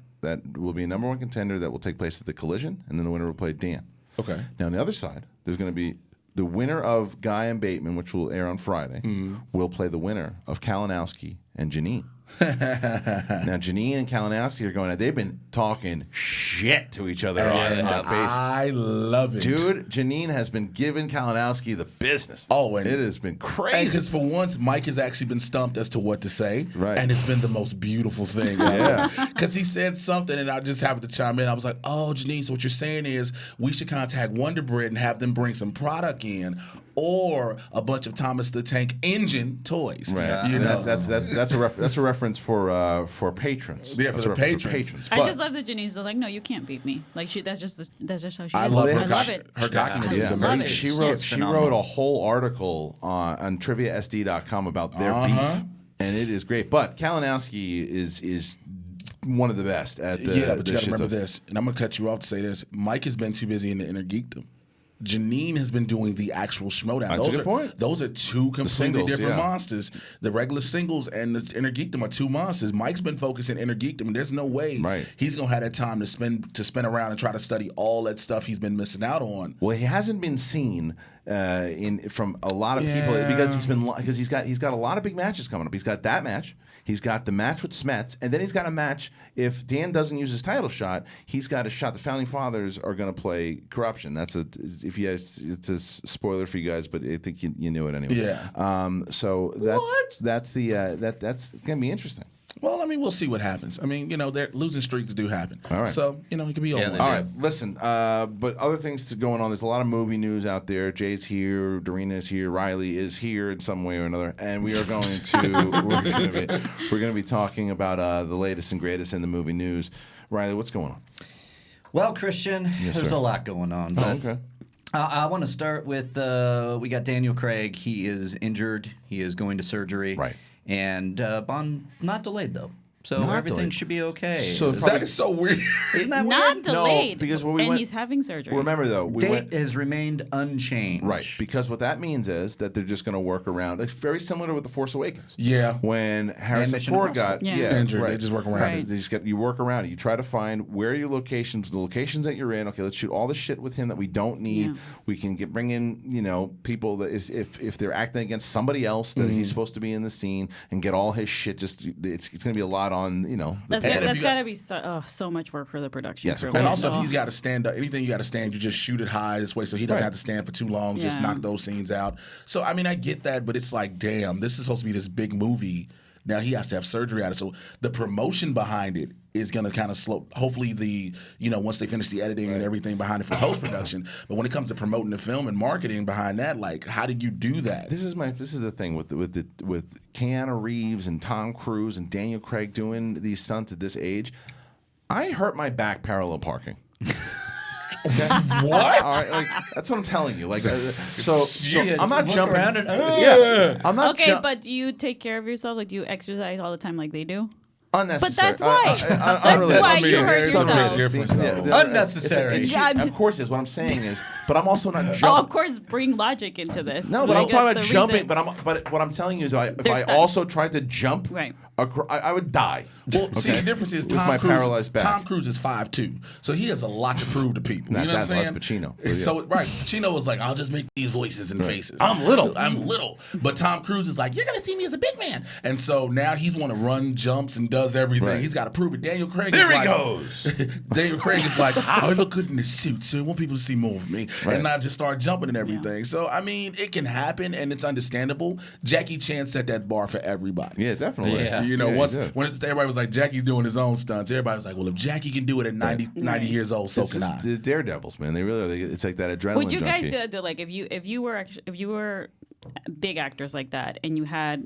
will be a number one contender that will take place at the Collision, and then the winner will play Dan. Okay. Now, on the other side, there's going to be the winner of Guy and Bateman, which will air on Friday, will play the winner of Kalinowski and Janine. Now, Janine and Kalinowski are going. They've been talking shit to each other on base. I love it, dude. Janine has been giving Kalinowski the business. Oh, and it has been crazy. Because for once, Mike has actually been stumped as to what to say, right? And it's been the most beautiful thing. Yeah. Because he said something, and I just happened to chime in. I was like, "Oh, Janine, so what you're saying is we should contact Wonder Bread and have them bring some product in." Or a bunch of Thomas the Tank Engine toys, right? You know, that's a reference for patrons. Yeah, for the patrons. I just love that Janine's like, no, you can't beat me. Like that's just how she is. I love it. Her cockiness is amazing. She wrote a whole article on TriviaSD.com about their beef, and it is great. But Kalinowski is one of the best at the. Yeah, but you got to remember this, and I'm gonna cut you off to say this. Mike has been too busy in the inner geekdom. Janine has been doing the actual Schmodown. That's a good point. Those are two completely singles, different monsters. The regular singles and the inner geekdom are two monsters. Mike's been focusing inner geekdom, and there's no way he's gonna have that time to spin around and try to study all that stuff he's been missing out on. Well, he hasn't been seen from a lot of people because he's got a lot of big matches coming up. He's got that match. He's got the match with Smets, and then he's got a match. If Dan doesn't use his title shot, he's got a shot. The Founding Fathers are going to play Corruption. It's a spoiler for you guys, but I think you knew it anyway. Yeah. So that's going to be interesting. Well, I mean, we'll see what happens. I mean, losing streaks do happen. All right. So, it can be over. All right. Listen, but other things going on. There's a lot of movie news out there. Jay's here. Dorina is here. Riley is here in some way or another. And we are going to we're going to be talking about the latest and greatest in the movie news. Riley, what's going on? Well, Kristian, there's a lot going on. But okay. I want to start with we got Daniel Craig. He is injured. He is going to surgery. Right. And Bond not delayed though, so everything should be okay. So that is so weird. Isn't that not weird? delayed? No, because he's having surgery. Remember though, date has remained unchanged. Right, because what that means is that they're just going to work around. It's very similar to with The Force Awakens. Yeah. When Harrison Ford got injured, they just work around it. They just you work around it. You try to find where are your locations, the locations that you're in. Okay, let's shoot all the shit with him that we don't need. Yeah. We can bring in people that if they're acting against somebody else that he's supposed to be in the scene and get all his shit. Just it's going to be a lot on That's got to be so much work for the production. Yes, crew. and also if he's got to stand up, anything you got to stand, you just shoot it high this way so he doesn't have to stand for too long. Just knock those scenes out. So I mean, I get that, but it's like, damn, this is supposed to be this big movie. Now he has to have surgery out of it. So the promotion behind it is going to kind of slow. Hopefully, once they finish the editing and everything behind it for post production. But when it comes to promoting the film and marketing behind that, like, how did you do that? This is the thing with Keanu Reeves and Tom Cruise and Daniel Craig doing these stunts at this age. I hurt my back parallel parking. Okay. What? All right, like, that's what I'm telling you. Like, so I'm not look jumping around and, I'm not. Okay, but do you take care of yourself? Like, do you exercise all the time like they do? Unnecessary. But that's why. That's why you hurt yourself. Unnecessary. Of course, is what I'm saying is, but I'm also not jumping. Oh, of course, bring logic into this. No, but I'm talking about That's the jumping. reason. But what I'm telling you is, if They're I stunts. also tried to jump, right, I would die. Well, see, the difference is With my paralyzed back. Tom Cruise is 5'2", so he has a lot to prove to people. Not You know what I'm that saying? much, Pacino. But yeah. So Pacino was like, I'll just make these voices and faces. I'm little. But Tom Cruise is like, you're gonna see me as a big man, and so now he's want to run, jumps, and does everything. Right. He's got to prove it. Daniel Craig. There is he like, goes. Daniel Craig is like, I look good in this suit, so I want people to see more of me, Right. and I just start jumping and everything. So I mean, it can happen, and it's understandable. Jackie Chan set that bar for everybody. Yeah, definitely. Yeah. You know, Yeah, once he did. when everybody was like, Jackie's doing his own stunts, everybody was like, well, if Jackie can do it at 90 years old, so It's can just I. the daredevils, man. They really are. It's like that adrenaline. Would you junkie. guys do like if you were big actors like that and you had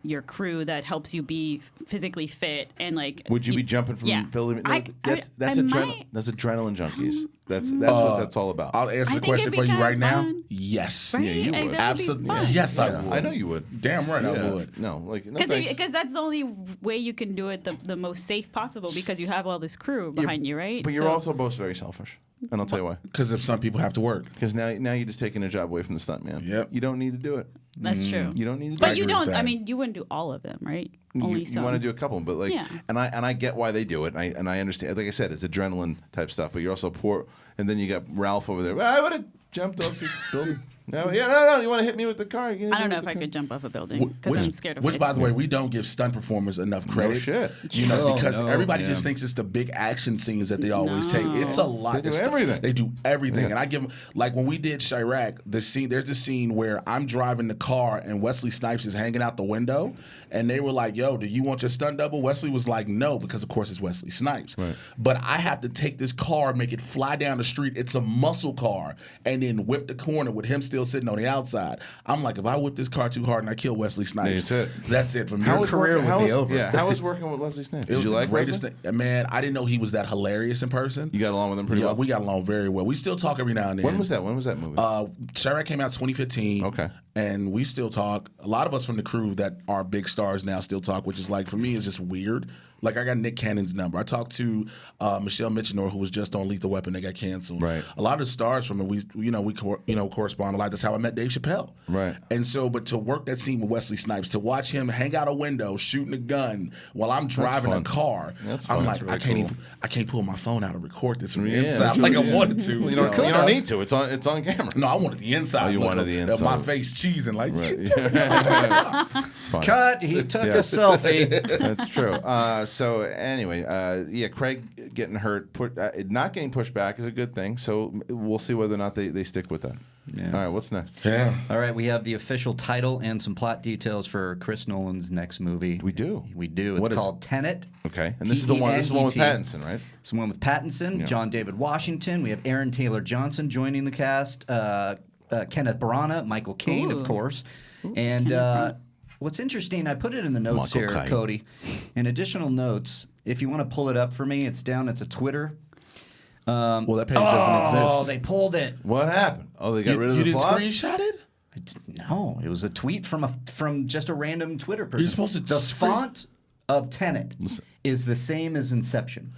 your crew that helps you be physically fit and like Would you be jumping from building? That's adrenaline junkies. That's what that's all about. I'll answer I the think question it'd for be you kinda right now. fun. Yes. Right? Yeah, you Like, would. that'd be Absolutely. fun. Yes, I Yeah, would. I know you would. Damn right I Yeah. would. No, like no thanks. Because that's the only way you can do it the most safe possible because you have all this crew behind you, right? But you're So- also both very selfish, and I'll tell you why. Because if some people have to work. Because now you're just taking a job away from the stunt man. Yep. You don't need to do it. That's true. You don't need to. do But it. you agree with don't. I that. mean, you wouldn't do all of them, right? Only you some. want to do a couple, but like, Yeah. and I get why they do it, and I understand. Like I said, it's adrenaline type stuff, but you're also poor. And then you got Ralph over there. Well, I would have jumped off the building. No, you want to hit me with the car? I don't know if I could jump off a building because I'm scared of Which, heights. by the way, we don't give stunt performers enough credit. shit. You know, Oh, because no, everybody man. just thinks it's the big action scenes that they always take. It's a lot. They do of stuff. everything. They do everything. Yeah. And I give them, like when we did Chirac, there's the scene where I'm driving the car and Wesley Snipes is hanging out the window. And they were like, yo, do you want your stunt double? Wesley was like, no, because of course it's Wesley Snipes. Right. But I have to take this car, make it fly down the street. It's a muscle car. And then whip the corner with him still sitting on the outside. I'm like, if I whip this car too hard and I kill Wesley Snipes, that's it for me. How was career working, would be over. Yeah, how was working with Wesley Snipes? It Did was you the like greatest Wesley? thing. Man, I didn't know he was that hilarious in person. You got along with him pretty Yeah, well. we got along very well. We still talk every now and then. When was that? When was that movie? Chirac came out 2015. Okay. And we still talk. A lot of us from the crew that are big stars now still talk, which is like, for me, is just weird. Like, I got Nick Cannon's number. I talked to Michelle Mitchenor, who was just on Lethal Weapon. They got canceled. Right. A lot of the stars from it, we correspond a lot. That's how I met Dave Chappelle. Right. And so, but to work that scene with Wesley Snipes, to watch him hang out a window, shooting a gun while I'm driving a fun. car, That's I'm fun. like, That's really I can't pull my phone out and record this from the Yeah, inside that's like really- I wanted to. Well, you So- don't need to. It's on camera. No, I wanted the inside. Oh, you look wanted of- the of my inside. face cheesing like. Right. It's fun. Cut. He took a selfie. That's true. So anyway, Craig getting hurt, not getting pushed back is a good thing. So we'll see whether or not they stick with that. Yeah. All right, what's next? Yeah. All right, we have the official title and some plot details for Chris Nolan's next movie. We do. It's What is called Tenet. Okay, and this is the one. This is the one with Pattinson, right? It's the one with Pattinson, Yeah. John David Washington. We have Aaron Taylor Johnson joining the cast. Kenneth Branagh, Michael Caine, of course, and. What's interesting, I put it in the notes Michael here, Caine. Cody. In additional notes, if you want to pull it up for me, it's a Twitter. Well, that page doesn't exist. Oh, they pulled it. What happened? Oh, they got rid of the didn't plot? screenshot it? No, it was a tweet from just a random Twitter person. You're supposed to the screen- font of Tenet is the same as Inception.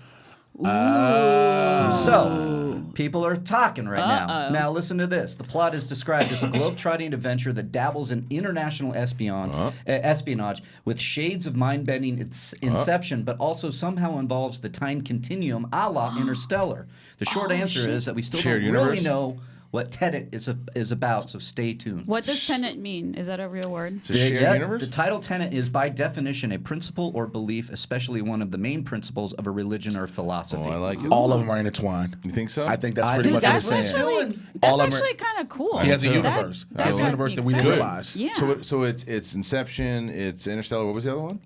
Oh. So, people are talking right now. Uh-oh. Now, listen to this. The plot is described as a globe-trotting adventure that dabbles in international espionage with shades of mind-bending Inception, but also somehow involves the time continuum a la Interstellar. The short answer is that we still Shared don't really universe? know what Tenet is about, so stay tuned. What does tenet mean? Is that a real word? It's a shared universe? The title tenet is by definition a principle or belief, especially one of the main principles of a religion or philosophy. Oh, I like it. All of them are intertwined. You think so? I think that's pretty Dude, much what that's it's saying. actually All of them are- kind of cool. He has a That- universe. He has a that universe that we makes didn't sense. realize. Yeah. So it's Inception, it's Interstellar. What was the other one?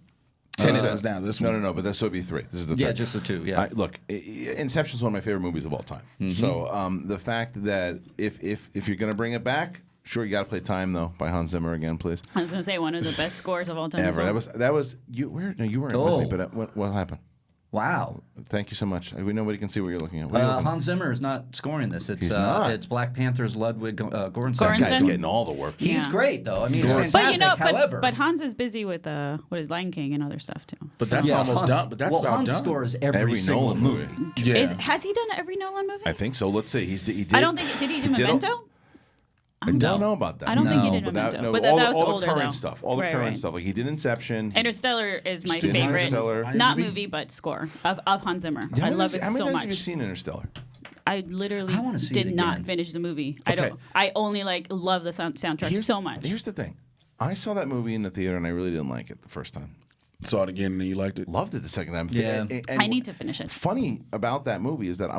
Tenet was down. This one. No. But this would be 3. This is the third. Yeah, just the 2. Yeah. Look, Inception's one of my favorite movies of all time. So the fact that if you're gonna bring it back, sure, you got to play Time though by Hans Zimmer again, please. I was gonna say one of the best scores of all time. Ever. As well. That was you. You weren't with me, but what happened? Wow. Thank you so much. Nobody can see what you're looking at. Hans Zimmer is not scoring this. It's it's Black Panther's Ludwig Göransson. That guy's getting all the work. He's great though. I mean, he's But fantastic. but Hans is busy with what is Lion King and other stuff too. But that's almost done. But that's about Hans done. scores every single Nolan movie. Yeah. Has he done every Nolan movie? I think so. Let's see. He did. I don't think. Did he do Memento? I don't know about that. I don't think he did Memento. But that was all older, the current though. stuff. All the Right, current right. stuff. Like he did Inception. Interstellar is my Did favorite. Interstellar. Not movie, but score of Hans Zimmer. I love it How many so times much. have you seen Interstellar? I literally did not finish the movie. Okay. I only love the soundtrack so much. Here's the thing. I saw that movie in the theater and I really didn't like it the first time. Saw it again and you liked it? Loved it the second time. Yeah. And I need to finish it. Funny about that movie is that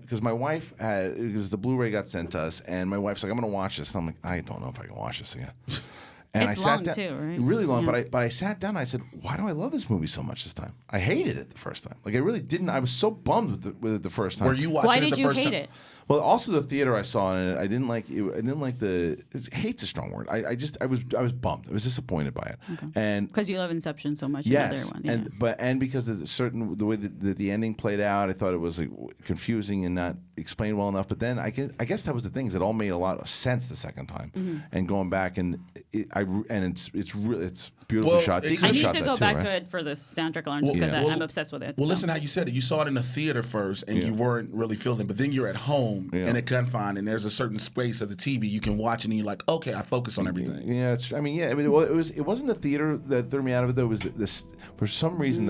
because my wife because the Blu-ray got sent to us and my wife's like, I'm going to watch this. And I'm like, I don't know if I can watch this again. And It's I sat long down, too, right? Really long. Yeah. But I sat down and I said, why do I love this movie so much this time? I hated it the first time. Like I really didn't. I was so bummed with it the first time. Were you watching Why it did the you first hate time? it? Well, also the theater I saw in it, I didn't like. I didn't like hate's a strong word. I was bummed. I was disappointed by it. Okay. And Because you love Inception so much. yes, Another one. Yeah. and because of the way that the ending played out, I thought it was confusing and not explained well enough. But then I guess that was the thing. It all made a lot of sense the second time. And going back it's beautifully shot. I Deacon need shot to that go too, back right? to it for the soundtrack alone, just because I'm obsessed with it. Well, so. listen how you said it. You saw it in the theater first, and you weren't really feeling it. But then you're at home in a confined, and there's a certain space of the TV you can watch, and you're like, okay, I focus on everything. Yeah, it wasn't the theater that threw me out of it though. It was this for some reason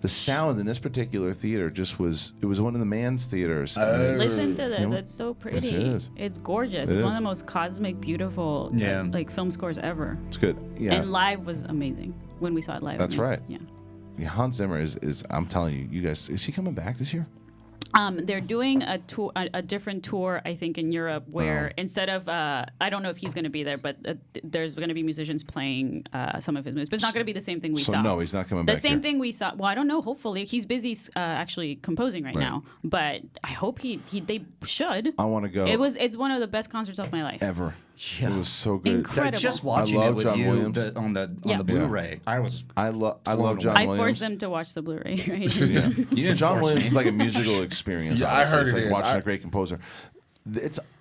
the sound in this particular theater just was. It was one of the man's theaters. Listen to this. It's so pretty. Yes, it is. It's gorgeous. It's one of the most cosmic, beautiful film scores ever. It's good. Yeah. And live was amazing when we saw it live. That's right. Yeah. Yeah, Hans Zimmer is. I'm telling you, you guys. Is he coming back this year? They're doing a tour, a different tour, I think, in Europe, where instead of I don't know if he's going to be there, but there's going to be musicians playing some of his movies. But it's not going to be the same thing we saw. No, he's not coming back. The same here. thing we saw. Well, I don't know. Hopefully, he's busy actually composing right now. But I hope they should. I want to go. It's one of the best concerts of my life. Ever. Yeah. It was so good. Incredible. Just watching I it love with John you Williams. on the Blu-ray, I love John I Williams. forced them to watch the Blu-ray. Right? Yeah. You didn't John force Williams me. is like a musical experience. Yeah, I honestly. heard it's it like is. watching a great composer.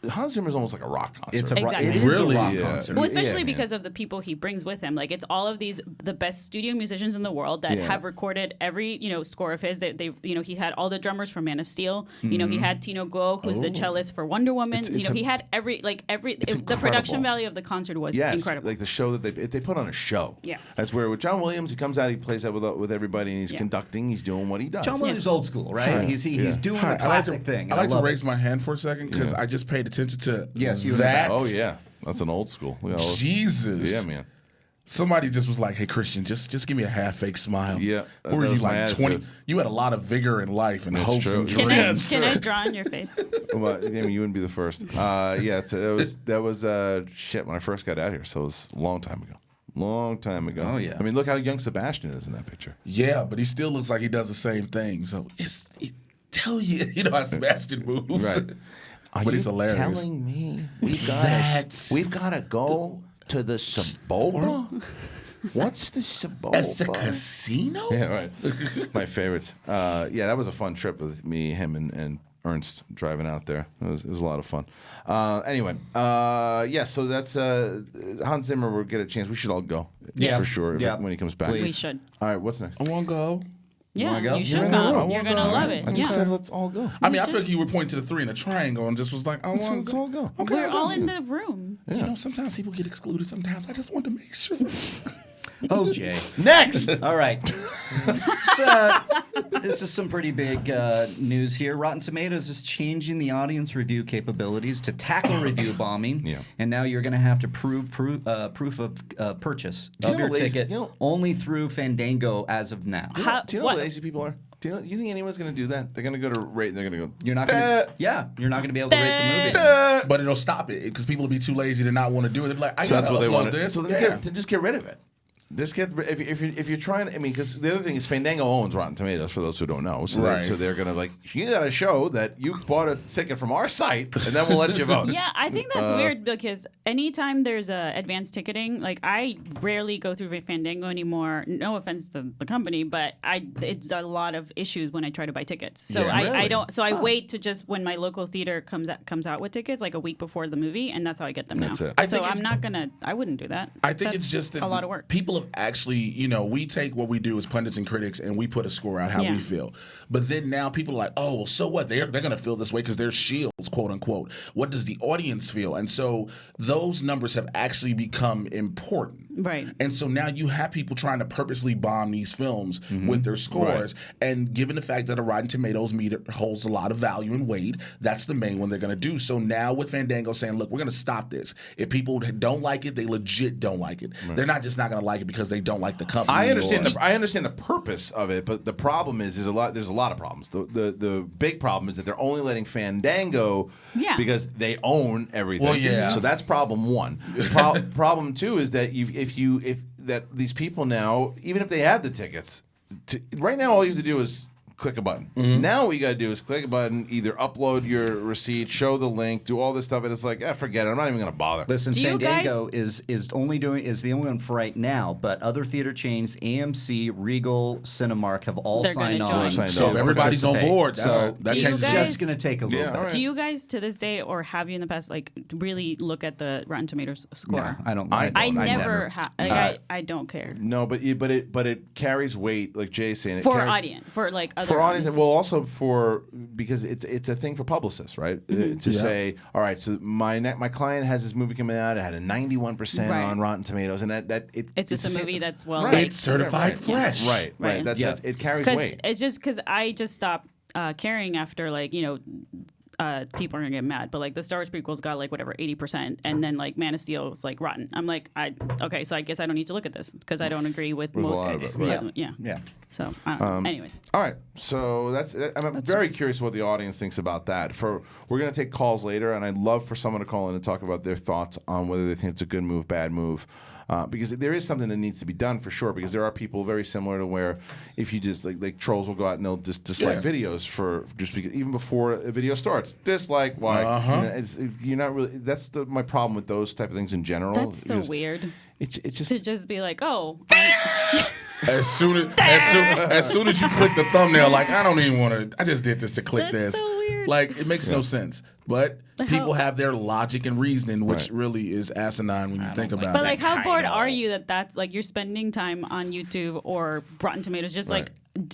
Hans Zimmer's almost like a rock concert. It's Exactly. it is Really, a rock yeah. concert. Well, especially man. because of the people he brings with him. Like it's all of the best studio musicians in the world that have recorded every score of his. They he had all the drummers from Man of Steel. He had Tino Guo, who's the cellist for Wonder Woman. He had every the production value of the concert was incredible. Like the show that they put on a show. Yeah. That's where with John Williams, he comes out, he plays that with everybody, and he's conducting, he's doing what he does. John Williams old school, right? He's doing the classic thing. I like to love raise my hand for a second because I just paid attention to you that. Oh yeah, that's an old school. Jesus. Yeah, man. Somebody just was like, "Hey, Christian, just give me a half fake smile." Yeah, Who were that you was my like 20? attitude. You had a lot of vigor in life and That's hopes true. and Can dreams. Can I draw on your face? Well, I mean, you wouldn't be the first. That was shit when I first got out here. So it was a long time ago. Long time ago. Oh yeah. I mean, look how young Sebastian is in that picture. Yeah, but he still looks like he does the same thing. So tell you how Sebastian moves. Right. Are But you he's hilarious. telling me we've got to go to the Saboba? What's the Saboba? It's a casino? Yeah, right. My favorites. That was a fun trip with me, him, and Ernst driving out there. It was a lot of fun. Anyway, so that's Hans Zimmer. We'll get a chance. We should all go. Yeah. For sure. Yeah. When he comes back. We should. All right, what's next? I want to go. Yeah, wanna go? you should You're in the room. come. You're gonna love it. I just Yeah. said let's all go. I mean, I feel like you were pointing to the 3 in a triangle and just was like, I want Let's to all go. Okay, We're I'll go. all in the room. You know, sometimes people get excluded. Sometimes I just want to make sure. Oh, Jay. Next. All right. This is some pretty big news here. Rotten Tomatoes is changing the audience review capabilities to tackle review bombing. Yeah. And now you're going to have to prove proof of purchase of your ticket only through Fandango as of now. Do you know how lazy people are? Do you think anyone's going to do that? They're going to go to rate and they're going to go. You're not going to. Yeah, you're not going to be able to rate the movie. But it'll stop it because people will be too lazy to not want to do it. They'll be like, I So got that's to what they upload want. this. So then just get rid of it. Just get if you're trying. I mean, because the other thing is Fandango owns Rotten Tomatoes. For those who don't know, so they're gonna you got to show that you bought a ticket from our site, and then we'll let you vote. Yeah, I think that's weird because anytime there's advanced ticketing, like I rarely go through Fandango anymore. No offense to the company, but it's a lot of issues when I try to buy tickets. So I don't. So I wait to just when my local theater comes out with tickets like a week before the movie, and that's how I get them now. So I'm not gonna. I wouldn't do that. I think it's just a lot of work. People have actually, we take what we do as pundits and critics and we put a score out how we feel. But then now people are like, oh, well, so what? They're going to feel this way because they're shields, quote unquote. What does the audience feel? And so those numbers have actually become important. Right. And so now you have people trying to purposely bomb these films with their scores. Right. And given the fact that a Rotten Tomatoes meter holds a lot of value and weight, that's the main one they're going to do. So now with Fandango saying, look, we're going to stop this. If people don't like it, they legit don't like it. Right. They're not just not going to like it because they don't like the company. I understand the purpose of it, but the problem is there's a lot of problems. The big problem is that they're only letting Fandango because they own everything. Well, yeah. So that's problem one. Problem two is that that these people now, even if they have the tickets, right now all you have to do is click a button. Now what you got to do is click a button, either upload your receipt, show the link, do all this stuff, and it's like, forget it. I'm not even going to bother. Listen, Fandango is the only one for right now, but other theater chains, AMC, Regal, Cinemark have all signed on. So everybody's on board. That change is just going to take a little bit. Right. Do you guys to this day, or have you in the past, really look at the Rotten Tomatoes score? No, I don't. I never have. I don't care. No, but it carries weight, like Jay's saying. For audience, for other. For audience, well, also because it's a thing for publicists, right? To say, all right, so my client has this movie coming out. It had a 91% on Rotten Tomatoes, and it's just a movie that's well right. It's certified fresh. Right. That's it carries weight. It's just because I just stopped caring after people are gonna get mad, but the Star Wars prequels got 80%, and then Man of Steel was rotten. I'm okay, so I guess I don't need to look at this because I don't agree with most. A lot of it, yeah. So I don't know. Anyways. All right, so I'm very curious what the audience thinks about that. We're gonna take calls later, and I'd love for someone to call in and talk about their thoughts on whether they think it's a good move, bad move. Because there is something that needs to be done for sure. Because there are people very similar to where if you just like trolls will go out and they'll just dislike videos for just because even before a video starts, dislike, like you're not really. That's my problem with those type of things in general. That's so weird. It's just to just be like, oh. As soon as you click the thumbnail, I don't even want to. I just did this to click this. So weird. It makes no sense. But people have their logic and reasoning, which really is asinine when you think about it. But how bored are you that's you're spending time on YouTube or Rotten Tomatoes just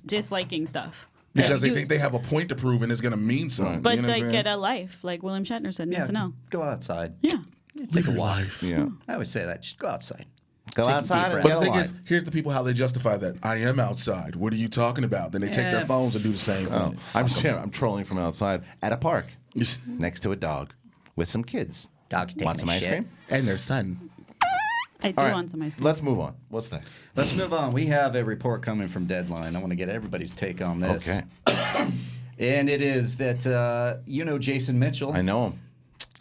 disliking stuff? Because they think they have a point to prove and it's going to mean something. But get a life, like William Shatner said in SNL. Go outside. Yeah. Live a life. Yeah. I always say that. Just go outside. Go outside. But the thing is, here's the people how they justify that. I am outside. What are you talking about? Then they take their phones and do the same thing. I'm trolling from outside at a park next to a dog with some kids. Dog's taking Want some ice cream? And their son. I do want some ice cream. Let's move on. What's next? Let's move on. We have a report coming from Deadline. I want to get everybody's take on this. Okay. And it is that Jason Mitchell. I know him.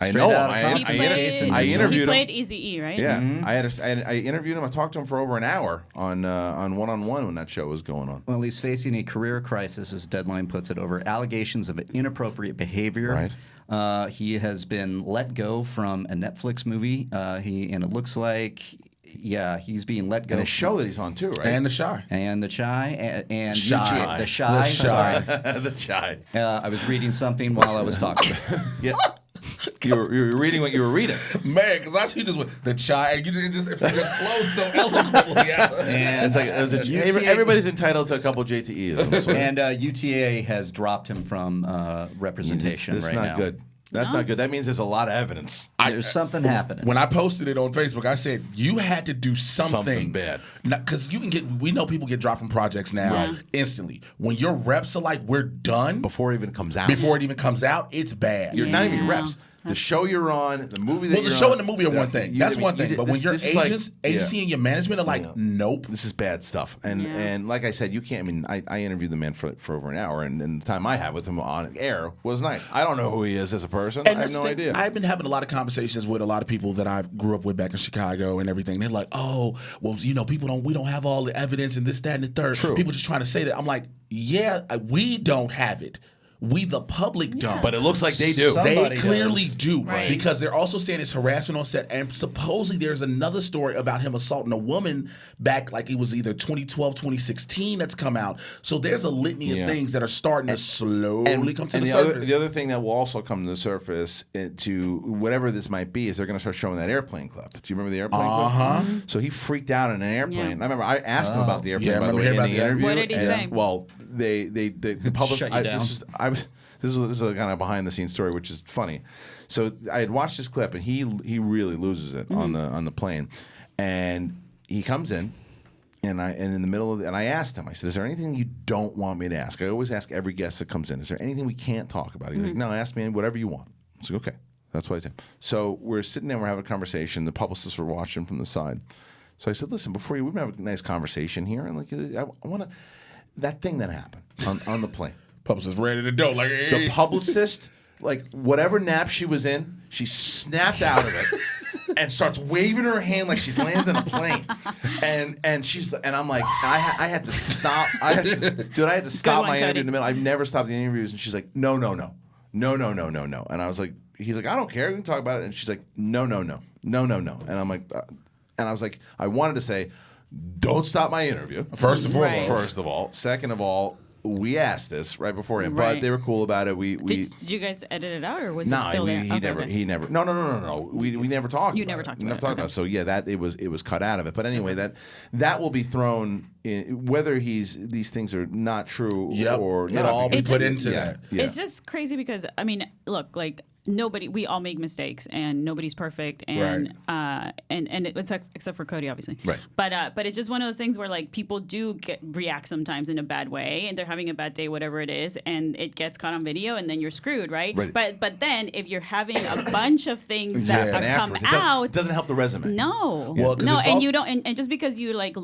I Straight know out him. of Compton. I interviewed him. He played Eazy-E, right? Yeah, I interviewed him. I talked to him for over an hour on One-on-One when that show was going on. Well, he's facing a career crisis, as Deadline puts it, over allegations of inappropriate behavior. Right. He has been let go from a Netflix movie. And it looks like. Yeah, he's being let go. And a show that he's on too, right? And The Chi. And The Chi. And The Chi. Sorry. The Chi. I was reading something while I was talking. Yeah. You were reading what you were reading. Man, because I actually just went, The Chi, and you just flowed so eloquently out. And it's everybody's entitled to a couple JTEs. And UTA has dropped him from representation right now. That's not good. That's not good. That means there's a lot of evidence. There's something happening. When I posted it on Facebook, I said you had to do something bad, because we know people get dropped from projects now instantly. When your reps are like, we're done before it even comes out. Before it even comes out, it's bad. You're not even reps. The show you're on, the movie that Well, the you're show on, and the movie are one thing. That's one thing. But when your this agency and your management are like, nope. This is bad stuff. And like I said, you can't, I mean, I interviewed the man for over an hour, and the time I had with him on air was nice. I don't know who he is as a person. I have no idea. I've been having a lot of conversations with a lot of people that I grew up with back in Chicago and everything. They're like, oh, well, we don't have all the evidence and this, that, and the third. True. People just trying to say that. I'm like, yeah, we don't have it. We, the public, don't. But it looks like they do. They clearly do. Right. Because they're also saying it's harassment on set. And supposedly there's another story about him assaulting a woman back like it was either 2012, 2016 that's come out. So there's a litany of things that are starting to slowly come to the surface. The other thing that will also come to the surface to whatever this might be is they're going to start showing that airplane clip. Do you remember the airplane clip? So he freaked out in an airplane. I remember I asked him about the airplane, by the way, in the interview. What did he say? Well, the published. Shut you down. This is a kind of behind the scenes story, which is funny. So I had watched this clip, and he really loses it on the plane, and he comes in, and in the middle of and I asked him. I said, "Is there anything you don't want me to ask?" I always ask every guest that comes in. Is there anything we can't talk about? He's like, "No, ask me whatever you want." I said, "Okay." That's what I said. So we're sitting there, we're having a conversation. The publicists were watching from the side. So I said, "Listen, before we're gonna have a nice conversation here, and like I want to that thing that happened on the plane." Publicist ready to go. Like, hey. The publicist, like whatever nap she was in, she snapped out of it and starts waving her hand like she's landing a plane. And I'm like, I had to stop. I had to stop my interview in the middle. I've never stopped the interviews. And she's like, no. And I was like, he's like, I don't care. We can talk about it. And she's like, no. And I'm like, and I was like, I wanted to say, don't stop my interview. First and foremost. First of all. Second of all, we asked this right beforehand, but they were cool about it. Did you guys edit it out, or was it still there? He never. No. We never talked. You never talked about it. Never talked about it. So yeah, that it was cut out of it. But anyway, that will be thrown in, whether these things are not true or not. It'll all be put into that. Yeah. It's just crazy because I mean, look, like we all make mistakes, and nobody's perfect, and it's except for Cody, obviously. Right. But it's just one of those things where like people do react sometimes in a bad way, and they're having a bad day, whatever it is, and it gets caught on video, and then you're screwed, right? But then if you're having a bunch of things that come out, it doesn't help the resume. No. Well, no, and you don't, and just because you like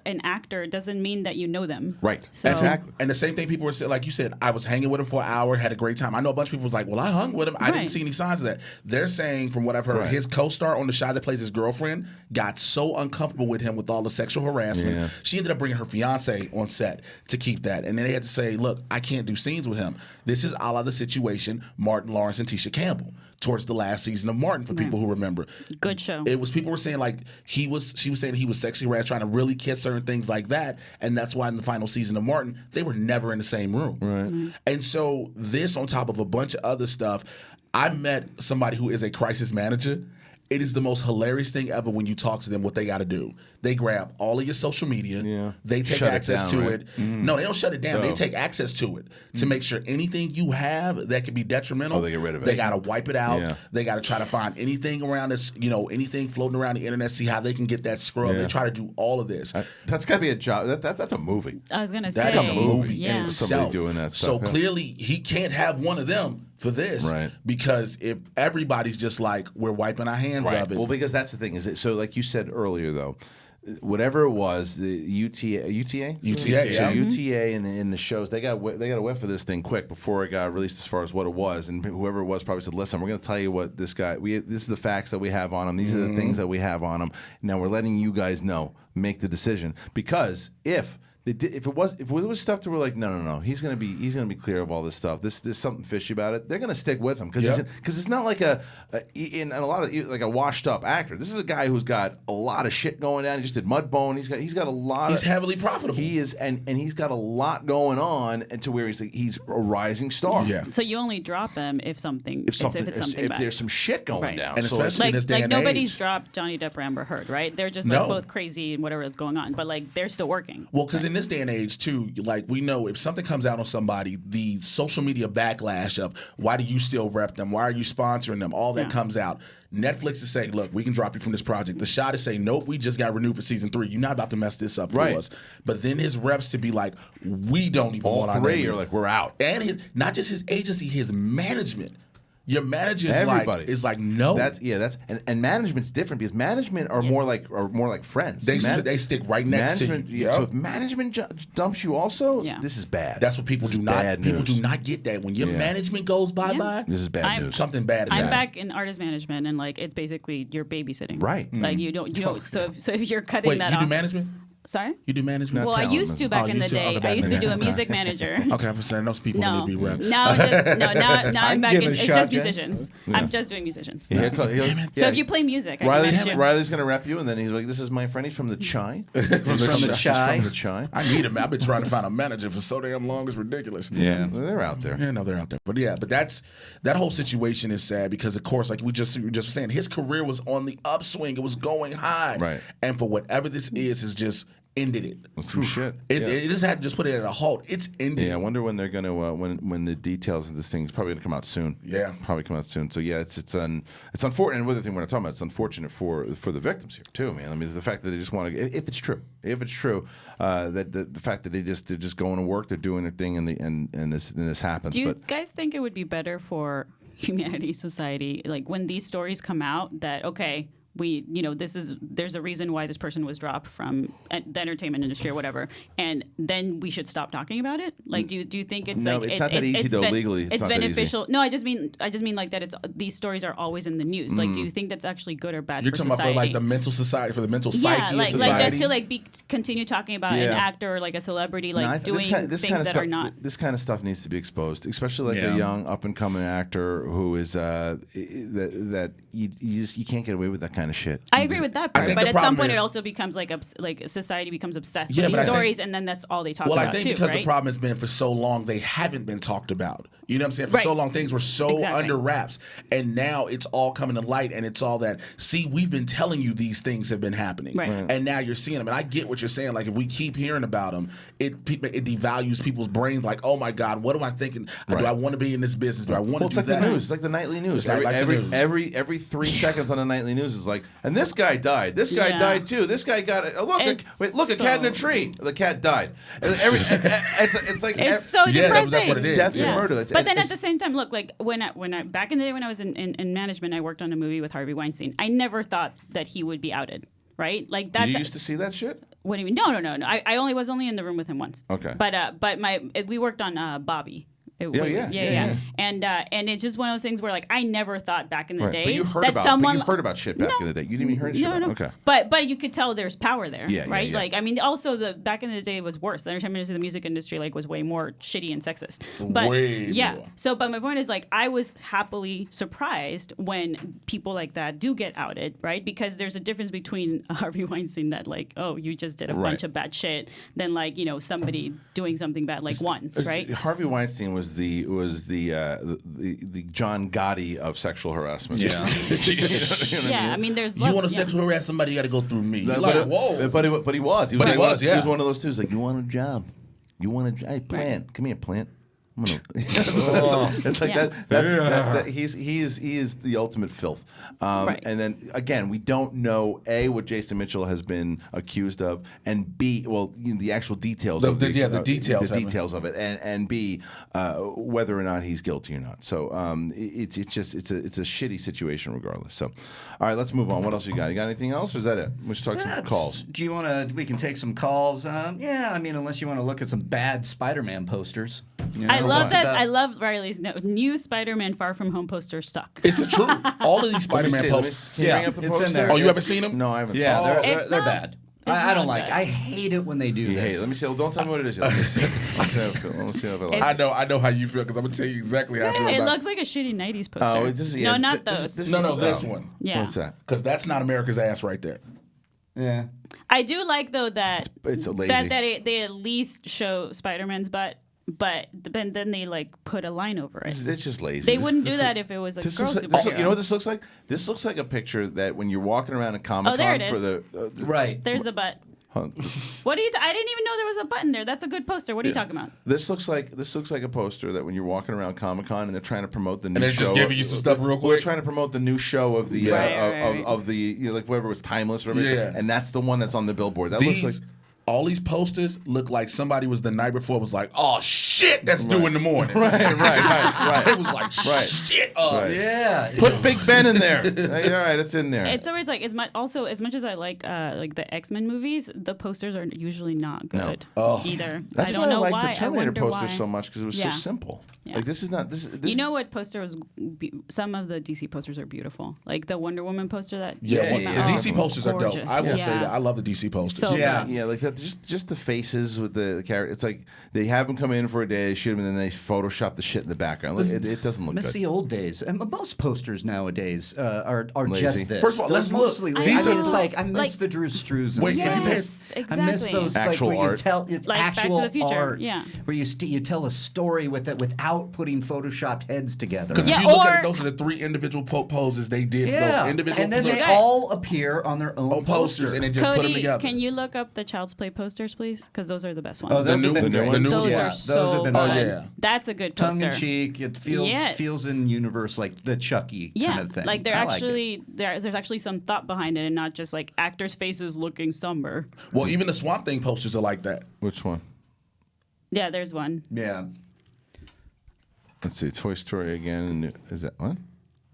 an actor doesn't mean that you know them. Right. So, exactly. And the same thing people were saying, like you said, I was hanging with him for an hour, had a great time. I know a bunch of people was like, well, I hung with him. I didn't see any signs of that. They're saying, from what I've heard, his co-star on the show that plays his girlfriend got so uncomfortable with him with all the sexual harassment. Yeah. She ended up bringing her fiance on set to keep that. And then they had to say, look, I can't do scenes with him. This is a la the situation Martin Lawrence and Tisha Campbell towards the last season of Martin, for people who remember. Good show. It was, people were saying like she was saying he was sexually harassed, trying to really kiss her and things like that. And that's why in the final season of Martin, they were never in the same room. Right. And so this on top of a bunch of other stuff, I met somebody who is a crisis manager. It is the most hilarious thing ever when you talk to them what they got to do. They grab all of your social media. Yeah. They take access to it. No, they don't shut it down. No. They take access to it to make sure anything you have that could be detrimental, they get rid of it. They got to wipe it out. Yeah. They got to try to find anything around this, anything floating around the internet, see how they can get that scrub. Yeah. They try to do all of this. That's got to be a job. That's a movie. I was going to say. That's a movie in itself. Somebody doing that stuff. So clearly he can't have one of them for this, right? Because if everybody's just like, we're wiping our hands of it. Well, because that's the thing so like you said earlier though, whatever it was, the UTA, so UTA in the shows, they got a whiff of this thing quick before it got released as far as what it was, and whoever it was probably said, "Listen, we're going to tell you what this guy. This is the facts that we have on him. These are the things that we have on him. Now we're letting you guys know. Make the decision because if." If it was stuff that were like no, he's gonna be clear of all this stuff. There's something fishy about it. They're gonna stick with him because it's not like in a lot of like a washed up actor. This is a guy who's got a lot of shit going on. He just did Mudbone. He's got a lot. He's heavily profitable. He is, and he's got a lot going on, and to where he's a rising star. Yeah. So you only drop him if there's some shit going down, and especially in this day and nobody's age. dropped Johnny Depp or Amber Heard, right? They're just like both crazy and whatever that's going on, but like they're still working. Well, because in this day and age too, like we know if something comes out on somebody, the social media backlash of why do you still rep them? Why are you sponsoring them? All that comes out. Netflix is saying, look, we can drop you from this project. The Shot is saying, nope, we just got renewed for season 3. You're not about to mess this up for us. But then his reps to be like, we don't even want our name. All three are like, we're out. And not just his agency, his management. Your manager is like no. That's and management's different because management are more like friends. They stick right next to you. Yeah. So if management dumps you, also, this is bad. That's what people do not. People do not get that when your management goes bye. This is bad news. Something bad is I'm happening. back in artist management, and like it's basically you're babysitting. Right. Like you don't. So if you're cutting that you off. do management? Sorry? You do management? Well, I used to back in the day. I used to do a music manager. Okay, I'm saying those people need to be rep. Now I'm back in. It's just musicians. I'm just doing musicians. Yeah, so if you play music, Riley's gonna rep you, and then he's like, "This is my friend. He's from the Chai. From the Chai. I need him. I've been trying to find a manager for so damn long. It's ridiculous. Yeah, they're out there. Yeah, no, they're out there. But that whole situation is sad because, of course, like we just were saying, his career was on the upswing. It was going high. Right. And for whatever this is just ended it. Some shit. It just had to just put it at a halt. It's ended. Yeah, I wonder when they're gonna when the details of this thing is probably gonna come out soon. Yeah, probably come out soon. So yeah, it's unfortunate. And the other thing we're not talking about, it's unfortunate for the victims here too, man. I mean, the fact that they just want to, if it's true, that the fact that they're just going to work, they're doing their thing, and this happens. Do you guys think it would be better for humanity, society, like when these stories come out that okay, there's a reason why this person was dropped from the entertainment industry or whatever, and then we should stop talking about it? Like, do you think it's no? Like it's not that easy though. Legally, it's not beneficial. That easy. No, I just mean like that. These stories are always in the news. Like, do you think that's actually good or bad? You're for talking society? about for like the mental society, for the mental psyche of society. Like just to continue talking about an actor or like a celebrity doing things that are not. This kind of stuff needs to be exposed, especially like a young up and coming actor who is that you can't get away with that kind of shit. I agree with that part, but at some point it also becomes like society becomes obsessed with these stories, and then that's all they talk about. Well, I think because the problem has been for so long they haven't been talked about. You know what I'm saying? For so long things were so under wraps, and now it's all coming to light, and it's all that. See, we've been telling you these things have been happening, and now you're seeing them. And I get what you're saying. Like if we keep hearing about them, it devalues people's brains. Like, oh my God, what am I thinking? Do I want to be in this business? Do I want to do it's like that? the news. It's like the nightly news. Every 3 seconds on the nightly news is like, and this guy died. This guy died too. This guy got it. Look, a cat in a tree. The cat died. It's like it's so depressing. That's what it is. Death and murder. But then at the same time, look, like when I back in the day when I was in management, I worked on a movie with Harvey Weinstein. I never thought that he would be outed. Right? Like that's. Did you used to see that shit? What do you mean? No. I was only in the room with him once. Okay. But we worked on Bobby. Yeah. And it's just one of those things where like I never thought back in the day but you heard about shit back in the day. You didn't even hear shit about it. Okay. But you could tell there's power there, right? Yeah. Like I mean, also the back in the day was worse. The entertainment industry, the music industry, like was way more shitty and sexist. But way more. So, but my point is like I was happily surprised when people like that do get outed, right? Because there's a difference between Harvey Weinstein that like, oh, you just did a bunch of bad shit, than like somebody doing something bad like once, right? Harvey Weinstein was the John Gotti of sexual harassment. Yeah. I mean, there's you want to sexual harass somebody, you got to go through me. Whoa. But he was. He was one of those two. He's like, you want a job? You want a hey, Plant? Come here, Plant. It's like that. He is the ultimate filth. And then again, we don't know A, what Jason Mitchell has been accused of, and B, the actual details of the details of it, and B, whether or not he's guilty or not. So it's a shitty situation regardless. So all right, let's move on. What else you got? You got anything else, or is that it? We should talk some calls. Do you want to? We can take some calls. Yeah, I mean, unless you want to look at some bad Spider-Man posters. I love that. I love Riley's new Spider-Man Far From Home posters suck. It's the truth. All of these Spider-Man posters. It's in there. Oh, you haven't seen them? No, I haven't. Yeah, they're bad. I don't like. I hate it when they do this. Hate it. Let me see. Well, don't tell me what it is. Let me see how I feel. Let me see how I feel. I know how you feel because I'm gonna tell you exactly how I feel. It about looks like a shitty '90s poster. Oh, this is, no, not those. This one. Yeah. What's that? Because that's not America's ass right there. Yeah. I do like though that it's so lazy. They at least show Spider-Man's butt. But then they like put a line over it. It's just lazy. They wouldn't do that if it was a girl superhero. You know what this looks like? This looks like a picture that when you're walking around a Comic-Con for the right. There's a butt. What are you? I didn't even know there was a button there. That's a good poster. What are you talking about? This looks like a poster that when you're walking around Comic-Con and they're trying to promote the new show. And they're just giving you some stuff real quick. They're trying to promote the new show of the of the like whatever was Timeless or whatever. And that's the one that's on the billboard. That looks like. all these posters look like somebody was the night before was like, oh shit, that's due in the morning. Right. It was like shit. Yeah. Put Big Ben in there. All right, it's in there. It's always like as much as I like the X-Men movies, the posters are usually not good either. That's I don't know why I why. like the Terminator wonder poster why. so much because it was so simple. Yeah. Like this is not this. You know what poster was? Some of the DC posters are beautiful. Like the Wonder Woman poster that The DC posters are dope. gorgeous. I will say that. I love the DC posters. So yeah, like that. Just the faces with the character. It's like they have them come in for a day, shoot them, and then they Photoshop the shit in the background. It doesn't look miss good. the old days. And most posters nowadays are Lazy. just this. First of all, They're let's look. mostly. It's like I miss the Drew Struzan. Wait, yes, I miss exactly. those Actual like where you art. tell it's Like Back to actual the Future, art. yeah. Where you tell a story with it without putting photoshopped heads together. Because if you look at it, those are the 3 individual poses they did for those individual and then they Right. all appear on their own posters, and they just put them Cody, together. can you look up the Child's Play posters, please? Because those are the best ones. Oh, those have been great. new Those ones? are so those have been good. fun. yeah. That's a good Tongue poster. in cheek. It feels in universe like the Chucky kind of thing. Like they're I actually there's actually some thought behind it, and not just like actors' faces looking somber. Well, even the Swamp Thing posters are like that. Which one? Yeah, there's one. Yeah. Let's see. Toy Story again. Is that one?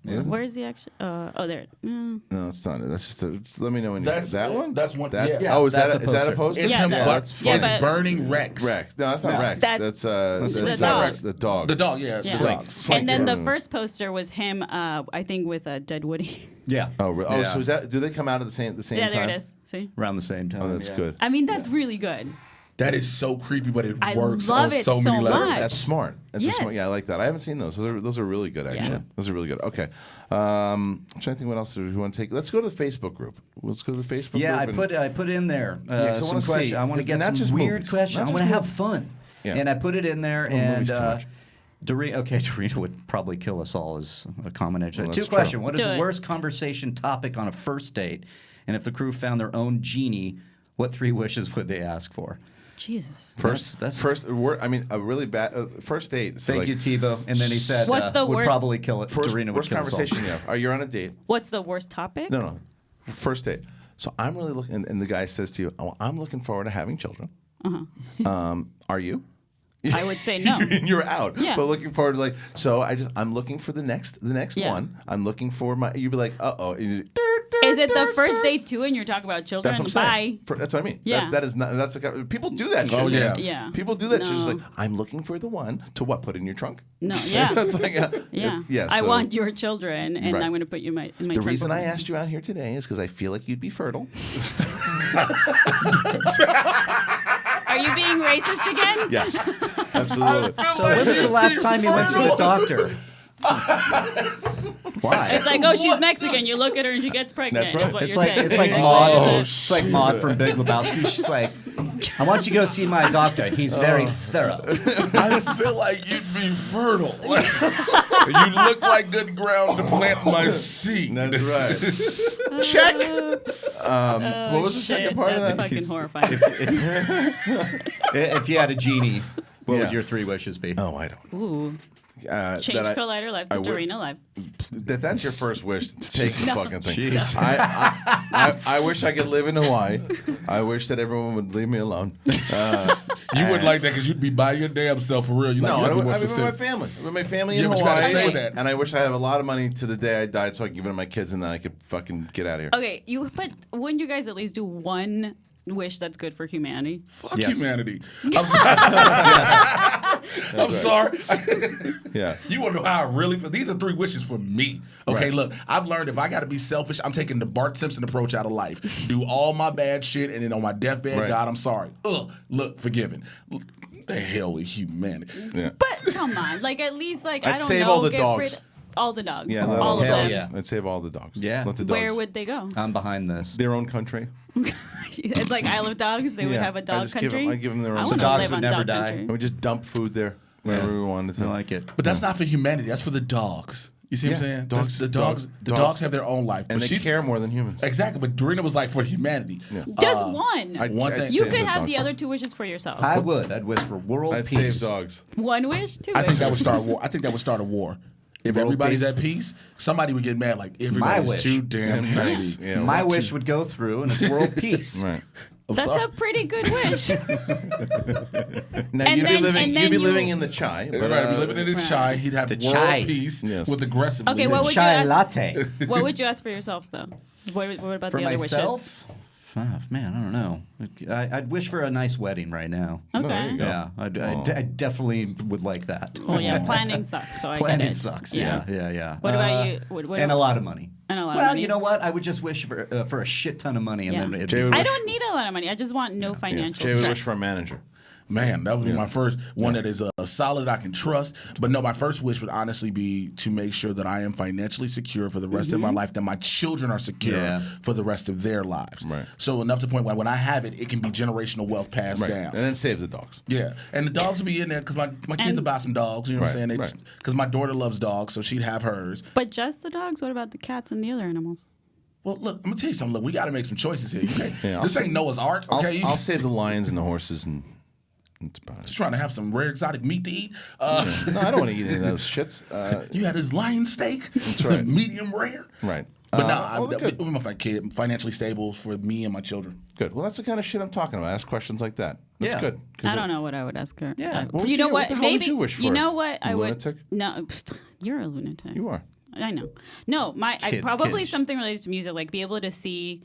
Yeah. Where is the action? Oh, there. No, it's not. That's just let me know when you That's that one. That's one. That's, yeah. Oh, is that's that a is that a poster. poster? It's Yeah, him, that- but yeah, it's but- burning Rex. Rex. No, that's not Rex. That's That's the dog. The dog. The dog, yeah. Yeah. The dog. And then the first poster was him, I think, with Dead Woody. Yeah. Oh, so is that? Do they come out at the same Yeah, time? there it is. See? Around the same time. Oh, that's good. I mean, that's really good. That is so creepy, but it I works love on it so many so levels. much. That's smart. That's Yes. smart. Yeah, I like that. I haven't seen those. Those are really good, actually. Yeah. Those are really good. Okay. I'm trying to think what else do we want to take. Let's go to the Facebook group. Let's go to the Facebook Yeah, group. I put in there 'cause I some wanna see. questions. I want to get Not some just weird movies. questions. Not I want just to have movies. fun. Yeah. And I put it in there, Well, and movies too much. Dorina would probably kill us all as a common edge. Well, Two that's true. questions. What is Do the it. worst conversation topic on a first date? And if the crew found their own genie, what 3 wishes would they ask for? Jesus. I mean, a really bad first date. It's Thank like, you, Tebow. And then he said, What's the would worst- probably kill it. Dorina would Worst kill us all. conversation you have. You're on a date. What's the worst topic? No. First date. So I'm really looking, and the guy says to you, "Oh, I'm looking forward to having children." Are you? I would say no. You're out. Yeah. But looking forward to so I'm looking for the next Yeah. one. I'm looking for you'd be like, Is it the first date too, and you're talking about children? That's what I'm saying. Bye. That's what I mean. Yeah. That is not. That's people do that shit. Oh, yeah. Yeah. People do that shit. It's No. like I'm looking for the one to what? Put in your trunk. No, yeah. That's like Yeah. I so- want your children, and Right. I'm going to put you in my The trunk reason with I me. asked you out here today is because I feel like you'd be fertile. Are you being racist again? Yes, absolutely. So when was the last time you went to the doctor? Why? It's like, oh, she's Mexican. You look at her and she gets pregnant. That's right. Is what It's you're like saying. it's like Is Maud. it? It's like Maud from Big Lebowski. She's like, I want you to go see my doctor. He's very thorough. I feel like you'd be fertile. You look like good ground to plant my seed. That's right. Check. What was the second part That's of that? fucking horrifying. If you had a genie, what Yeah. would your 3 wishes be? Oh, I don't. Ooh. Change that I- Collider Live to I would- Dorina Live. That's your first wish. Take the No. fucking thing. Jeez. I wish I could live in Hawaii. I wish that everyone would leave me alone. You wouldn't like that because you'd be by your damn self for real. You No, like I to be more would with my specific. family. With my family Yeah, in but you gotta Hawaii. say that. And I wish I had a lot of money to the day I died so I could give it to my kids and then I could fucking get out of here. Okay, but wouldn't you guys at least do one wish that's good for humanity? Fuck Yes. humanity. I'm sorry. Yeah. You want to know how I really feel? These are 3 wishes for me. Okay, Right. look, I've learned if I got to be selfish, I'm taking the Bart Simpson approach out of life. Do all my bad shit, and then on my deathbed, Right. God, I'm sorry. Look, forgiven. The hell is humanity? Yeah. But come on, like at least like I I'd don't save know, all the get dogs. rid all the dogs, Yeah, all of hell them. yeah. I'd save all the dogs. Yeah. Let the dogs. Where would they go? I'm behind this. their own country? It's like Isle of Dogs. They would Yeah, have a I dog just give country. them- I give them their I own- wanna So dogs live would on never dog die? country. And we just dump food there wherever we wanted to. I like it. But that's not for humanity. That's for the dogs. You see what I'm Yeah. saying? Dogs- The dogs- dogs have their own life. And but they care more than humans. Exactly. But Dorina was like for humanity. Yeah. Just one. One I'd thing. You save could the have dogs. the other 2 wishes for yourself. I'd wish for world I'd peace. save dogs. One wish, 2 I wishes. think that would start a war. I think that would start a war. If World everybody's peace. at peace, somebody would get mad. Like my everybody's wish. too damn happy. Yeah, My well, wish would go through, and it's world peace. Right. That's a pretty good wish. Now And you'd then- be living. and then You'd be you- living in the chai. Right, be living in the chai. He'd have The world chai. peace Yes. with aggressively. Okay, what would you Chai ask? latte. What would you ask for yourself though? What about For the other myself, man, I don't know. I'd wish for a nice wedding right now. wishes? Okay. there you go. Yeah, I definitely would like that. Well, yeah, planning sucks. So I Planning get it. sucks. Yeah. What about you? What And a lot of money. And a lot of Well, money. you know what? I would just wish for a shit ton of money, and Yeah. then it'd Jay be would fine. I don't need a lot of money. I just want no financial Jay would stress. wish for a manager. Man, that would be my first one that is solid I can trust. But no, my first wish would honestly be to make sure that I am financially secure for the rest of my life, that my children are secure Yeah. for the rest of their lives. Right. So enough to the point where when I have it, it can be generational wealth passed Right. down. And then save the dogs. Yeah, and the dogs will be in there because my kids And- will buy some dogs. You know what I'm Right, saying? Because my daughter loves dogs, so she'd have hers. But just the dogs? What about the cats and the other animals? Well, look, I'm gonna tell you something. Look, we got to make some choices here. Okay? Yeah, This ain't Noah's Ark. Okay, I'll save the lions and the horses and. That's about it. just trying to have some rare exotic meat to eat. No, I don't want to eat any of those shits. You had his lion steak. That's right. Medium rare. Right. But well, good. I'm my kid, financially stable for me and my children. Good. Well, that's the kind of shit I'm talking about. Ask questions like that. That's Yeah. good. 'Cause I don't know what I would ask her. Yeah. Uh, What would you know you- what? what the hell Maybe would you wish You for? know what? I Lunatic? would. No, you're a lunatic. You are. I know. No, I Kids, probably kids. something related to music, like be able to see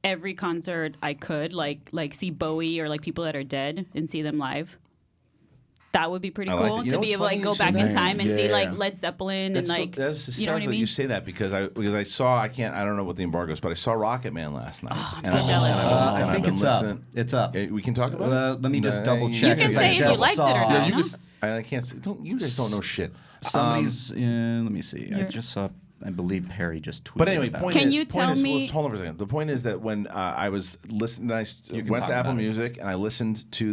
every concert I could, like see Bowie or like people that are dead and see them live. That would be pretty I like cool that. You to know be what's able to funny like go you say back in that? time and see Yeah. like Led Zeppelin and That's like that's you know what I hysterical mean. you say that because I saw I don't know what the embargo is, but I saw Rocketman last night. Oh, I'm so jealous. I think it's up. It's up. We can talk about it. Let me just double you check. can because say I if you just liked it or saw- not. Yeah, you no? can. I can't. You guys don't know shit. Somebody's. let me see. I just saw. I believe Harry just tweeted. But anyway, about point it. Can is, you point tell is, me- well, hold on for a second. The point is that when I was listening, I can went talk to Apple about it. Music and I listened to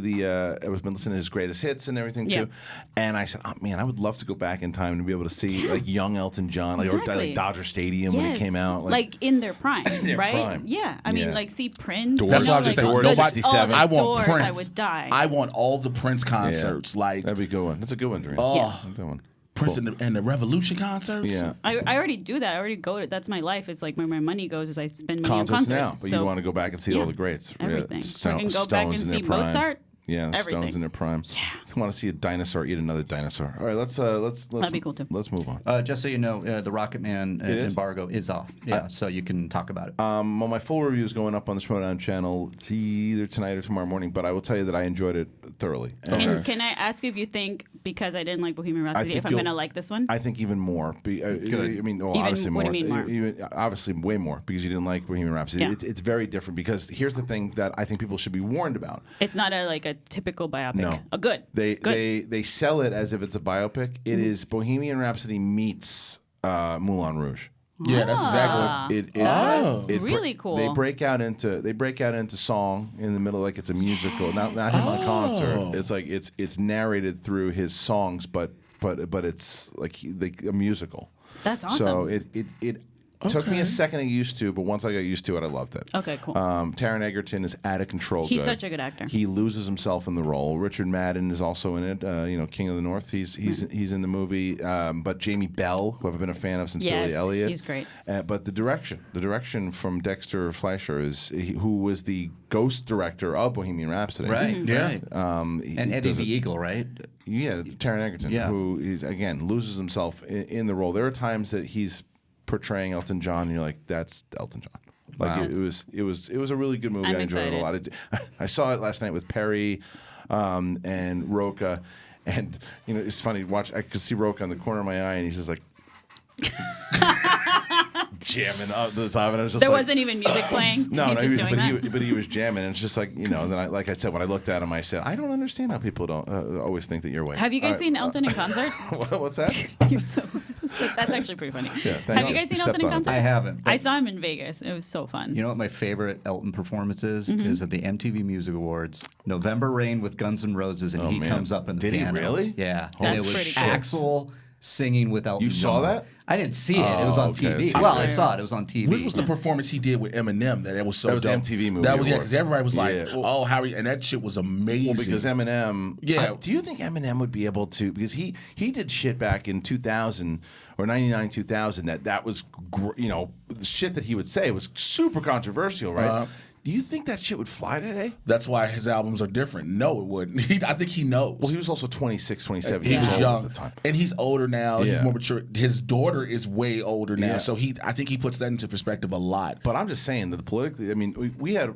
I was been listening to his greatest hits and everything Yeah. too. And I said, oh man, I would love to go back in time to be able to see like young Elton John, like or Exactly. like Dodger Stadium when he Yes. came out, like in their prime, their right? prime. Yeah, I mean, Yeah. like see Prince. Doors. That's you what know, I just like, said. all Nobody, the 67. I want Doors, Prince. I would die. I want all the Prince concerts. Like that'd be a good one. That's a good one, Dorina. Oh. That's a good one. Prince Cool. and the Revolution concerts. Yeah. I already do that. I already go to. That's my life. It's like where my money goes is I spend money Concerts on concerts. now, but so, you want to go back and see yeah, all the greats. everything. Yeah, So I can go back and Stones in their see prime. Mozart. Yeah, Everything. Stones in their prime. Yeah. I want to see a dinosaur eat another dinosaur. All right, let's That'd be cool too. Let's move on. Just so you know, the Rocketman is? embargo is off. Yeah, so you can talk about it. Well, my full review is going up on the Schmodown channel. It's either tonight or tomorrow morning, but I will tell you that I enjoyed it thoroughly. Can I ask you if you think because I didn't like Bohemian Rhapsody, think if I'm you'll- gonna like this one? I think even more. I mean, well, Even- obviously what more. do you mean more? Obviously, way more because you didn't like Bohemian Rhapsody. Yeah. It's very different because here's the thing that I think people should be warned about. It's not like a typical biopic. No. Oh, good. They sell it as if it's a biopic. It is Bohemian Rhapsody meets Moulin Rouge. Yeah, that's exactly what That's it really cool. They break out into song in the middle like it's a musical. Not him on concert. It's like it's narrated through his songs, but it's like a musical. That's awesome. So it took me a second to get used to, but once I got used to it, I loved it. Okay, cool. Taron Egerton is out of control. He's good. such a good actor. He loses himself in the role. Richard Madden is also in it. King of the North. He's in the movie. But Jamie Bell, who I've been a fan of since Yes, Billy Elliot, he's great. But the direction from Dexter Fleischer who was the ghost director of Bohemian Rhapsody. Right, Yeah. right. He And Eddie does the it- Eagle, right? Yeah, Taron Egerton, Yeah. who is, again loses himself in the role. There are times that he's portraying Elton John, and you're like, that's Elton John. Like Wow. it was a really good movie. I'm I enjoyed it a lot. I saw it last night with Perry and Roca, and it's funny. I could see Roca in the corner of my eye, and he's just like jamming up to the top, and I was just There like, wasn't even music playing. No, He's no, just doing that. but he was jamming, and it's just like then like I said, when I looked at him, I said, I don't understand how people don't always think that you're white. Have you guys All right, seen Elton in concert? What's that? You're so. That's actually pretty funny. Yeah, thank Have you you. guys seen Stepped Elton in on it. concert? I haven't. I saw him in Vegas. It was so fun. You know what my favorite Elton performance is? Mm-hmm. Is at the MTV Music Awards, November Rain with Guns N' Roses, and he man. comes up in the Did he piano. really? Yeah. That's and it was pretty cool. Axl singing with Elton You saw John. that? I didn't see it. It was Oh, on okay. TV. TV. Well, I saw it. It was on TV. What was the performance he did with Eminem that was so That was the dope? MTV Movie That was Awards. because everybody was like, Yeah. "Oh, Harry," and that shit was amazing. Well, because Eminem. Yeah. Do you think Eminem would be able to? Because he did shit back in 2000 or 99, 2000. That was the shit that he would say was super controversial, right? Do you think that shit would fly today? That's why his albums are different. No, it wouldn't. I think he knows. Well, he was also 26, 27 He years was old young at the time. and he's older now. Yeah. He's more mature. His daughter is way older now, Yeah. so I think he puts that into perspective a lot. But I'm just saying that the politically, I mean, we had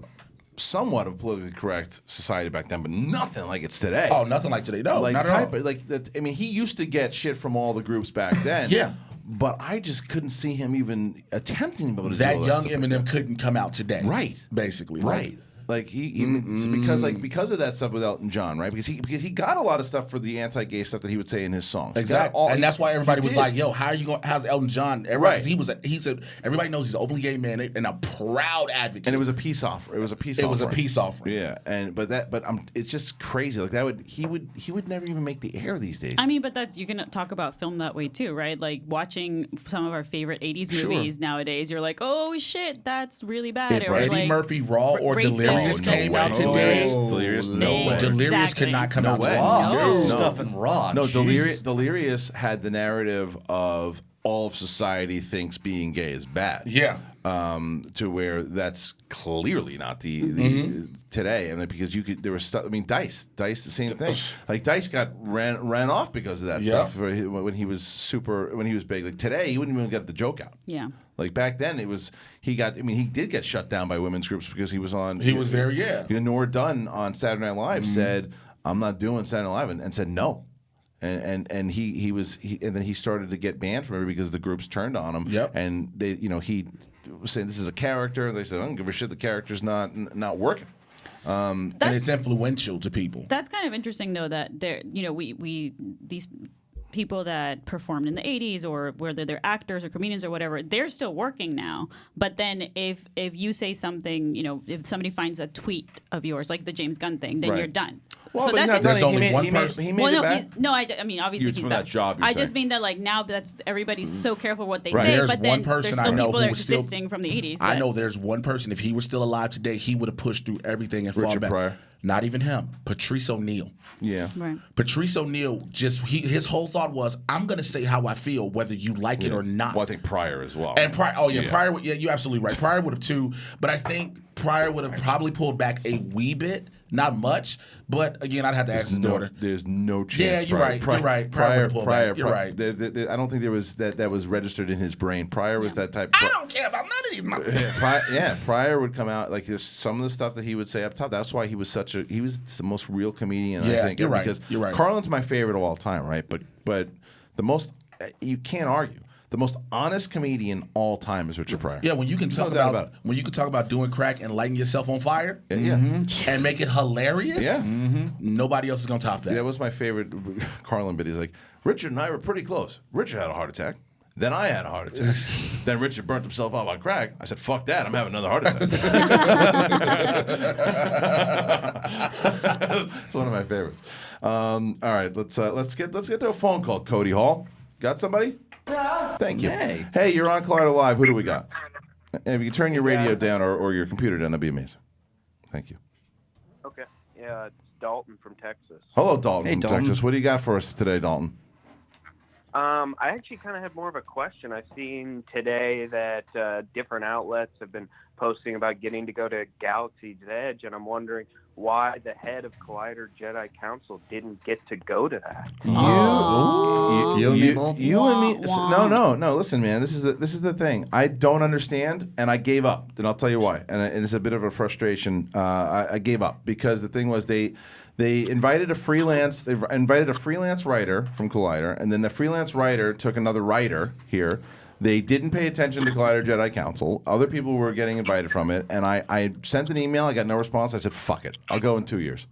somewhat of a politically correct society back then, but nothing like it's today. Oh, nothing like today. No, like not at all. Like that. I mean, he used to get shit from all the groups back then. Yeah. But I just couldn't see him even attempting to be able to That do all young stuff Eminem couldn't come out today. Right. Basically. Right. Like because of that stuff with Elton John, right? Because he got a lot of stuff for the anti-gay stuff that he would say in his songs. Exactly, and that's why everybody was like, "Yo, how are you going? How's Elton John?" Right. Because he's everybody knows he's an openly gay man and a proud advocate. And it was a peace offer. It was a peace offering. Yeah, it's just crazy. Like he would never even make the air these days. I mean, but you can talk about film that way too, right? Like watching some of our favorite 80s movies nowadays, you're like, oh shit, that's really bad. If or Eddie like, Murphy Raw or Delirious came out today, Delirious, no way. Delirious could not come out today. Stuff in Raw. No, Delirious had the narrative of all of society thinks being gay is bad. Yeah. To where that's clearly not the today, and because there was stuff. I mean, Dice, the same thing. Like Dice got ran off because of that stuff when he was big. Like today, he wouldn't even get the joke out. Yeah. Like back then, he did get shut down by women's groups because he was on. He was there, yeah. Nora Dunn on Saturday Night Live said, "I'm not doing Saturday Night Live," and said no. And then he started to get banned from it because the groups turned on him. Yep. And they, he was saying this is a character. And they said, I don't give a shit. The character's not working. And it's influential to people. That's kind of interesting, though, that these people that performed in the 80s, or whether they're actors or comedians or whatever, they're still working now. But then if you say something, if somebody finds a tweet of yours, like the James Gunn thing, then you're done. Well, so but that's there's only one person. He made it back. I mean, obviously he's from back. that job, I just mean that like now everybody's so careful what they say, There's but then one person there's still I know people who that are was still existing from the 80s. I know there's one person. If he was still alive today, he would have pushed through everything and fought Richard back. Pryor. Not even him. Patrice O'Neal. Yeah. Right. Patrice O'Neal his whole thought was, I'm gonna say how I feel, whether you like it or not. Well, I think Pryor as well. And Pryor, Pryor, you're absolutely right. Pryor would have too, but I think Pryor would have probably pulled back a wee bit, not much. But again, I'd have to ask his daughter. There's no chance. Yeah, you're right. You're right. Pryor, Pryor. You're right. I don't think there was that was registered in his brain. Pryor was that type. I don't care about none of these motherfuckers. Pryor would come out like some of the stuff that he would say up top. That's why he was the most real comedian. I think. You're right. Because You're right. Carlin's my favorite of all time, right? But the most you can't argue. The most honest comedian all time is Richard Pryor. Yeah, when you can talk about doing crack and lighting yourself on fire, and make it hilarious, nobody else is gonna top that. That was my favorite Carlin bit. He's like, Richard and I were pretty close. Richard had a heart attack. Then I had a heart attack. Then Richard burnt himself out on crack. I said, "Fuck that! I'm having another heart attack." It's one of my favorites. All right, let's get to a phone call. Cody Hall, got somebody? Thank you. Hey, you're on Collider Live. Who do we got? And if you can turn your radio down or your computer down, that'd be amazing. Thank you. Okay. Yeah, it's Dalton from Texas. Hello, Dalton from Texas. What do you got for us today, Dalton? I actually kind of have more of a question. I've seen today that different outlets have been posting about getting to go to Galaxy's Edge, and I'm wondering why the head of Collider Jedi Council didn't get to go to that. You and me. No. Listen, man. This is the thing. I don't understand, and I gave up. And I'll tell you why. And it's a bit of a frustration. I gave up because the thing was they invited a freelance writer from Collider, and then the freelance writer took another writer here. They didn't pay attention to Collider Jedi Council. Other people were getting invited from it, and I sent an email. I got no response. I said, "Fuck it, I'll go in 2 years."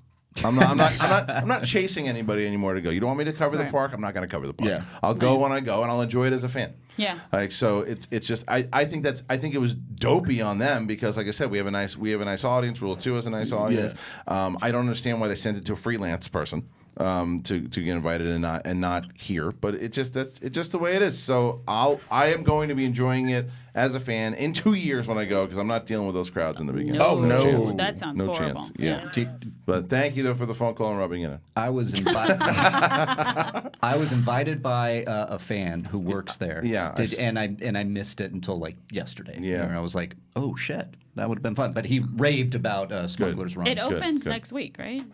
I'm not chasing anybody anymore to go. You don't want me to cover the park? I'm not going to cover the park. Yeah. I'll go when I go, and I'll enjoy it as a fan. Yeah. Like so, it's just I think it was dopey on them because, like I said, we have a nice audience. Rule 2 is a nice audience. Yeah. I don't understand why they sent it to a freelance person to get invited and not here. But it's just the way it is. So I am going to be enjoying it as a fan in 2 years when I go because I'm not dealing with those crowds in the beginning. No. Chance. That sounds no horrible. chance. Yeah. But thank you though for the phone call and rubbing it in. I was I was invited by a fan who works there. Yeah, and I missed it until like yesterday. Yeah. And I was like, oh shit, that would have been fun. But he raved about Smuggler's Run. It opens next week, right?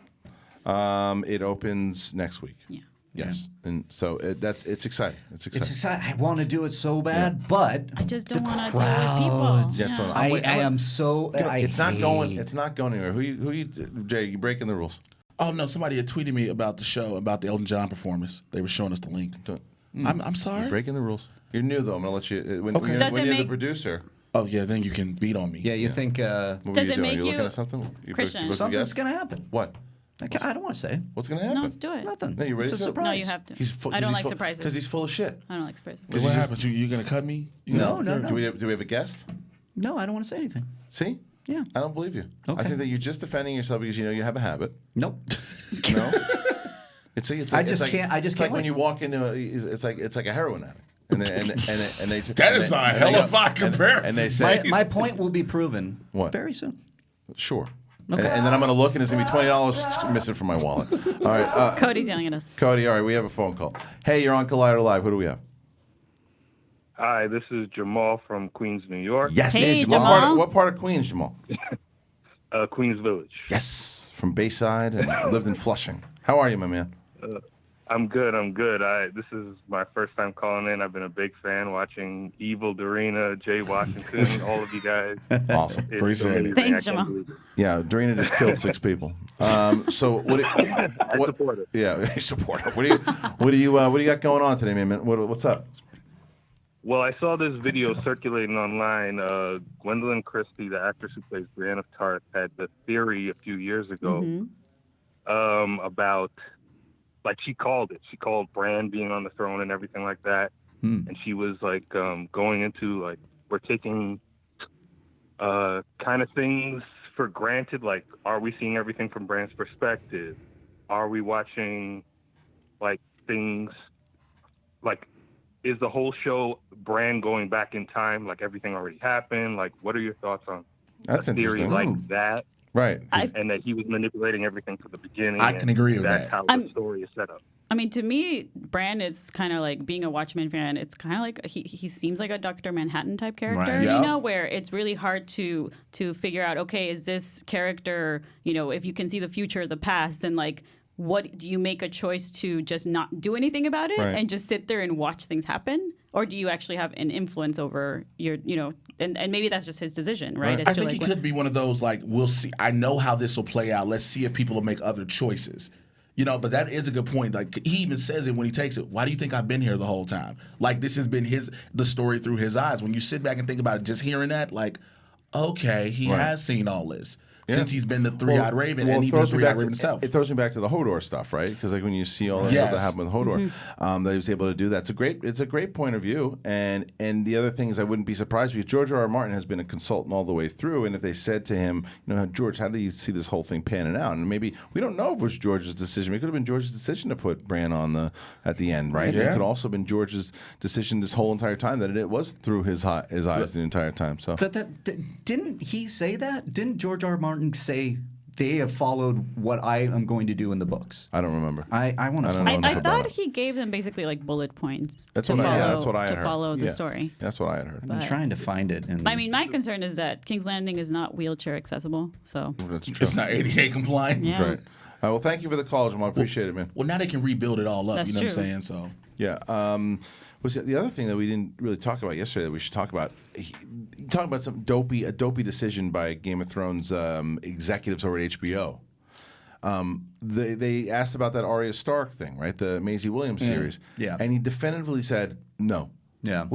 It opens next week. Yeah. Yes, and so it's exciting. It's exciting. It's exciting. I want to do it so bad, but I just don't want to deal with people. Yes, Yeah. I am so. It's not going. It's not going anywhere. Who you, Jay? You breaking the rules? Oh no! Somebody had tweeted me about the show, about the Elton John performance. They were showing us the link. I'm sorry. You're breaking the rules. You're new though. I'm gonna let you. When Okay. Does you're it the make- producer. Oh yeah, then you can beat on me. Yeah, you think What were Does you it doing? make you you- looking at something? Christian. something's gonna happen. What? I don't want to say. What's gonna happen? No, let's do it. Nothing. No, you ready? It's a to? surprise. No, you have to. I don't like surprises. Because he's full of shit. I don't like surprises. So what happens? You gonna cut me? No. Do we have a guest? No, I don't want to say anything. See? Yeah. I don't believe you. Okay. I think that you're just defending yourself because you know you have a habit. Nope. No. It's I just can't It's like when you walk into it's like a heroin addict. And they That is a hell of a comparison. And they say my point will be proven What? very soon. Sure. And then I'm going to look and it's going to be $20 missing from my wallet. All right. Cody's yelling at us. Cody, all right, we have a phone call. Hey, you're on Collider Live. Who do we have? Hi, this is Jamal from Queens, New York. Yes. Hey, Jamal. Jamal. What part of Queens, Jamal? Queens Village. Yes. From Bayside and lived in Flushing. How are you, my man? I'm good. This is my first time calling in. I've been a big fan watching Evil Dorina, Jay Washington, all of you guys. Awesome. It's Appreciate it. amazing. Thanks, I can't Jamal. believe it. Yeah, Dorina just killed 6 people. So what? I support it. Yeah, I support it. What do you got going on today, man? What's up? Well, I saw this video circulating online. Gwendolyn Christie, the actress who plays Brienne of Tarth, had the theory a few years ago about, like, she called it. She called Bran being on the throne and everything like that. And she was like going into like, we're taking kind of things for granted. Like, are we seeing everything from Bran's perspective? Are we watching like things like, is the whole show Bran going back in time? Like everything already happened? Like, what are your thoughts on That's a theory interesting. like that? Right. And that he was manipulating everything from the beginning. I can and agree with that's that. how the story is set up. I mean, to me, Bran is kind of like being a Watchmen fan. It's kind of like he seems like a Dr. Manhattan type character, Right. you Yep. know, where it's really hard to figure out, okay, is this character, you know, if you can see the future, the past, and like, what do you make a choice to just not do anything about it Right. and just sit there and watch things happen? Or do you actually have an influence over your, you know, and maybe that's just his decision, right? As I to, think like, he could be one of those, like, we'll see. I know how this will play out. Let's see if people will make other choices. You know, but that is a good point. Like, he even says it when he takes it. Why do you think I've been here the whole time? Like, this has been the story through his eyes. When you sit back and think about it, just hearing that, like, okay, he Right. has seen all this. Yeah. Since he's been the Three-Eyed Raven and it even throws me Three-Eyed back Raven to- himself. It throws me back to the Hodor stuff, right? Because like when you see all that stuff that Yes. happened with Hodor, that he was able to do that. It's a great point of view. And the other thing is, I wouldn't be surprised because George R.R. Martin has been a consultant all the way through. And if they said to him, you know, George, how do you see this whole thing panning out? And maybe we don't know if it was George's decision. It could have been George's decision to put Bran on at the end, right? Yeah. It could also have been George's decision this whole entire time that it was through his eyes the entire time. So. But didn't he say that? Didn't George R. R. Martin say they have followed what I am going to do in the books? I don't remember. I want to. I thought he gave them basically like bullet points That's to what follow, that's what I had to heard. follow the Yeah. story. That's what I had heard. I'm trying to find it. And I mean, my concern is that King's Landing is not wheelchair accessible. So That's true. It's not ADA compliant. Yeah. That's right. Well, thank you for the call, Jamal. I appreciate it, man. Well, now they can rebuild it all up. That's you know what true. I'm saying? So Yeah. Was the other thing that we didn't really talk about yesterday that we should talk about? He talked about a dopey decision by Game of Thrones executives over at HBO. They asked about that Arya Stark thing, right? The Maisie Williams series. Yeah. And he definitively said no. Yeah.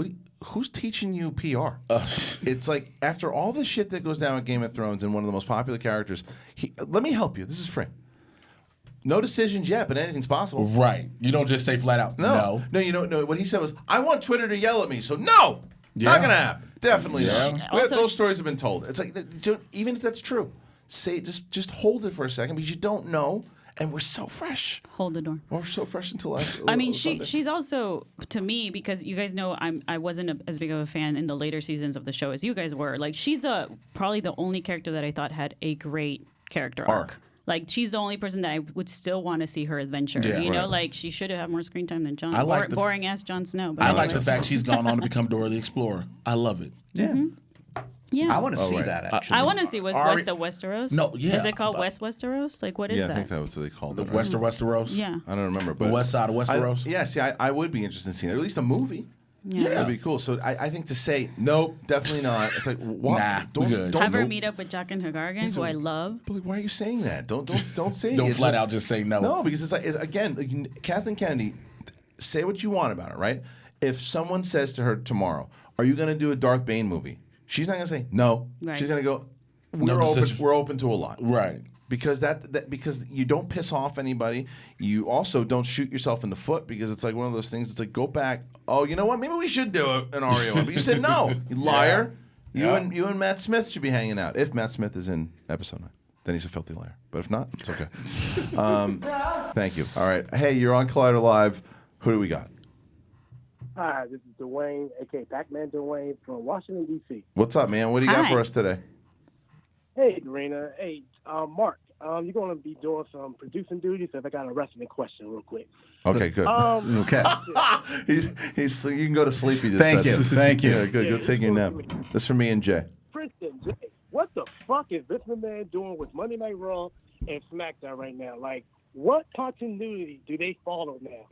Who's teaching you PR? It's like after all the shit that goes down with Game of Thrones and one of the most popular characters, let me help you. This is free. No decisions yet, but anything's possible. right. You don't just say flat out no. No, you know, no. What he said was, I want Twitter to yell at me. So no, Yeah. not gonna happen. Definitely Yeah. not. Also- Those stories have been told. It's like, even if that's true, say just hold it for a second because you don't know, and we're so fresh. hold the door. We're so fresh until last. I mean, Sunday. she's also, to me, because you guys know I wasn't as big of a fan in the later seasons of the show as you guys were. Like, she's probably the only character that I thought had a great character arc. Like, she's the only person that I would still want to see her adventure. Yeah, you know, right. like, she should have more screen time than Jon. I like the- Boring ass Jon Snow. But I like the anyways. fact she's gone on to become Dora the Explorer. I love it. Yeah. Yeah. I want to see that, actually. I want to see West of Westeros. No, yeah, Is it called West Westeros? Like, what is Yeah, that? I think that's what they called it. The Westeros? Yeah. I don't remember. The But west side of Westeros? Yeah, see, I would be interested in seeing it. Or at least a movie. Yeah. That'd be cool. So I think to say, nope, definitely not. It's like, what? Nah, we good. Have her nope. meet up with Jack and Hagargan, who I love. But like, why are you saying that? Don't say it. Don't It's flat like- out just say no. No, because it's like, again, like, Kathleen Kennedy, say what you want about her, right? If someone says to her tomorrow, are you going to do a Darth Bane movie? She's not going to say no. Right. She's going to go, No we're open. decision. We're open to a lot. Right. Because because you don't piss off anybody. You also don't shoot yourself in the foot because it's like one of those things. It's like, go back. Oh, you know what? Maybe we should do an Aria one. But you said no. You liar. Yeah. You and Matt Smith should be hanging out. If Matt Smith is in episode 9, then he's a filthy liar. But if not, it's okay. Thank you. All right. Hey, you're on Collider Live. Who do we got? Hi, this is Dwayne, a.k.a. Pac-Man Dwayne from Washington, D.C. What's up, man? What do you got Hi. for us today? Hey, Dorina. Hey, Mark, you're going to be doing some producing duties, so if I got a wrestling question real quick. Okay, good. Okay. he's you can go to sleep. He just Thank said. you. Thank you. Yeah, good. Go take your nap. This is for me and Jay. Kristen, Jay, what the fuck is this man doing with Monday Night Raw and SmackDown right now? Like, what continuity do they follow now?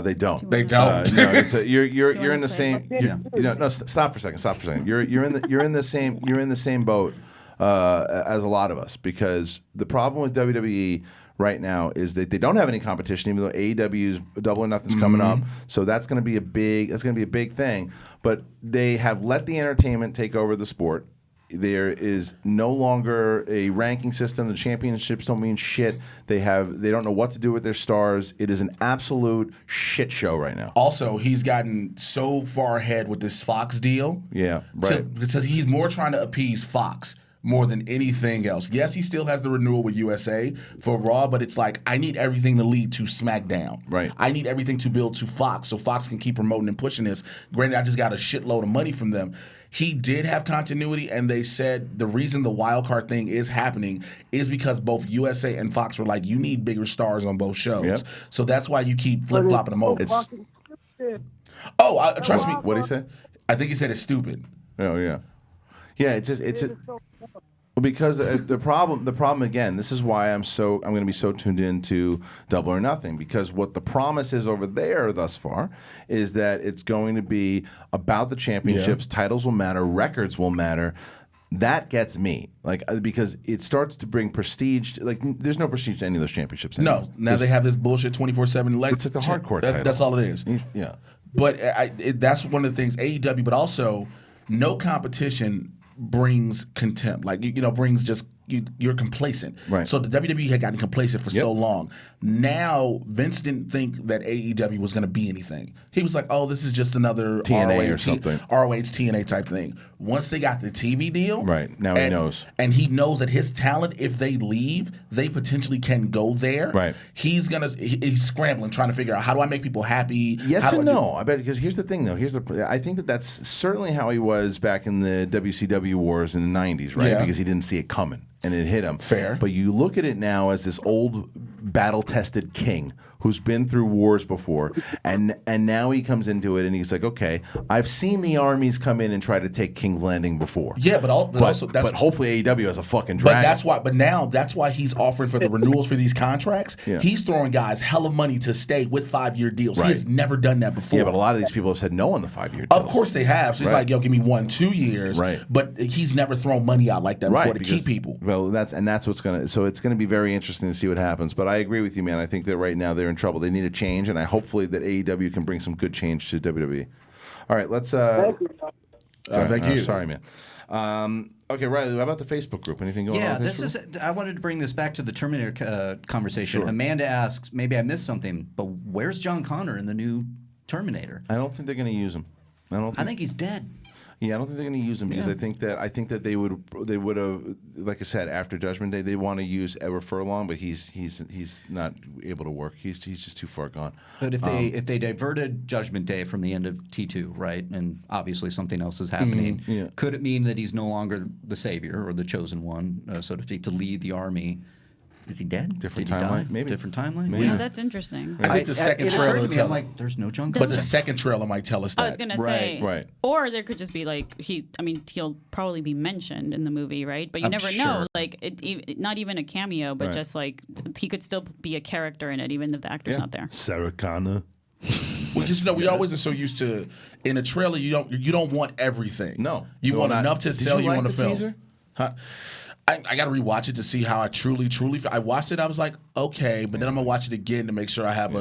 They don't. They don't. No, you're in the same. Yeah. Stop for a second. Stop for a second. You're in the same boat as a lot of us, because the problem with WWE right now is that they don't have any competition, even though AEW's Double or Nothing's coming up. So that's going to be a big thing. But they have let the entertainment take over the sport. There is no longer a ranking system. The championships don't mean shit. They don't know what to do with their stars. It is an absolute shit show right now. Also, he's gotten so far ahead with this Fox deal. Yeah, right. Because he's more trying to appease Fox more than anything else. Yes, he still has the renewal with USA for Raw, but it's like, I need everything to lead to SmackDown. Right. I need everything to build to Fox so Fox can keep promoting and pushing this. Granted, I just got a shitload of money from them. He did have continuity, and they said the reason the wild card thing is happening is because both USA and Fox were like, you need bigger stars on both shows. Yep. So that's why you keep flip-flopping them over. Trust me. What did he say? I think he said it's stupid. Oh yeah, yeah. It's because the problem again. This is why I'm going to be so tuned into Double or Nothing, because what the promise is over there thus far is that it's going to be about the championships. Yeah. Titles will matter. Records will matter. That gets me, like, because it starts to bring prestige. Like, there's no prestige to any of those championships anymore. No, now they have this bullshit 24/7. It's like the hardcore title. That's all it is. Yeah. But that's one of the things, AEW, but also no competition brings contempt. Like, brings just, you're complacent. Right. So the WWE had gotten complacent for so long. Now, Vince didn't think that AEW was going to be anything. He was like, oh, this is just another TNA or something. ROH TNA type thing. Once they got the TV deal. Right. Now he knows. And he knows that his talent, if they leave, they potentially can go there. Right. He's scrambling, trying to figure out, how do I make people happy? Yes How do and I do- no. I bet, because here's the thing, though. I think that's certainly how he was back in the WCW wars in the 90s, right? Yeah. Because he didn't see it coming and it hit him. Fair. But you look at it now as this old battle-tested king who's been through wars before, and now he comes into it and he's like, okay, I've seen the armies come in and try to take King's Landing before. Yeah, but also but hopefully AEW has a fucking But dragon. that's why he's offering for the renewals for these contracts. Yeah. He's throwing guys hell of money to stay with 5-year deals. Right. He has never done that before. Yeah, but a lot of these people have said no on the 5-year deals. Of course they have. So he's Right. like, yo, give me 1-2 years. Right. But he's never thrown money out like that before to keep people. Well, that's what's gonna. So it's gonna be very interesting to see what happens. But I agree with you, man. I think that right now they're in trouble. They need a change, and I hopefully that AEW can bring some good change to WWE. All right, let's. Thank you. Thank you. Sorry, man. Okay, Riley, how about the Facebook group? Anything going on? Yeah, with Facebook? I wanted to bring this back to the Terminator conversation. Sure. Amanda asks, maybe I missed something, but where's John Connor in the new Terminator? I don't think they're going to use him. I think he's dead. Yeah, I don't think they're going to use him because Yeah. I think that they would have, like I said, after Judgment Day, they want to use Ever Furlong, but he's not able to work. He's just too far gone. But if they diverted Judgment Day from the end of T2, right, and obviously something else is happening, Yeah. could it mean that he's no longer the savior or the chosen one, so to speak, to lead the army? Is he dead? Different Did he timeline? die? Maybe. Different timeline? Maybe. Yeah, that's interesting. I think the second it trailer occurred will to me, tell I'm us. like, there's no John But the Goodman. second trailer might tell us that. I was gonna say, Right. Or there could just be like he'll probably be mentioned in the movie, right? But you I'm never sure. know. Like not even a cameo, but Right. just like he could still be a character in it, even if the actor's not there. Sarah Connor. Well, because we always are so used to in a trailer you don't want everything. No, you want enough to Did sell you like on the film. teaser? Huh? I got to rewatch it to see how I truly feel. I watched it. I was like, okay, but then I'm gonna watch it again to make sure I have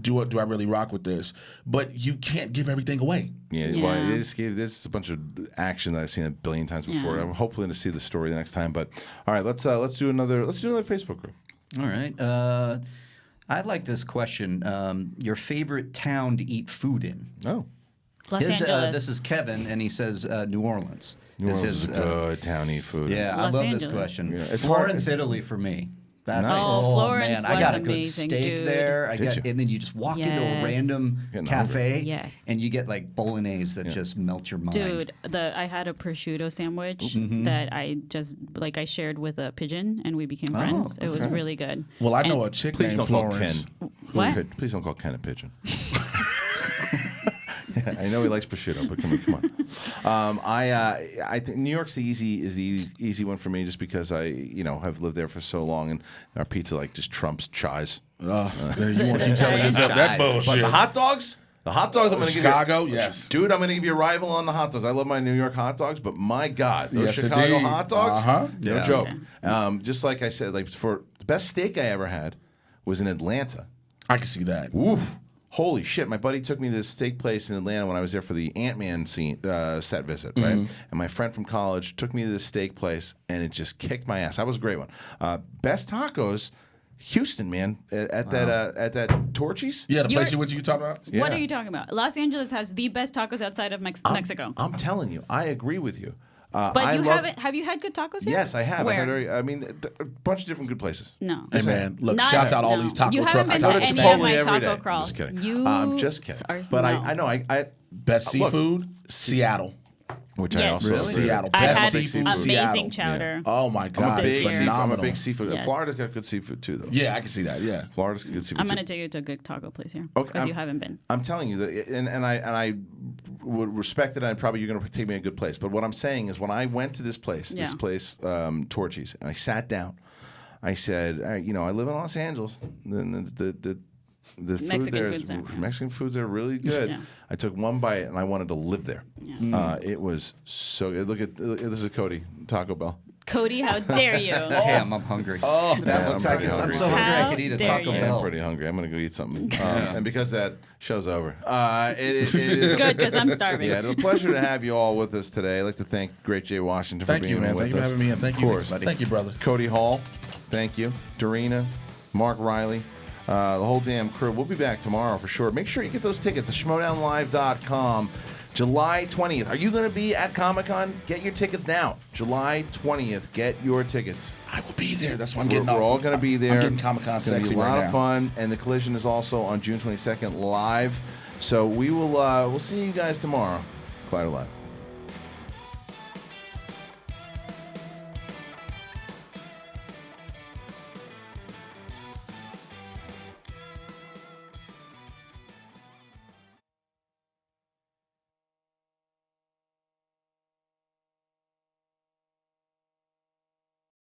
do I really rock with this? But you can't give everything away. Yeah, well, they just gave this a bunch of action that I've seen a billion times before. Yeah. I'm hoping to see the story the next time. But all right, let's do another Facebook group. All right. I like this question. Your favorite town to eat food in? Oh. Los Angeles. This is Kevin, and he says New Orleans. New This Orleans is a good town to eat food. Yeah, Los I love Angeles. this question. Yeah, it's Florence, hard. Italy for me. That's Nice. Oh, Florence man, I was got a good amazing, steak dude. there. Did you? And then you just walk into a Yes. random Getting cafe, hungry. Yes. and you get like bolognese that just melt your mind. Dude, I had a prosciutto sandwich that I shared with a pigeon, and we became friends. It was really good. Well, I know And- a chick Please named don't call Florence. Ken. What? Please don't call Ken a pigeon. I know he likes prosciutto, but come on. I think New York's the easy one for me, just because I have lived there for so long, and our pizza just trumps chives. You want to keep telling yourself that bullshit? But the hot dogs. I'm going to Chicago, yes. Dude, I'm going to give you a rival on the hot dogs. I love my New York hot dogs, but my God, those Yes, Chicago indeed. hot dogs, no Yeah. joke. Just like I said, for the best steak I ever had was in Atlanta. I can see that. Oof. Holy shit. My buddy took me to this steak place in Atlanta when I was there for the Ant-Man set visit, right? And my friend from college took me to this steak place, and it just kicked my ass. That was a great one. Best tacos, Houston, man, at that Torchy's. Yeah, the place you talking about? Yeah. What are you talking about? Los Angeles has the best tacos outside of Mexico. I'm telling you, I agree with you. But have you had good tacos here? Yes, I have. Where? A bunch of different good places. No. Hey, man, look, Not- shouts out all no. these taco You trucks. haven't I been go to to any of Chipotle my every taco day. crawls. Just kidding. You I'm just kidding. are- But no. I know. I Best look, seafood, Seattle. which I Yes. also Really? agree with. Seattle. I Best had seafood, amazing Seattle. chowder. Oh my I'm God, a big it's seafood. I'm a phenomenal. big seafood. Yes. Florida's got good seafood too, though. Yeah, I can see that. Yeah. Florida's got good seafood. I'm too. gonna take you to a good taco place here Okay, because you haven't been. I'm telling you that, and I would respect it, and probably you're going to take me to a good place. But what I'm saying is, when I went to this place, Torchy's, and I sat down, I said, all right, I live in Los Angeles. The food Mexican there food's there, yeah. Mexican foods are really good. Yeah. I took one bite, and I wanted to live there. Yeah. It was so good. Look at this is Cody, Taco Bell. Cody, how dare you? Damn, I'm hungry. Oh, that looks like I'm so hungry I could eat a Taco I'm Bell. pretty hungry. I'm gonna go eat something. And because that show's over, it is good because I'm starving. Yeah, it's a pleasure to have you all with us today. I'd like to thank Great Jay Washington for Thank being you, man. with Thank you for us. having me, and thank Of you, course. Thank you, brother. Cody Hall, thank you. Dorina, Mark Riley, the whole damn crew. We'll be back tomorrow for sure. Make sure you get those tickets at schmodownlive.com. July 20th. Are you going to be at Comic-Con? Get your tickets now. July 20th. Get your tickets. I will be there. That's why I'm We're getting all going to be there. I'm getting Comic-Con It's gonna sexy be a lot right of now. fun. And the Collision is also on June 22nd live. So we'll see you guys tomorrow. Collider Live.